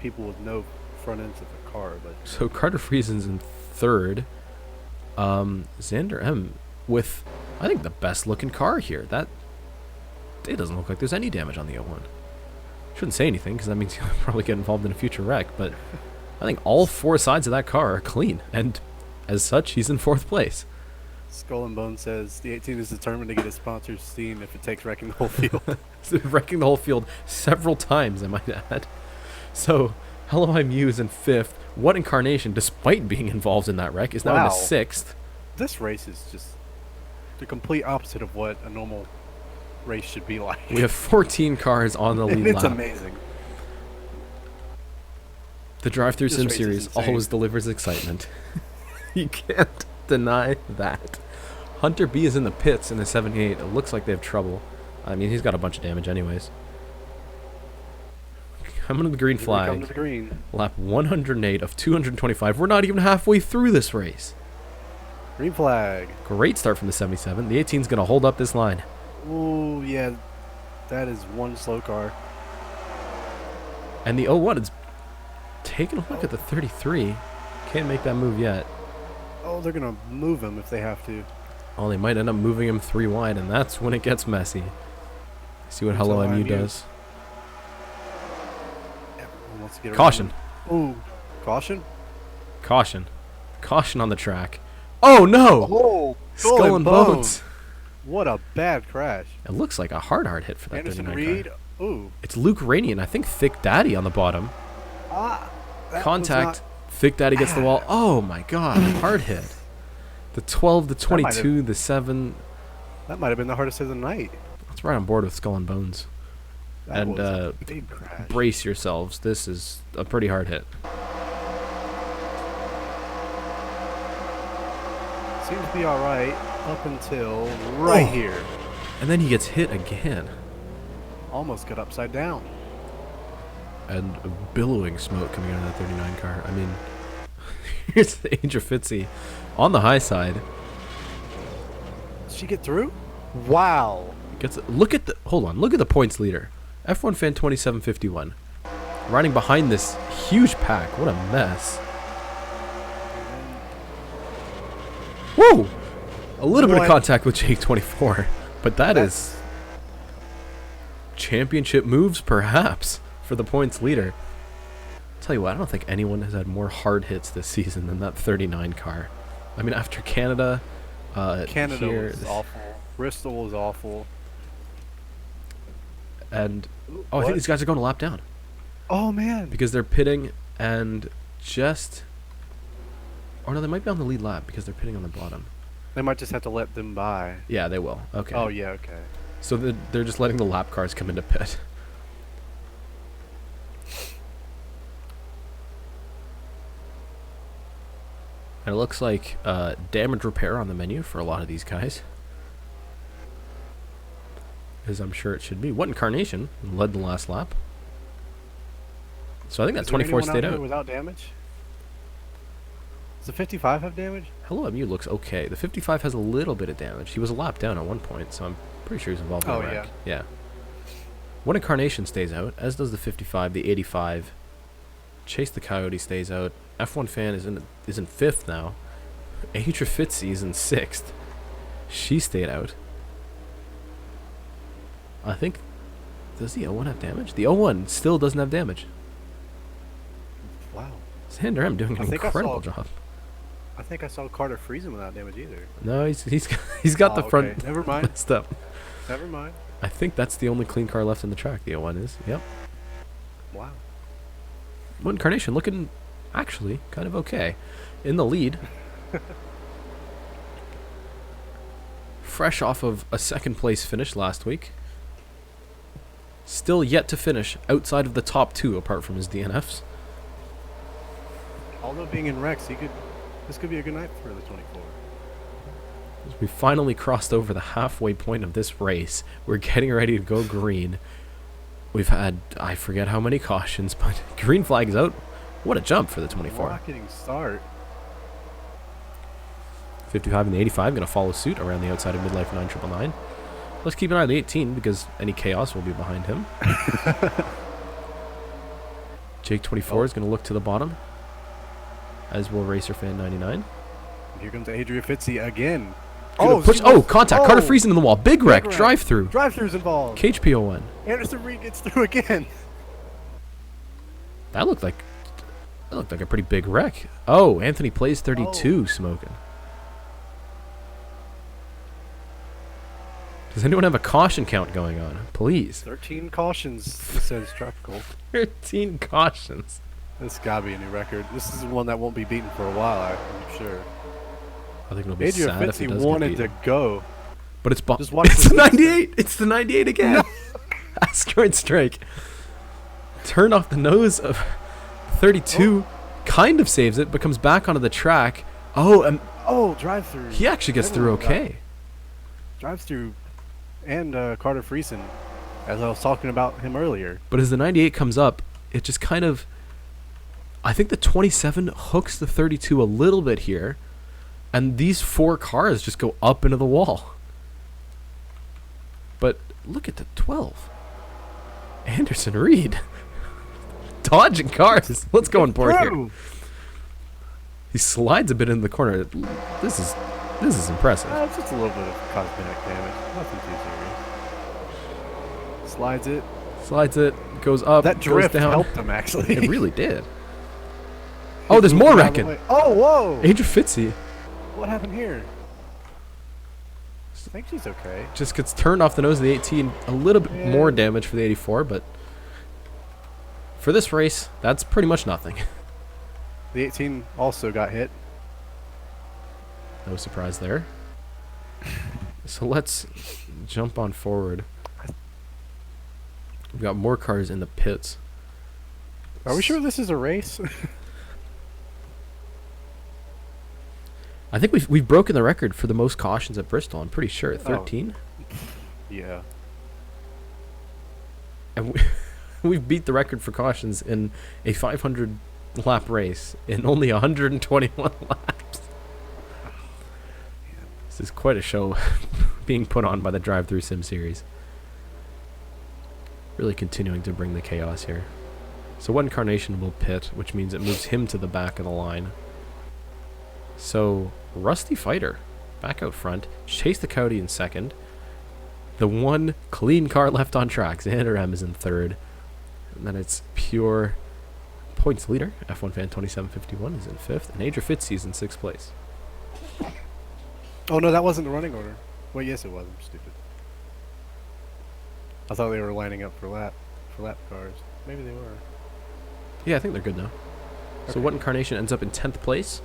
people with no front ends of the car. But so Carter Friesen's in third. Xander M with, I think, the best looking car here. It doesn't look like there's any damage on the 01. Shouldn't say anything because that means he'll probably get involved in a future wreck. But I think all 4 sides of that car are clean, and as such, he's in 4th place. Skull and Bone says the 18 is determined to get his sponsor's steam if it takes wrecking the whole field. Wrecking the whole field several times, I might add. So, Hello I'm Muse in 5th. What Incarnation, despite being involved in that wreck, is now in the 6th. This race is just the complete opposite of what a normal race should be like. We have 14 cars on the lead lap. It's amazing. The DriveThrough Sim Series always delivers excitement. You can't deny that. Hunter B is in the pits in the 78. It looks like they have trouble. I mean, he's got a bunch of damage anyways. Coming to the green flag. Come to the green. Lap 108 of 225. We're not even halfway through this race. Green flag. Great start from the 77. The 18's going to hold up this line. Ooh, yeah. That is one slow car. And the 01 is taking a look at the 33. Can't make that move yet. Oh, they're going to move him if they have to. Oh, they might end up moving him 3 wide, and that's when it gets messy. See what Hello MU does. Everyone wants to get Caution. Ooh, caution? Caution. Caution on the track. Oh, no! Oh, Skull and bones. What a bad crash. It looks like a hard hit for that Anderson 39 Reed. car. Ooh. It's Luke Rainey and I think Thick Daddy on the bottom. That Contact. Thick Daddy gets the wall. Oh, my God. Hard hit. The 12, the 22, the 7. That might have been the hardest hit of the night. That's right on board with Skull and Bones. That was And a big crash. brace yourselves. This is a pretty hard hit. Seems to be all right up until right here. And then he gets hit again. Almost got upside down. And billowing smoke coming out of that 39 car. I mean, here's the Adria Fitzy on the high side. Did she get through? Wow. Look at the points leader. F1 fan 2751. Riding behind this huge pack. What a mess. Whoa! A little bit of contact with Jake 24. But that's championship moves perhaps for the points leader. Tell you what, I don't think anyone has had more hard hits this season than that 39 car. I mean, after Canada, Canada here, was awful. Bristol was awful. And I think these guys are going a lap down Oh man. because they're pitting and just. Or no, they might be on the lead lap because they're pitting on the bottom. They might just have to let them by. Yeah, they will. Okay. Oh yeah, okay. So they're just letting the lap cars come into pit. And it looks like damage repair on the menu for a lot of these guys. As I'm sure it should be. What Incarnation led the last lap. So I think that 24 stayed out. Without damage? Does the 55 have damage? Hello MU looks okay. The 55 has a little bit of damage. He was a lap down at one point, so I'm pretty sure he's involved in a wreck. Yeah. One Incarnation stays out, as does the 55, the 85. Chase the Coyote stays out. F1 fan is in 5th now. Adria Fitzy is in 6th. She stayed out. I think... Does the 01 have damage? The 01 still doesn't have damage. Wow. Sander M doing an incredible job. I think I saw Carter freezing without damage either. No, he's got the front Never mind. messed up. Never mind. I think that's the only clean car left in the track. The 01 is. Yep. Wow. One Incarnation looking actually kind of okay in the lead. Fresh off of a second place finish last week. Still yet to finish outside of the top 2 apart from his DNFs. Although being in Rex, this could be a good night for the 24. We finally crossed over the halfway point of this race. We're getting ready to go green. We've had, I forget how many cautions, but green flag is out. What a jump for the 24. Rocketing start. 55 and the 85 going to follow suit around the outside of midlife 9999. Let's keep an eye on the 18 because any chaos will be behind him. Jake 24 is going to look to the bottom, as will Racer Fan 99. Here comes Adria Fitzy again. Push! Oh, contact! Carter freezing in the wall. Big wreck. Drive-through. Drive-through's involved. KHP01. Anderson Reed gets through again. That looked like a pretty big wreck. Oh, Anthony Plays 32 smoking. Does anyone have a caution count going on? Please. 13 cautions, it says Tropical. 13 cautions. This gotta be a new record. This is one that won't be beaten for a while, I'm sure. I think it'll be Adria sad if it Fitzy does wanted get to go. But it's Just watch it's the the 98. It's the 98 again. No. Asteroid Strike. Turned off the nose of 32. Kind of saves it, but comes back onto the track. Oh, and drive-through. he actually gets through okay. Drive-through and Carter Friesen, as I was talking about him earlier. But as the 98 comes up, it just kind of... I think the 27 hooks the 32 a little bit here, and these 4 cars just go up into the wall. But look at the 12. Anderson Reed. Dodging cars. Let's go on board here. He slides a bit into the corner. This is impressive. It's just a little bit of cosmetic damage. Nothing too serious. Slides it. Slides it. Goes up. That drift goes down. helped him, actually. It really did. Oh, there's more Moving out of the wrecking. way. Oh, whoa! Adrian Fitzy What happened here? I think she's okay. just gets turned off the nose of the 18. A little bit Yeah. more damage for the 84, but for this race, that's pretty much nothing. The 18 also got hit. No surprise there. So let's jump on forward. We've got more cars in the pits. Are we sure this is a race? I think we've broken the record for the most cautions at Bristol. I'm pretty sure 13, Yeah. and we've beat the record for cautions in a 500 lap race in only 121 laps. This is quite a show being put on by the DriveThrough Sim series. Really continuing to bring the chaos here. So one Carnation will pit, which means it moves him to the back of the line. So Rusty Fighter back out front. Chase the Coyote in second. The one clean car left on track, Xander M, is in third. And then it's pure points leader. F1 Fan 2751 is in fifth. And Adrian Fitzy is in sixth place. Oh no, that wasn't the running order. Well, yes it was. I'm stupid. I thought they were lining up for lap cars. Maybe they were. Yeah, I think they're good now. So Okay. What Incarnation ends up in 10th place.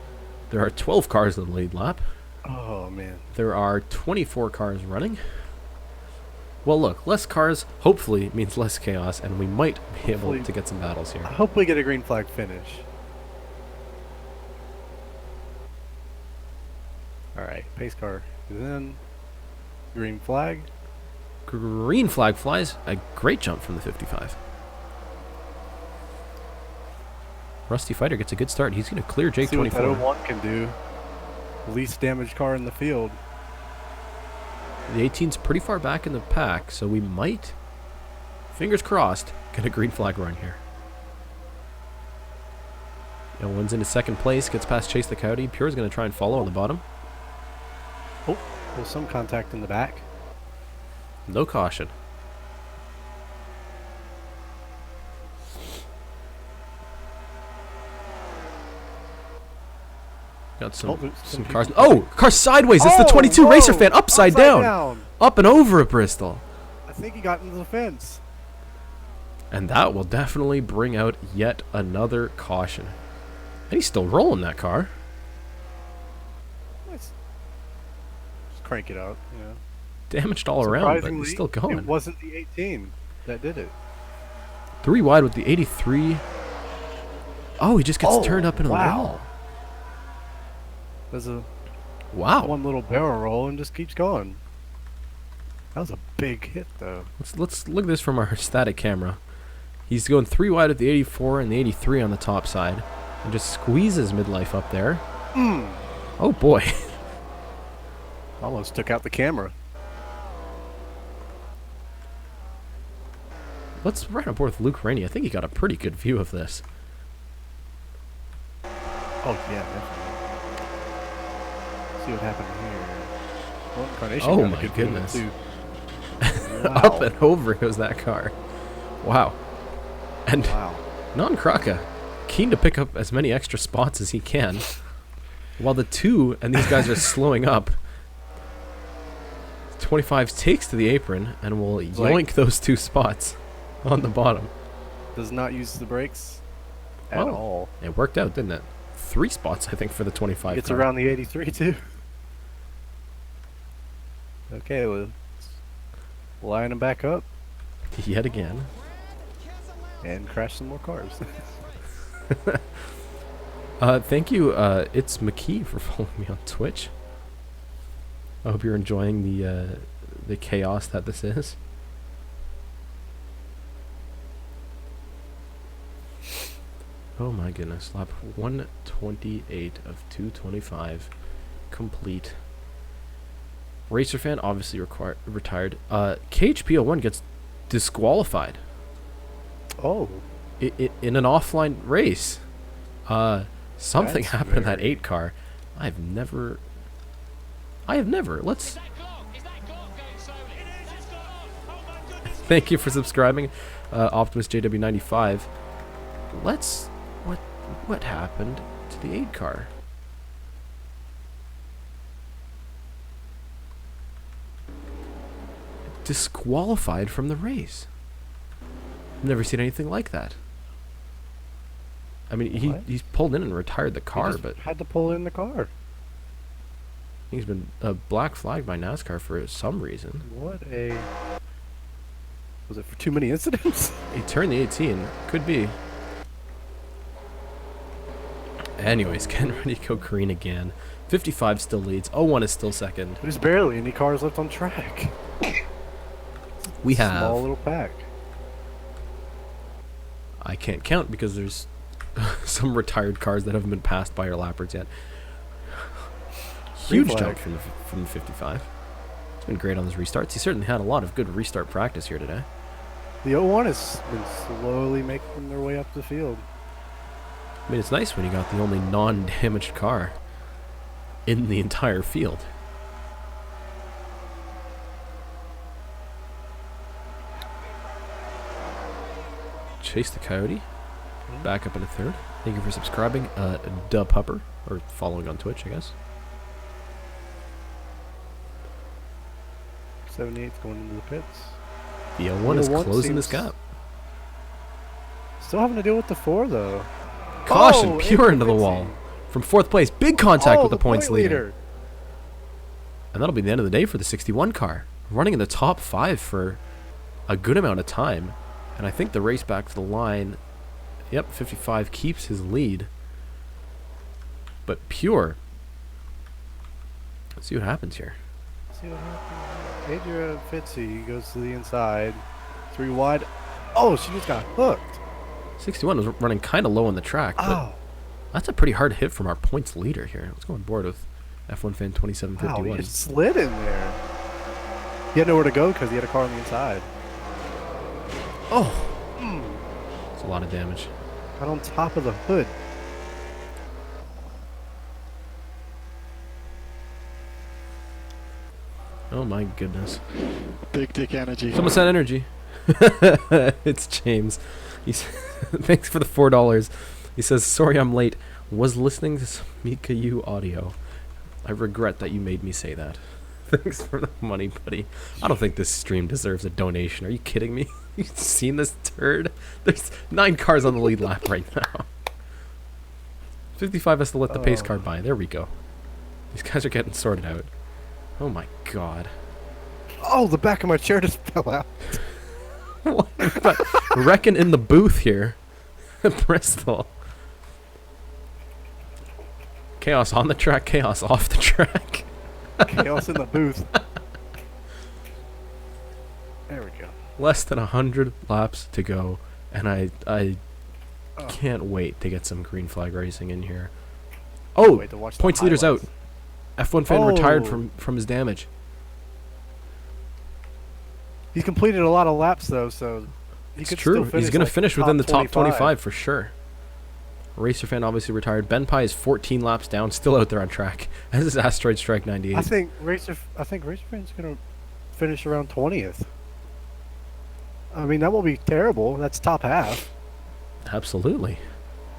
There are 12 cars in the lead lap. Oh man. There are 24 cars running. Well, look, less cars hopefully means less chaos, and we might be able Hopefully. to get some battles here. I hope we get a green flag finish. Alright, pace car is in. Green flag. Green flag flies. A great jump from the 55. Rusty Fighter gets a good start. He's going to clear Jake See what that 24. 01 can do. Least damaged car in the field. The 18's pretty far back in the pack, so we might, fingers crossed, get a green flag run here. One's into second place, gets past Chase the Coyote. Pure's going to try and follow on the bottom. Oh, there's some contact in the back. No caution. Got some, Oh, there's some some cars. people- Oh, car sideways. It's the 22 whoa, Racer Fan upside down. Up and over at Bristol. I think he got into the fence. And that will definitely bring out yet another caution. And he's still rolling that car. Let's just crank it out. Yeah. Damaged all around, but he's still It going. wasn't the 18 that did it. 3 wide with the 83. Oh, he just gets Oh, turned up into the wow. wall. There's a Wow. one little barrel roll and just keeps going. That was a big hit though. Let's look at this from our static camera. He's going 3 wide with the 84 and the 83 on the top side. And just squeezes midlife up there. Oh boy. Almost took out the camera. Let's run aboard with Luke Rainey. I think he got a pretty good view of this. Oh yeah, definitely. See what happened here. Well, Incarnation Oh got a my good view of it, goodness. too. Up and over goes that car. Wow. And Wow. Non-Kraka, keen to pick up as many extra spots as he can, while the 2 and these guys are slowing up. 25 takes to the apron and will yoink those 2 spots on the bottom. Does not use the brakes at Oh. all. It worked out, didn't it? 3 spots, I think, for the 25 Gets car. around the 83 too. Okay, well, line them back up Yet again. and crash some more cars. Thank you, it's McKee, for following me on Twitch. I hope you're enjoying the chaos that this is. Oh my goodness, lap 128 of 225 complete. Racer Fan obviously retired. KHP01 gets disqualified Oh, in an offline race. Something That's happened to that very- 8 car. I have never. Let's. Thank you for subscribing, Optimus JW95. What happened to the 8 car? Disqualified from the race. I've never seen anything like that. I mean, he's pulled in and retired the car, but had to pull in the car. he's been black flagged by NASCAR for some reason. What a... Was it for too many incidents? He turned the 18. Could be. Anyways, getting ready to go green again. 55 still leads. 01 is still second. There's barely any cars left on track. We have... Small little pack. I can't count because there's some retired cars that haven't been passed by our lappers yet. Huge jump from the 55. It's been great on his restarts. He certainly had a lot of good restart practice here today. The 01 has been slowly making their way up the field. I mean, it's nice when you got the only non-damaged car in the entire field. Chase the Coyote, back up in a third. Thank you for subscribing, Dub Pupper, or following on Twitch, I guess. 78's going into the pits. The 01 is closing this gap. Still having to deal with the 4 though. Caution, pure into the wall. From 4th place, big contact with the points leader. And that'll be the end of the day for the 61 car. Running in the top 5 for a good amount of time. And I think the race back to the line, yep, 55 keeps his lead. But Pure, let's see what happens here. See what happens. Adria Fitzy goes to the inside. 3 wide. Oh, she just got hooked. 61 was running kind of low on the track, but that's a pretty hard hit from our points leader here. Let's go on board with F1 Fan 2751. Wow, he just slid in there. He had nowhere to go because he had a car on the inside. Oh! That's a lot of damage. Right on top of the hood. Oh my goodness. Big dick energy. Someone said energy. It's James. He's thanks for the $4. He says, sorry I'm late. Was listening to some Mika U audio. I regret that you made me say that. Thanks for the money, buddy. I don't think this stream deserves a donation. Are you kidding me? You seen this turd? There's 9 cars on the lead lap right now. 55 has to let the pace car by. There we go. These guys are getting sorted out. Oh my god. Oh, the back of my chair just fell out. What? Reckon in the booth here. Bristol. Chaos on the track, chaos off the track. Chaos in the booth. There we go. Less than 100 laps to go, and I can't wait to get some green flag racing in here. Oh, points leader's out. F1 fan retired from his damage. He's completed a lot of laps though, so he could true. still finish. He's going to like finish within the top 25. 25 for sure. Racer fan obviously retired. Ben Pye is 14 laps down, still out there on track. As is Asteroid Strike 98. I think Racer fan's going to finish around 20th. I mean, that won't be terrible. That's top half. Absolutely.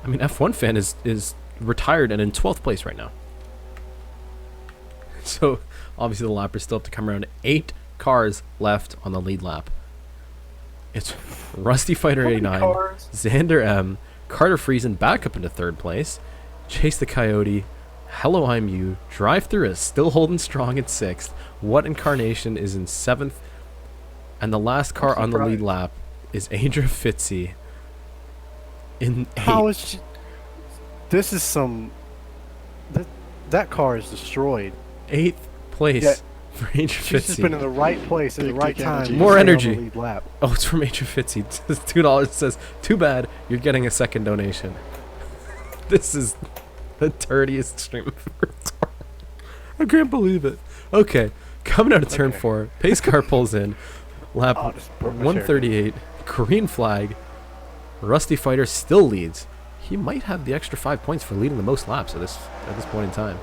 I mean, F1 fan is retired and in 12th place right now. So obviously the lappers still have to come around. 8 cars left on the lead lap. It's Rusty Fighter 89, Xander M, Carter Friesen back up into 3rd place, Chase the Coyote, Hello I'm You, DriveThrough is still holding strong in 6th, What Incarnation is in 7th, and the last car on the lead lap is Adria Fitzy in 8th. How is she? This is some... That car is destroyed. 8th place. Yeah. For Adria Fitzy. She's just been in the right place at the right time. More energy. Lead lap. Oh, it's from Adria Fitzy. It's $2. It says, too bad, you're getting a second donation. This is the dirtiest stream I've ever done. I can't believe it. Okay, coming out of turn 4, pace car pulls in. Lap 138, green flag. Rusty Fighter still leads. He might have the extra 5 points for leading the most laps at this point in time.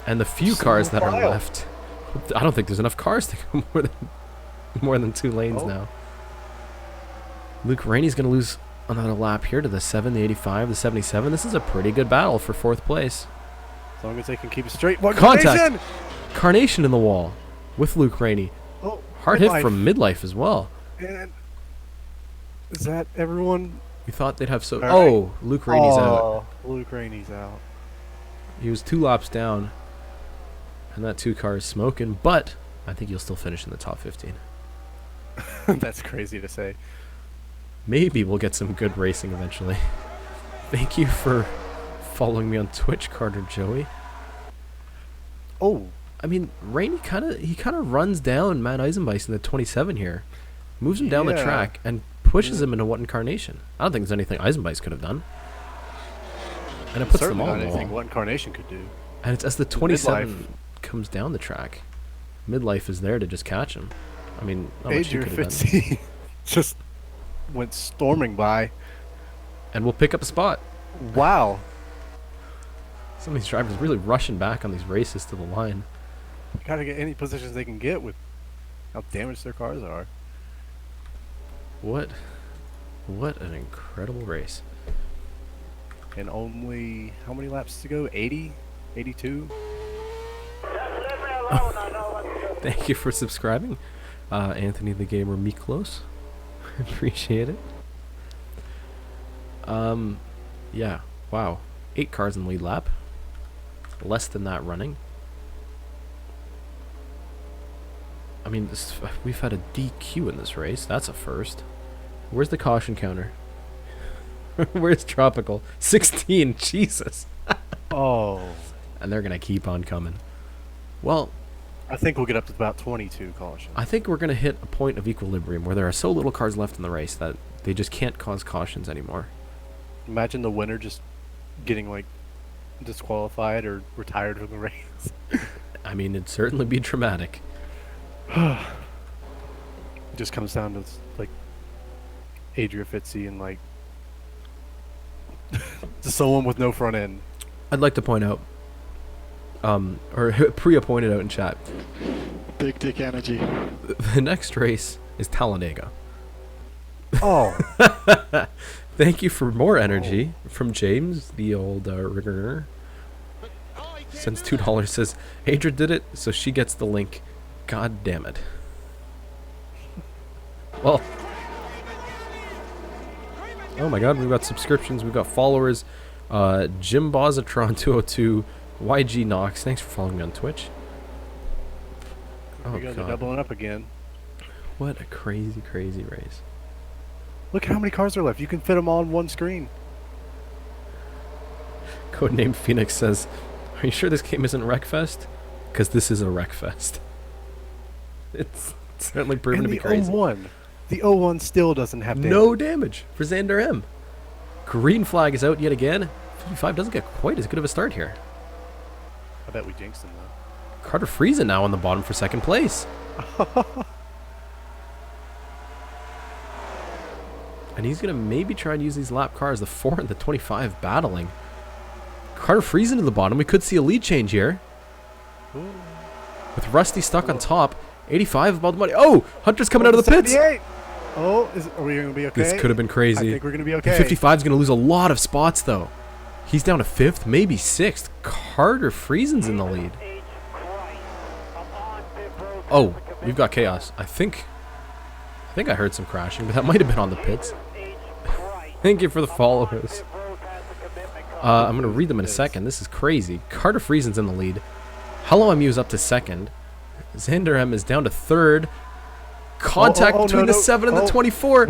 And the few cars that are left, I don't think there's enough cars to go more than 2 lanes now. Luke Rainey's going to lose Another lap here to the 7, the 85, the 77. This is a pretty good battle for 4th place. As long as they can keep it straight. One Contact. Carnation! Carnation in the wall with Luke Rainey. Oh, Hard hit from Midlife as well. And is that everyone? We thought they'd have so. All Oh, right. Luke Rainey's out. Oh, Luke Rainey's out. He was 2 laps down, and that 2 car is smoking. But I think he'll still finish in the top 15. That's crazy to say. Maybe we'll get some good racing eventually. Thank you for following me on Twitch, Carter Joey. Oh, I mean, Rainey kind of runs down Matt Eisenbeiss in the 27 here, moves him down the Yeah. track, and pushes him into what incarnation. I don't think there's anything Eisenbeiss could have done. And it puts them certainly all not in the anything wall. what Incarnation could do. And it's as the 27 Midlife. comes down the track. Midlife is there to just catch him. I mean, not much you Adrian could have done. Fitzy just went storming by. And we'll pick up a spot. Wow. Some of these drivers really rushing back on these races to the line. Got to get any positions they can get with how damaged their cars are. What an incredible race. And only, how many laps to go? 80? 82? Thank you for subscribing, Anthony the Gamer Miklos. Appreciate it. Yeah, wow. 8 cars in the lead lap. Less than that running. I mean, we've had a DQ in this race. That's a first. Where's the caution counter? Where's Tropical? 16, Jesus. Oh. And they're going to keep on coming. Well, I think we'll get up to about 22 caution. I think we're going to hit a point of equilibrium where there are so little cars left in the race that they just can't cause cautions anymore. Imagine the winner just getting, like, disqualified or retired from the race. I mean, it'd certainly be dramatic. It just comes down to, like, Adria Fitzy and, like, just someone with no front end. I'd like to point out, or Priya pointed out in chat, Big dick energy. the next race is Talladega. Oh. Thank you for more energy from James, the old rigger. Sends $2, says, Adria did it, so she gets the link. God damn it. Well. Oh my god, we've got subscriptions, we've got followers. Jim Bozatron 202, YG Knox, thanks for following me on Twitch. Oh You guys are god. doubling up again. What a crazy, crazy race. Look how many cars are left. You can fit them all on one screen. Codename Phoenix says, are you sure this game isn't Wreckfest? Because this is a Wreckfest. It's certainly proven to And be the crazy. 01. The 01 still doesn't have damage. No damage for Xander M. Green flag is out yet again. 55 doesn't get quite as good of a start here. I bet we jinxed him, though. Carter Friesen now on the bottom for second place. And he's going to maybe try and use these lap cars, the 4 and the 25 battling. Carter Friesen to the bottom. We could see a lead change here. Ooh. With Rusty stuck on top. 85 about the money. Oh, Hunter's coming out of the pits. 78. Oh, are we going to be okay? This could have been I crazy. think we're going to be okay. 55 is going to lose a lot of spots, though. He's down to 5th, maybe 6th. Carter Friesen's in the lead. Oh, we've got chaos. I think I heard some crashing, but that might have been on the pits. Thank you for the followers. I'm going to read them in a second. This is crazy. Carter Friesen's in the lead. Hello MU is up to 2nd. Xander M is down to 3rd. Contact between the 7 and the 24.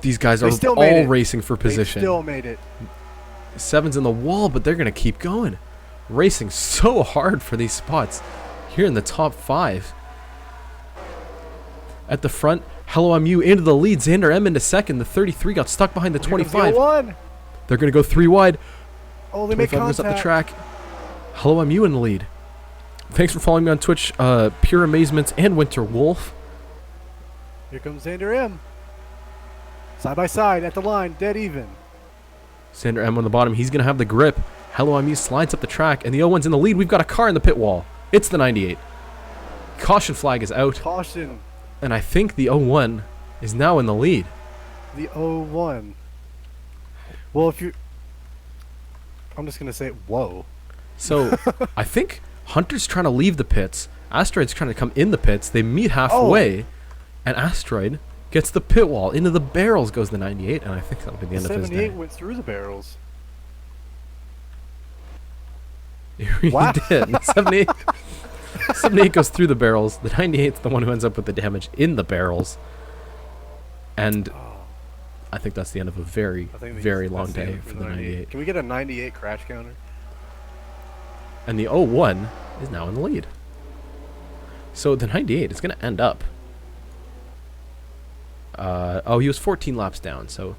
These guys are still made all it. racing for They position. still made it. 7's in the wall, but they're going to keep going. Racing so hard for these spots here in the top 5. At the front, Hello MU into the lead. Xander M into 2nd. The 33 got stuck behind the 25. They're going to go 3 wide. Oh, they make 25 goes contact. up the track. Hello MU in the lead. Thanks for following me on Twitch, Pure Amazement and Winter Wolf. Here comes Xander M. Side by side at the line, dead even. Xander M on the bottom. He's going to have the grip. Hello MU slides up the track, and the 01's in the lead. We've got a car in the pit wall. It's the 98. Caution flag is out, Caution. and I think the 01 is now in the lead. The 01. Well, if you... I'm just going to say, whoa. So, I think Hunter's trying to leave the pits. Asteroid's trying to come in the pits. They meet halfway. And Asteroid gets the pit wall. Into the barrels goes the 98. And I think that'll be the end of his day. 78 went through the barrels. He really Wow. did. 78, 78 goes through the barrels. The 98's the one who ends up with the damage in the barrels. And I think that's the end of a very, very long day for the 98. Can we get a 98 crash counter? And the 01 is now in the lead. So the 98 is going to end up. He was 14 laps down, so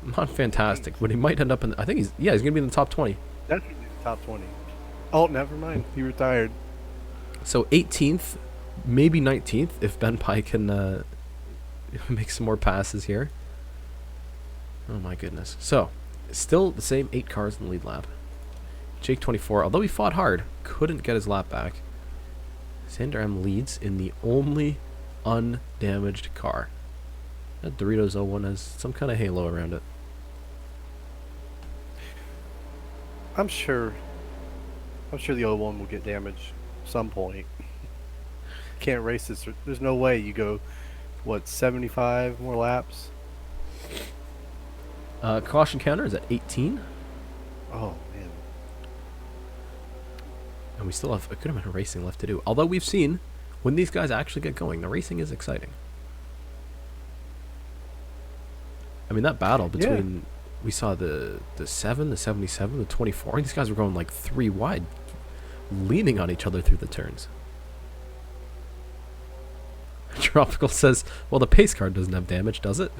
not fantastic. But he might end up in. I think he's going to be in the top 20. Definitely top 20. Oh, never mind. He retired. So 18th, maybe 19th, if Ben Pye can make some more passes here. Oh my goodness. So, still the same 8 cars in the lead lap. Jake 24, although he fought hard, couldn't get his lap back. Xander M leads in the only undamaged car. That Doritos 01 has some kind of halo around it. I'm sure the 01 will get damaged some point. Can't race this. There's no way you go, 75 more laps? Caution counter is at 18. Oh, man. And we still have a good amount of racing left to do. Although we've seen, when these guys actually get going, the racing is exciting. I mean, that battle between... We saw the 7, the 77, the 24. These guys were going like 3 wide, leaning on each other through the turns. Tropical says, well, the pace car doesn't have damage, does it?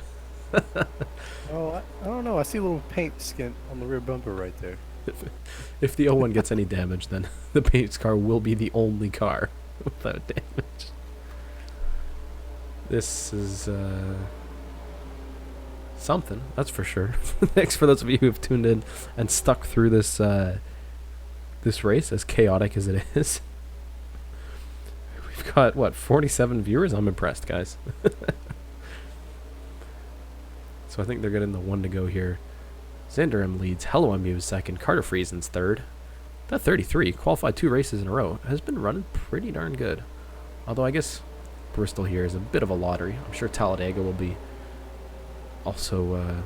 Oh, I don't know. I see a little paint skin on the rear bumper right there. If the 01 gets any damage, then the pace car will be the only car without damage. This is... something, that's for sure. Thanks for those of you who have tuned in and stuck through this this race, as chaotic as it is. We've got, 47 viewers? I'm impressed, guys. So I think they're getting the 1 to go here. Xander M leads, Hello MU is second, Carter Friesen's third. That 33, qualified 2 races in a row, has been running pretty darn good. Although I guess Bristol here is a bit of a lottery. I'm sure Talladega will be also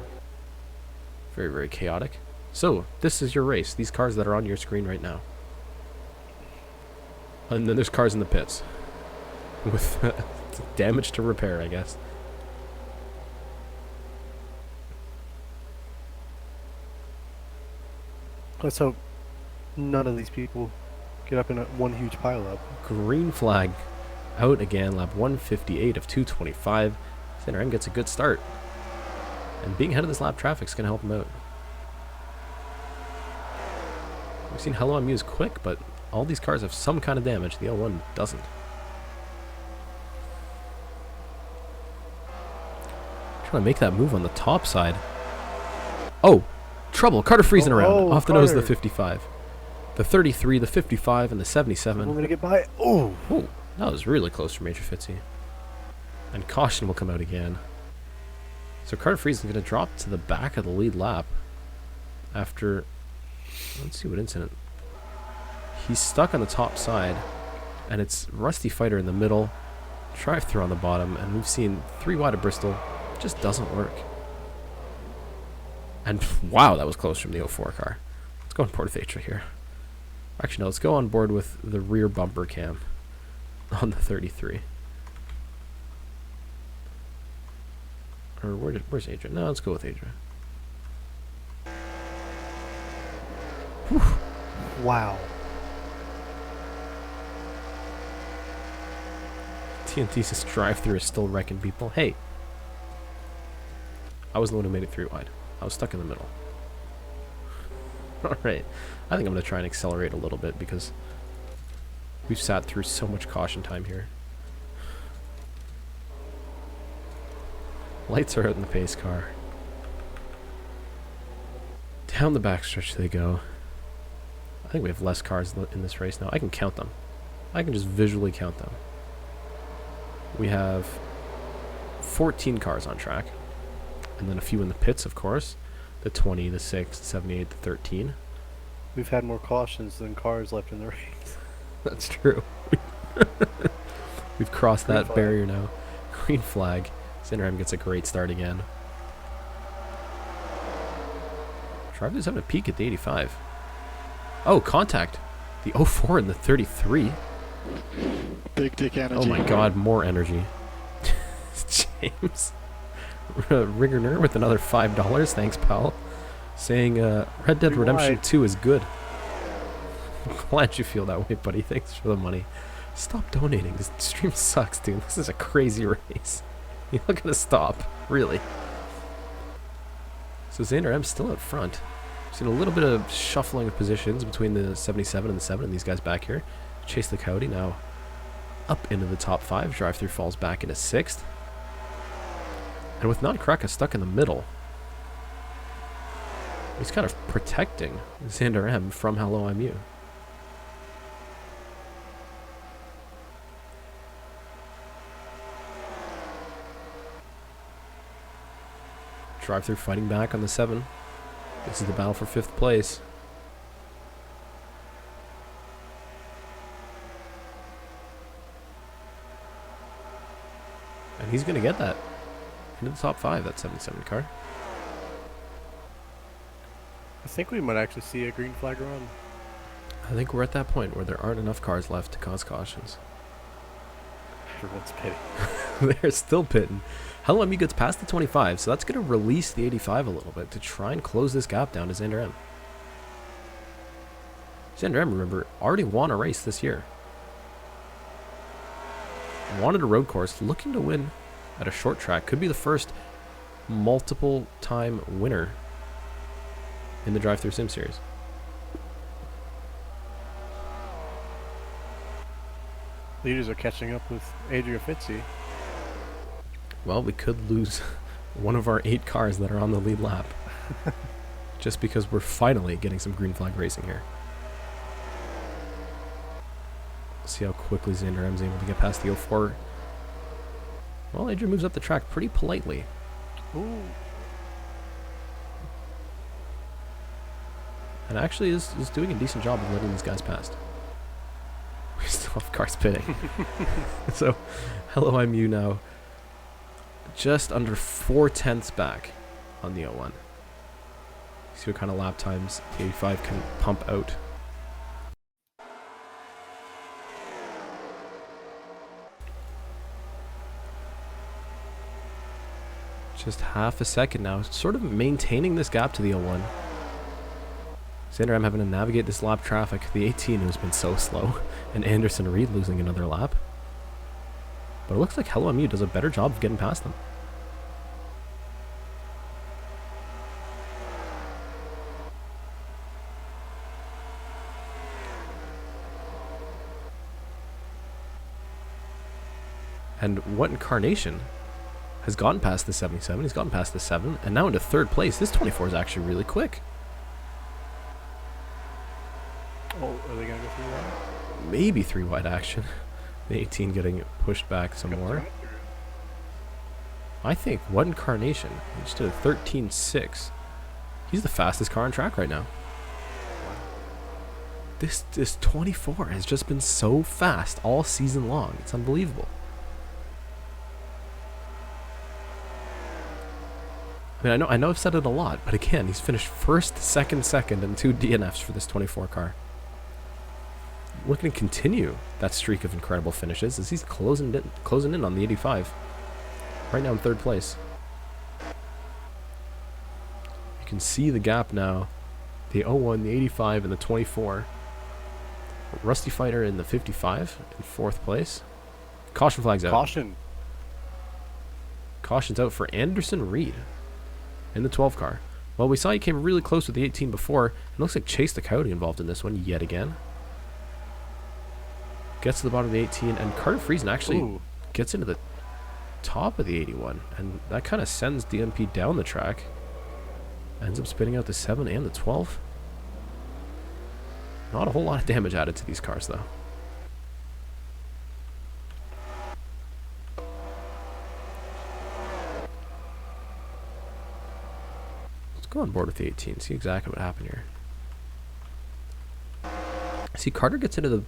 very, very chaotic. So, this is your race. These cars that are on your screen right now. And then there's cars in the pits. With damage to repair, I guess. Let's hope none of these people get up in one huge pileup. Green flag out again. Lap 158 of 225. Xander M gets a good start. And being ahead of this lap traffic is going to help him out. We've seen Hello MU is quick, but all these cars have some kind of damage. The L1 doesn't. Trying to make that move on the top side. Oh, trouble. Carter Friesen around. Off the nose of the 55. The 33, the 55, and the 77. We're going to get by. Oh, that was really close for Major Fitzy. And caution will come out again. So Carter Friesen's going to drop to the back of the lead lap after, let's see what incident. He's stuck on the top side, and it's Rusty Fighter in the middle, DriveThrough on the bottom, and we've seen 3 wide of Bristol. It just doesn't work. And wow, that was close from the 04 car. Let's go on board with Atra here. Actually, no, let's go on board with the rear bumper cam on the 33. Or where's Adrian? No, let's go with Adrian. wow. TNT says DriveThrough is still wrecking people. Hey, I was the one who made it 3 wide. I was stuck in the middle. Alright, I think I'm going to try and accelerate a little bit because we've sat through so much caution time here. Lights are out in the pace car. Down the backstretch they go. I think we have less cars in this race now. I can count them. I can just visually count them. We have 14 cars on track. And then a few in the pits, of course. The 20, the 6, the 78, the 13. We've had more cautions than cars left in the race. That's true. We've crossed Green that flag. barrier now. Green flag. Sanderham gets a great start again. DriveThrough's having a peek at the 85. Oh, contact. The 04 and the 33. Big dick energy. Oh my god, more energy. James. Riggerner with another $5. Thanks, pal. Saying Red Dead Redemption 2 is good. I'm glad you feel that way, buddy. Thanks for the money. Stop donating. This stream sucks, dude. This is a crazy race. You're not gonna stop. Really. So Xander M's still out front. Seen a little bit of shuffling of positions between the 77 and the 7 and these guys back here. Chase the Coyote now up into the top 5. DriveThrough falls back into 6th. And with Nutcracker stuck in the middle, he's kind of protecting Xander M from Hello I'm You. DriveThrough fighting back on the 7. This is the battle for 5th place. And he's going to get that. Into the top 5, that 77 car. I think we might actually see a green flag run. I think we're at that point where there aren't enough cars left to cause cautions. Everyone's pitting. They're still pitting. Hello M gets past the 25, so that's going to release the 85 a little bit to try and close this gap down to Xander M. Xander M, remember, already won a race this year. Wanted a road course, looking to win at a short track. Could be the first multiple time winner in the DriveThrough Sim Series. Leaders are catching up with Adria Fitzy. Well, we could lose one of our 8 cars that are on the lead lap. Just because we're finally getting some green flag racing here. See how quickly Xander M's able to get past the 04. Well, Adrian moves up the track pretty politely. Ooh. And actually is doing a decent job of letting these guys past. We still have cars pitting. So, Hello I'm You now. Just under 4/10 back on the 01. See what kind of lap times the 85 can pump out. Just half a second now, sort of maintaining this gap to the 01. Xander M having to navigate this lap traffic. The 18 who's been so slow, and Anderson Reed losing another lap. But it looks like Hello MU does a better job of getting past them. And what incarnation has gotten past the 77? He's gotten past the 7, and now into 3rd place. This 24 is actually really quick. Oh, are they going to go through that? Maybe 3 wide action. The 18 getting pushed back some more. I think what incarnation? He just did a 13.6. He's the fastest car on track right now. This 24 has just been so fast all season long. It's unbelievable. I mean, I know I've said it a lot, but again, he's finished 1st, 2nd, 2nd, and 2 DNFs for this 24 car. Looking to continue that streak of incredible finishes as he's closing in on the 85. Right now in 3rd place. You can see the gap now. The 01, the 85, and the 24. Rusty Fighter in the 55 in 4th place. Caution flag's out. Caution. Caution's out for Anderson Reed in the 12 car. Well, we saw he came really close with the 18 before. It looks like Chase the Coyote involved in this one yet again. Gets to the bottom of the 18, and Carter Friesen actually gets into the top of the 81, and that kind of sends DMP down the track. Ends up spinning out the 7 and the 12. Not a whole lot of damage added to these cars, though. on board with the 18. See exactly what happened here. See, Carter gets into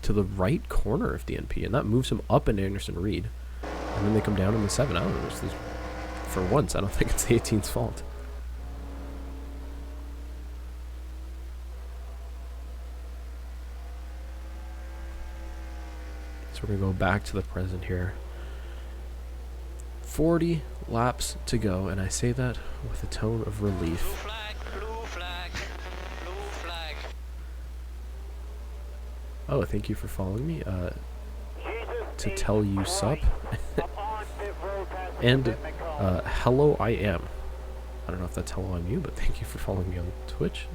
the right corner of DNP, and that moves him up into Anderson Reed. And then they come down in the 7. I don't know. For once, I don't think it's the 18's fault. So we're going to go back to the present here. 40 laps to go, and I say that with a tone of relief. Blue flag, blue flag, blue flag. Oh, thank you for following me. To tell you sup. And hello I am. I don't know if that's hello I'm you, but thank you for following me on Twitch.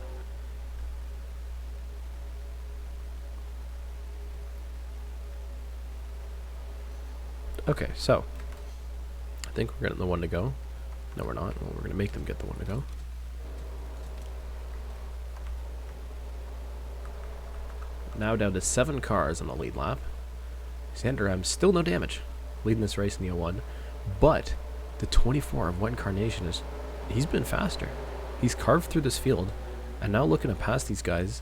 Okay, so I think we're getting the one to go. No, we're not. Well, we're going to make them get the one to go. Now down to 7 cars on the lead lap. Xander M still no damage, leading this race in the 01. But the 24 of Wet Incarnation he's been faster. He's carved through this field, and now looking to pass these guys.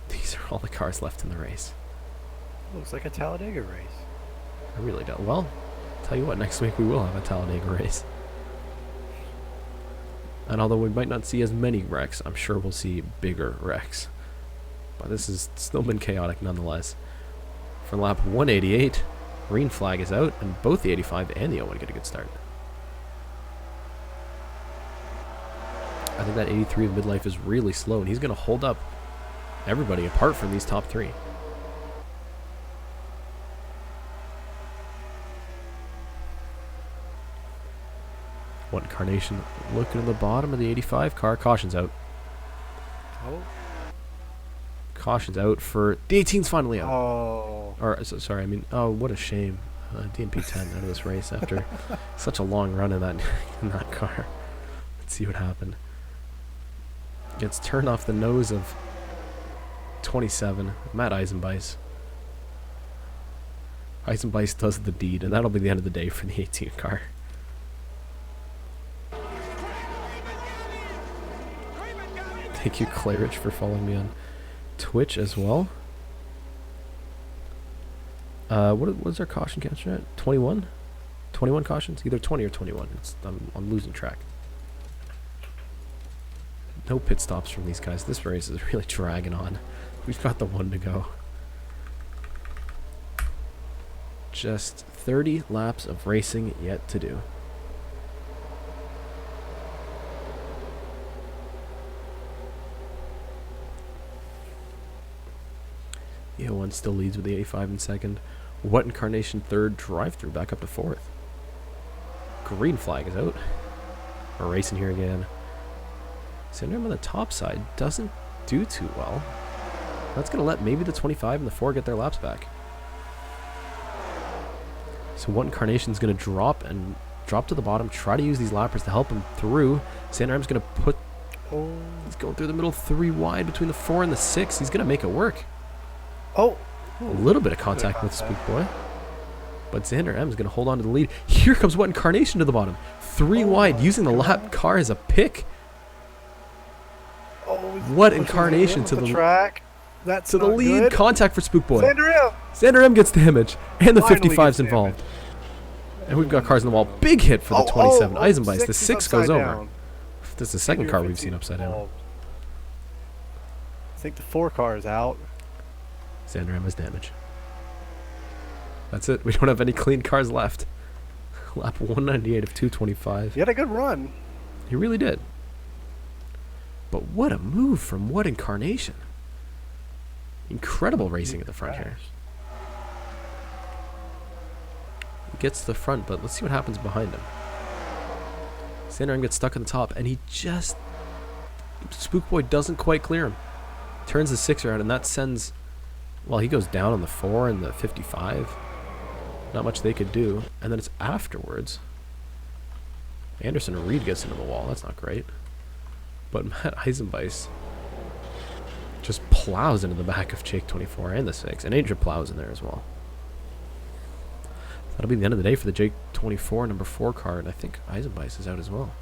These are all the cars left in the race. Looks like a Talladega race. I really don't. Well, tell you what, next week we will have a Talladega race. And although we might not see as many wrecks, I'm sure we'll see bigger wrecks. But this has still been chaotic nonetheless. For lap 188, green flag is out, and both the 85 and the 01 get a good start. I think that 83 of midlife is really slow, and he's going to hold up everybody apart from these top 3. What Incarnation looking at the bottom of the 85 car. Caution's out. Oh. Caution's out for the 18's finally out. Oh. Or sorry, I mean, oh, what a shame. DNP 10 out of this race after such a long run in that car. Let's see what happened. Gets turned off the nose of 27, Matt Eisenbeis. Eisenbeis does the deed, and that'll be the end of the day for the 18 car. Thank you, Claridge, for following me on Twitch as well. What was our caution capture at? 21? 21 cautions? Either 20 or 21. I'm losing track. No pit stops from these guys. This race is really dragging on. We've got the one to go. Just 30 laps of racing yet to do. The 01 still leads with the 85 in second. What Incarnation third, DriveThrough back up to 4th. Green flag is out. We're racing here again. Syndrome on the top side doesn't do too well. That's going to let maybe the 25 and the 4 get their laps back. So What Incarnation's going to drop to the bottom, try to use these lappers to help him through. Sandrarm's going to put... Oh, he's going through the middle, 3 wide between the 4 and the 6. He's going to make it work. Oh. A little bit of contact with Spook Boy. But Xander M is going to hold on to the lead. Here comes What Incarnation to the bottom. 3 wide, using the lap car as a pick. Oh, What Incarnation to the track. That's to the lead. Good. Contact for Spook Boy. Xander M. Xander M gets damage. And the Finally 55's involved. And we've got cars on the wall. Big hit for the 27. Eisenbeis. The 6 goes over. This is the second car we've seen upside down. I think the 4 car is out. Xander M has damage. That's it. We don't have any clean cars left. Lap 198 of 225. He had a good run. He really did. But what a move from What Incarnation. Incredible racing at the front here. He gets to the front, but let's see what happens behind him. Xander gets stuck at the top, and he just... Spook Boy doesn't quite clear him. Turns the 6 around, and that sends... Well, he goes down on the 4 and the 55. Not much they could do. And then it's afterwards. Anderson Reed gets into the wall. That's not great. But Matt Eisenbeis just plows into the back of Jake 24 and the 6. And Andrew plows in there as well. That'll be the end of the day for the Jake 24 number 4 car. And I think Eisenbeis is out as well.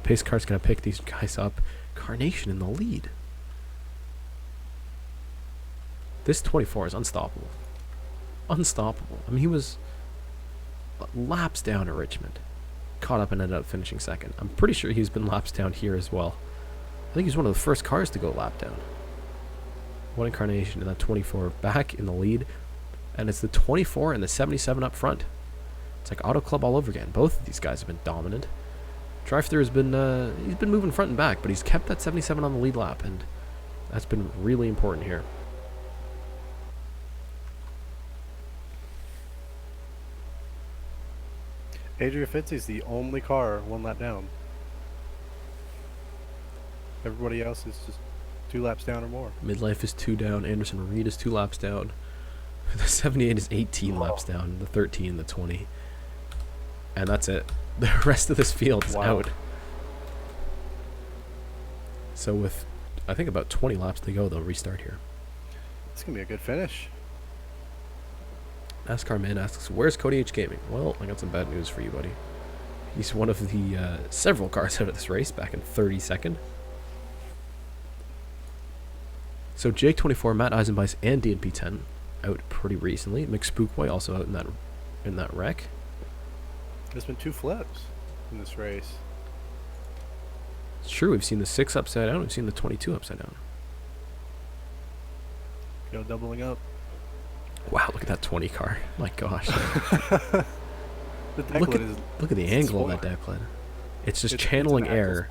pace car's going to pick these guys up. Carnation in the lead. This 24 is unstoppable. Unstoppable. I mean, he was laps down at Richmond. Caught up and ended up finishing second. I'm pretty sure he's been laps down here as well. I think he's one of the first cars to go lap down. One Incarnation and that 24 back in the lead. And it's the 24 and the 77 up front. It's like Auto Club all over again. Both of these guys have been dominant. DriveThrough has been he's been moving front and back, but he's kept that 77 on the lead lap, and that's been really important here. Adrian Fitzy's the only car one lap down. Everybody else is just 2 laps down or more. Midlife is 2 down. Anderson Reed is 2 laps down. The 78 is 18 laps down. The 13, the 20. And that's it. The rest of this field is out. So with, I think, about 20 laps to go, they'll restart here. It's going to be a good finish. NASCAR Man asks, where's Cody H Gaming? Well, I got some bad news for you, buddy. He's one of the several cars out of this race, back in 32nd. So Jake 24, Matt Eisenbeiss, and DNP 10 out pretty recently. Mick Spookboy also out in that wreck. There's been 2 flips in this race. It's true, we've seen the 6 upside down, we've seen the 22 upside down. Go doubling up. Wow, look at that 20 car. My gosh. The Look at the angle of that deck lid. It's just channeling air.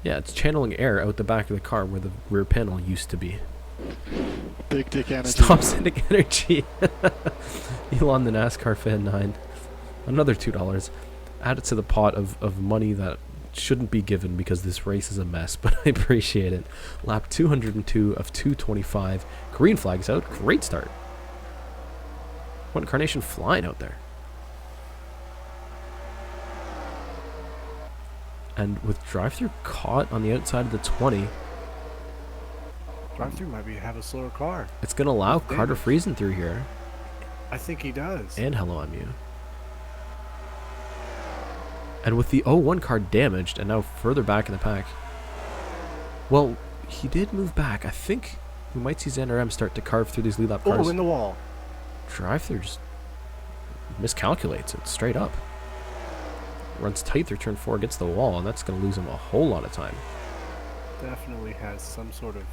Yeah, it's channeling air out the back of the car where the rear panel used to be. Big dick energy. Stop sending energy. Elon the NASCAR fan 9. Another $2. Add it to the pot of money that shouldn't be given because this race is a mess, but I appreciate it. Lap 202 of 225. Green flag's out. Great start. What Incarnation flying out there. And with DriveThrough caught on the outside of the 20, DriveThrough might have a slower car. it's going to allow Carter Friesen through here. I think he does. And Hello I'm You. And with the 01 car damaged and now further back in the pack. Well, he did move back. I think we might see Xander M start to carve through these lead lap cars. Oh, in the wall. DriveThrough just miscalculates it straight up. Runs tight through turn 4 against the wall, and that's going to lose him a whole lot of time. Definitely has some sort of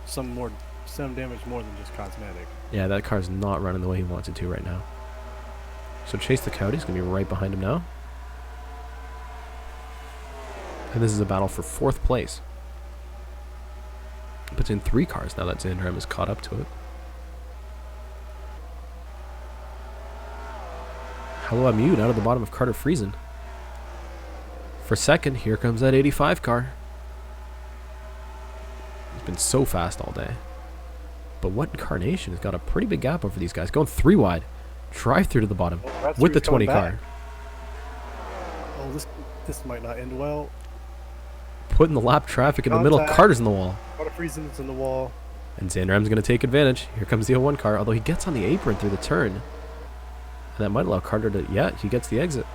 some damage more than just cosmetic. Yeah, that car's not running the way he wants it to right now. So Chase the Cody's going to be right behind him now. And this is a battle for 4th place between 3 cars now that Xander M is caught up to it. Hello, I'm you, down at the bottom of Carter Friesen. For second, here comes that 85 car. He's been so fast all day. But what Incarnation has got a pretty big gap over these guys. Going 3 wide. DriveThrough to the bottom with the 20 car. Oh, this might not end well. Putting the lap traffic in the middle. Carter's in the wall. Carter Friesen's in the wall. And Xander M's going to take advantage. Here comes the 01 car, although he gets on the apron through the turn. And that might allow Carter to... Yeah, he gets the exit.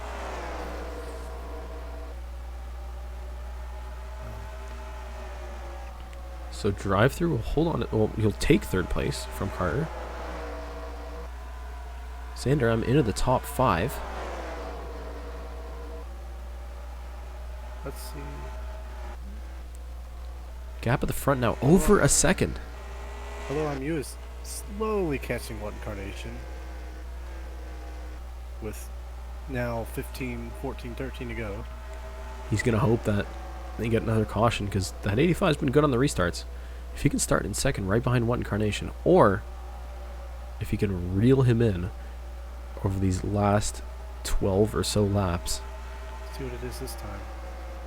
So DriveThrough will hold on. Well, he'll take 3rd place from Carter. Xander M into the top 5. Let's see. Gap at the front now over a second. Hello, I'm you is slowly catching one Incarnation. With now 15, 14, 13 to go. He's going to hope that they get another caution because that 85 has been good on the restarts. If he can start in second right behind one Incarnation, or if he can reel him in over these last 12 or so laps. Let's see what it is this time.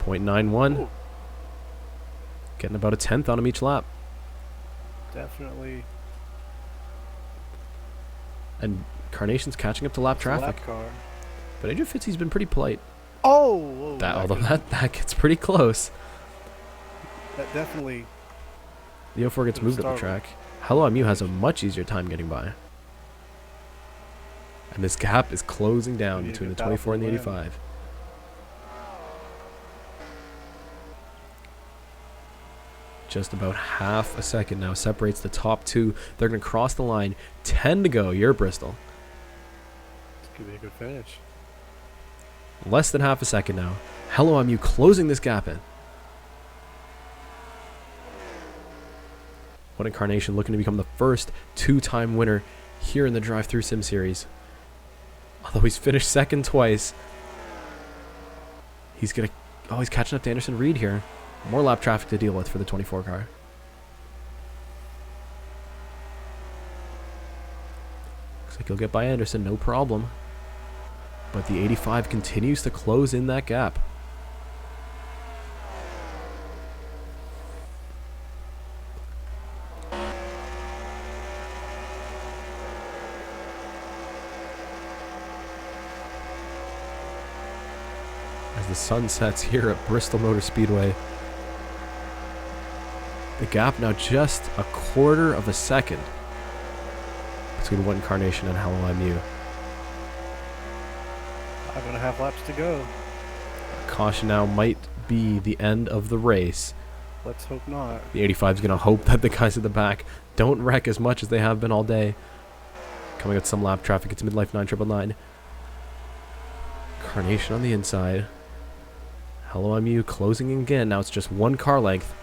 0.91. Ooh. Getting about a 10th on him each lap. Definitely. And Carnation's catching up to lap traffic. Lap car. But Adrian Fitzy's been pretty polite. Oh! Although that gets pretty close. That definitely... The 04 gets moved up the track. Hello I'm You has a much easier time getting by. And this gap is closing down between the 24 and the 85. Just about half a second now separates the top two. They're going to cross the line. 10 to go. You're Bristol. It's going to be a good finish. Less than half a second now. Hello, I'm you closing this gap in. What Incarnation looking to become the first two-time winner here in the DriveThrough Sim Series. Although he's finished second twice. He's going to... Oh, he's catching up to Anderson Reed here. More lap traffic to deal with for the 24 car. Looks like he'll get by Anderson, no problem. But the 85 continues to close in that gap. As the sun sets here at Bristol Motor Speedway. The gap now just a quarter of a second between What Incarnation and Hello I'm You. 5.5 laps to go. Caution now might be the end of the race. Let's hope not. The 85 is going to hope that the guys at the back don't wreck as much as they have been all day. Coming with some lap traffic, it's Midlife 9999. Incarnation on the inside. Hello I'm You closing in again. Now it's just one car length.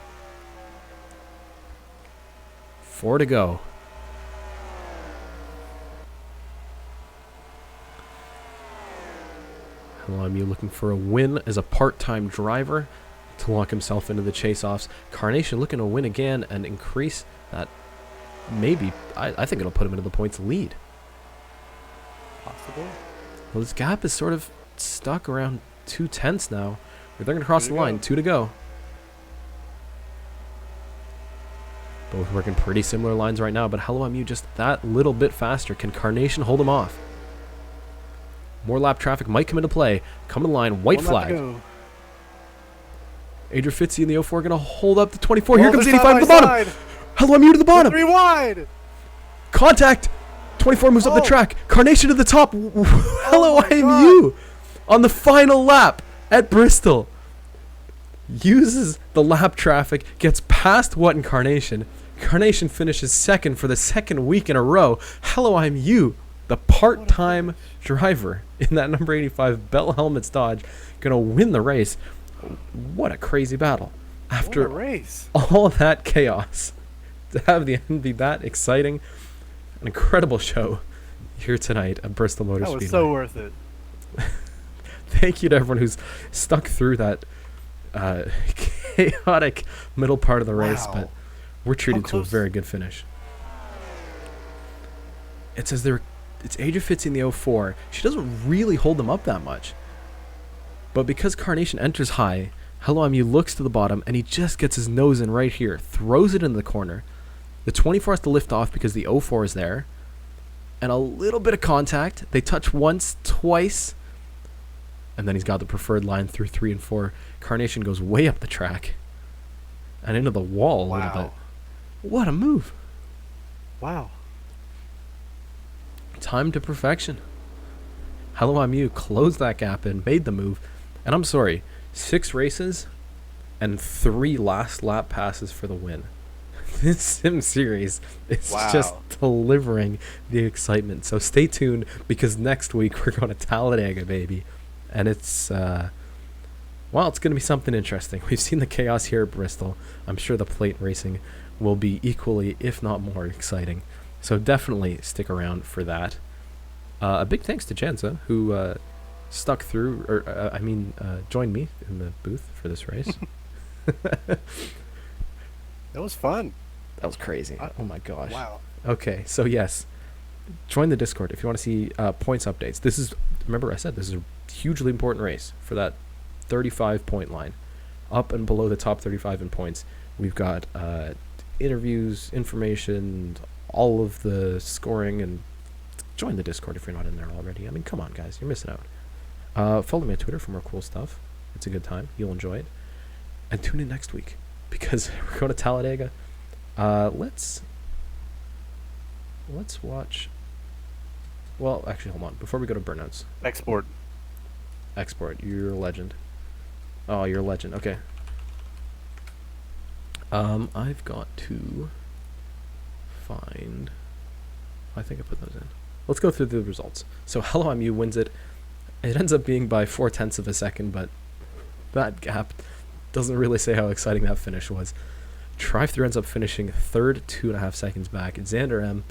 4 to go. Hello I'm You looking for a win as a part-time driver to lock himself into the chase-offs. Carnation looking to win again and increase that. Maybe, I think it'll put him into the points lead. Possible. Well, this gap is sort of stuck around 2/10 now. They're going to cross the line. 2 to go. Both working pretty similar lines right now, but Hello I'm You just that little bit faster. Can Carnation hold him off? More lap traffic might come into play. Come in line, white flag. Adrian Fitzy in the 04 going to hold up the 24. Here comes 85 to the bottom. Hello I'm You to the bottom. 3 wide. Contact. 24 moves up the track. Carnation to the top. Hello I'm You on the final lap at Bristol. Uses the lap traffic, gets past What Incarnation. Carnation finishes second for the second week in a row. Hello I'm You, the part-time driver in that number 85 Bell Helmets Dodge, gonna win the race. What a crazy battle. After what a race. All that chaos, to have the end be that exciting, an incredible show here tonight at Bristol Motor Speedway. That was so worth it. Thank you to everyone who's stuck through that chaotic middle part of the race, but we're treated to a very good finish. It says it's Adria Fitzy in the 04. She doesn't really hold them up that much. But because Carnation enters high, Hello I'm You looks to the bottom, and he just gets his nose in right here, throws it into the corner. The 24 has to lift off because the 04 is there. And a little bit of contact. They touch once, twice. And then he's got the preferred line through 3 and 4. Carnation goes way up the track. And into the wall a little bit. What a move. Wow. Time to perfection. Hello I'm You closed that gap in, made the move. And I'm sorry, 6 races and 3 last lap passes for the win. This sim series is just delivering the excitement. So stay tuned, because next week we're going to Talladega, baby. And it's, well, it's going to be something interesting. We've seen the chaos here at Bristol. I'm sure the plate racing will be equally, if not more, exciting. So definitely stick around for that. A big thanks to Jenza, who stuck through, or joined me in the booth for this race. That was fun. That was crazy. Oh my gosh. Wow. Okay, so yes, join the Discord if you want to see points updates. This is, remember I said this is a hugely important race for that 35-point line. Up and below the top 35 in points, we've got interviews, information, all of the scoring, and join the Discord if you're not in there already. I mean, come on, guys, you're missing out. Follow me on Twitter for more cool stuff. It's a good time. You'll enjoy it. And tune in next week, because we're going to Talladega. Let's watch. Well, actually, hold on. Before we go to burnouts. Export. You're a legend. Oh, you're a legend. Okay. I've got to find... I think I put those in. Let's go through the results. So Hello MU wins it. It ends up being by 0.4 of a second, but that gap doesn't really say how exciting that finish was. DriveThrough ends up finishing third, 2.5 seconds back. Xander M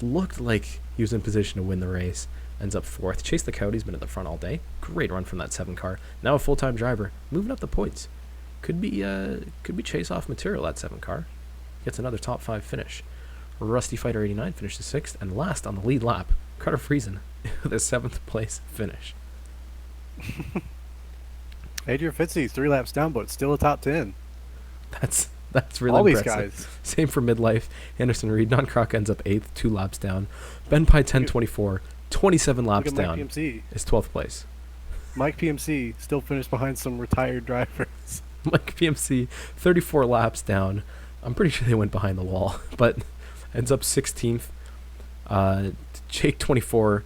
looked like he was in position to win the race. Ends up fourth. Chase the Coyote's been at the front all day. Great run from that 7 car. Now a full-time driver, moving up the points. Could be chase-off material, that 7 car. Gets another top 5 finish. Rusty Fighter 89 finishes 6th, and last on the lead lap, Carter Friesen with a 7th place finish. Adrian Fitzy, 3 laps down, but still a top 10. That's really All these impressive. guys. Same for midlife. Anderson Reed, non-croc ends up 8th, 2 laps down. Ben Pye 10:24, 27 laps Look at down. Mike PMC. Is 12th place. Mike PMC still finished behind some retired drivers. Mike PMC 34 laps down. I'm pretty sure they went behind the wall, but ends up 16th. Jake 24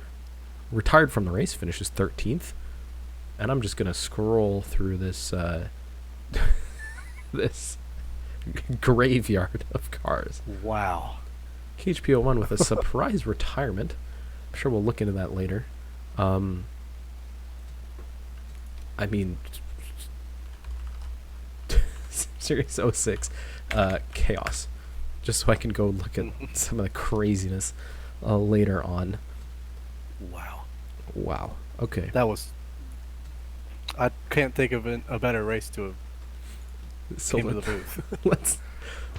retired from the race, finishes 13th. And I'm just gonna scroll through this this graveyard of cars. Wow. KHP01 with a surprise retirement. I'm sure we'll look into that later. I mean, Series 06 chaos. Just so I can go look at some of the craziness later on. Wow. Wow. Okay. That was... I can't think of a better race to have So came to the booth.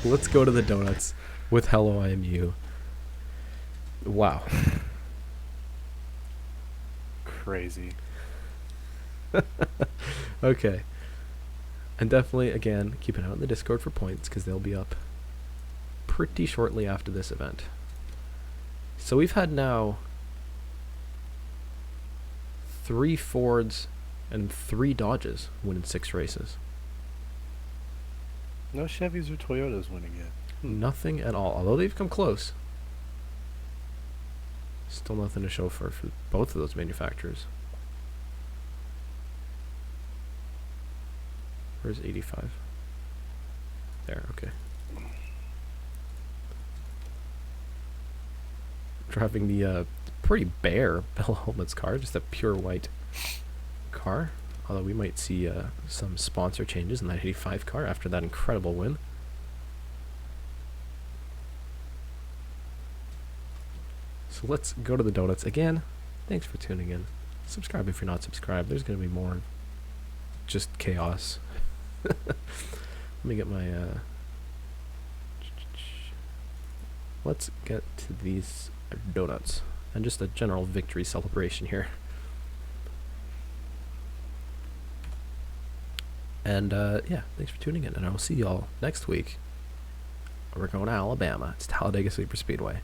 let's go to the donuts with Hello IMU. Wow. Crazy. Okay. And definitely, again, keep an eye on the Discord for points because they'll be up pretty shortly after this event. So we've had now 3 Fords and 3 Dodges winning 6 races. No Chevys or Toyotas winning yet. Nothing at all, although they've come close. Still nothing to show for both of those manufacturers. Where's 85? There, okay. Driving the pretty bare Bell Helmets car, just a pure white car. Although we might see some sponsor changes in that 85 car after that incredible win. So let's go to the donuts again. Thanks for tuning in. Subscribe if you're not subscribed. There's going to be more just chaos. Let me get my let's get to these donuts and just a general victory celebration here. And yeah, thanks for tuning in, and I will see y'all next week. We're going to Alabama. It's Talladega Superspeedway.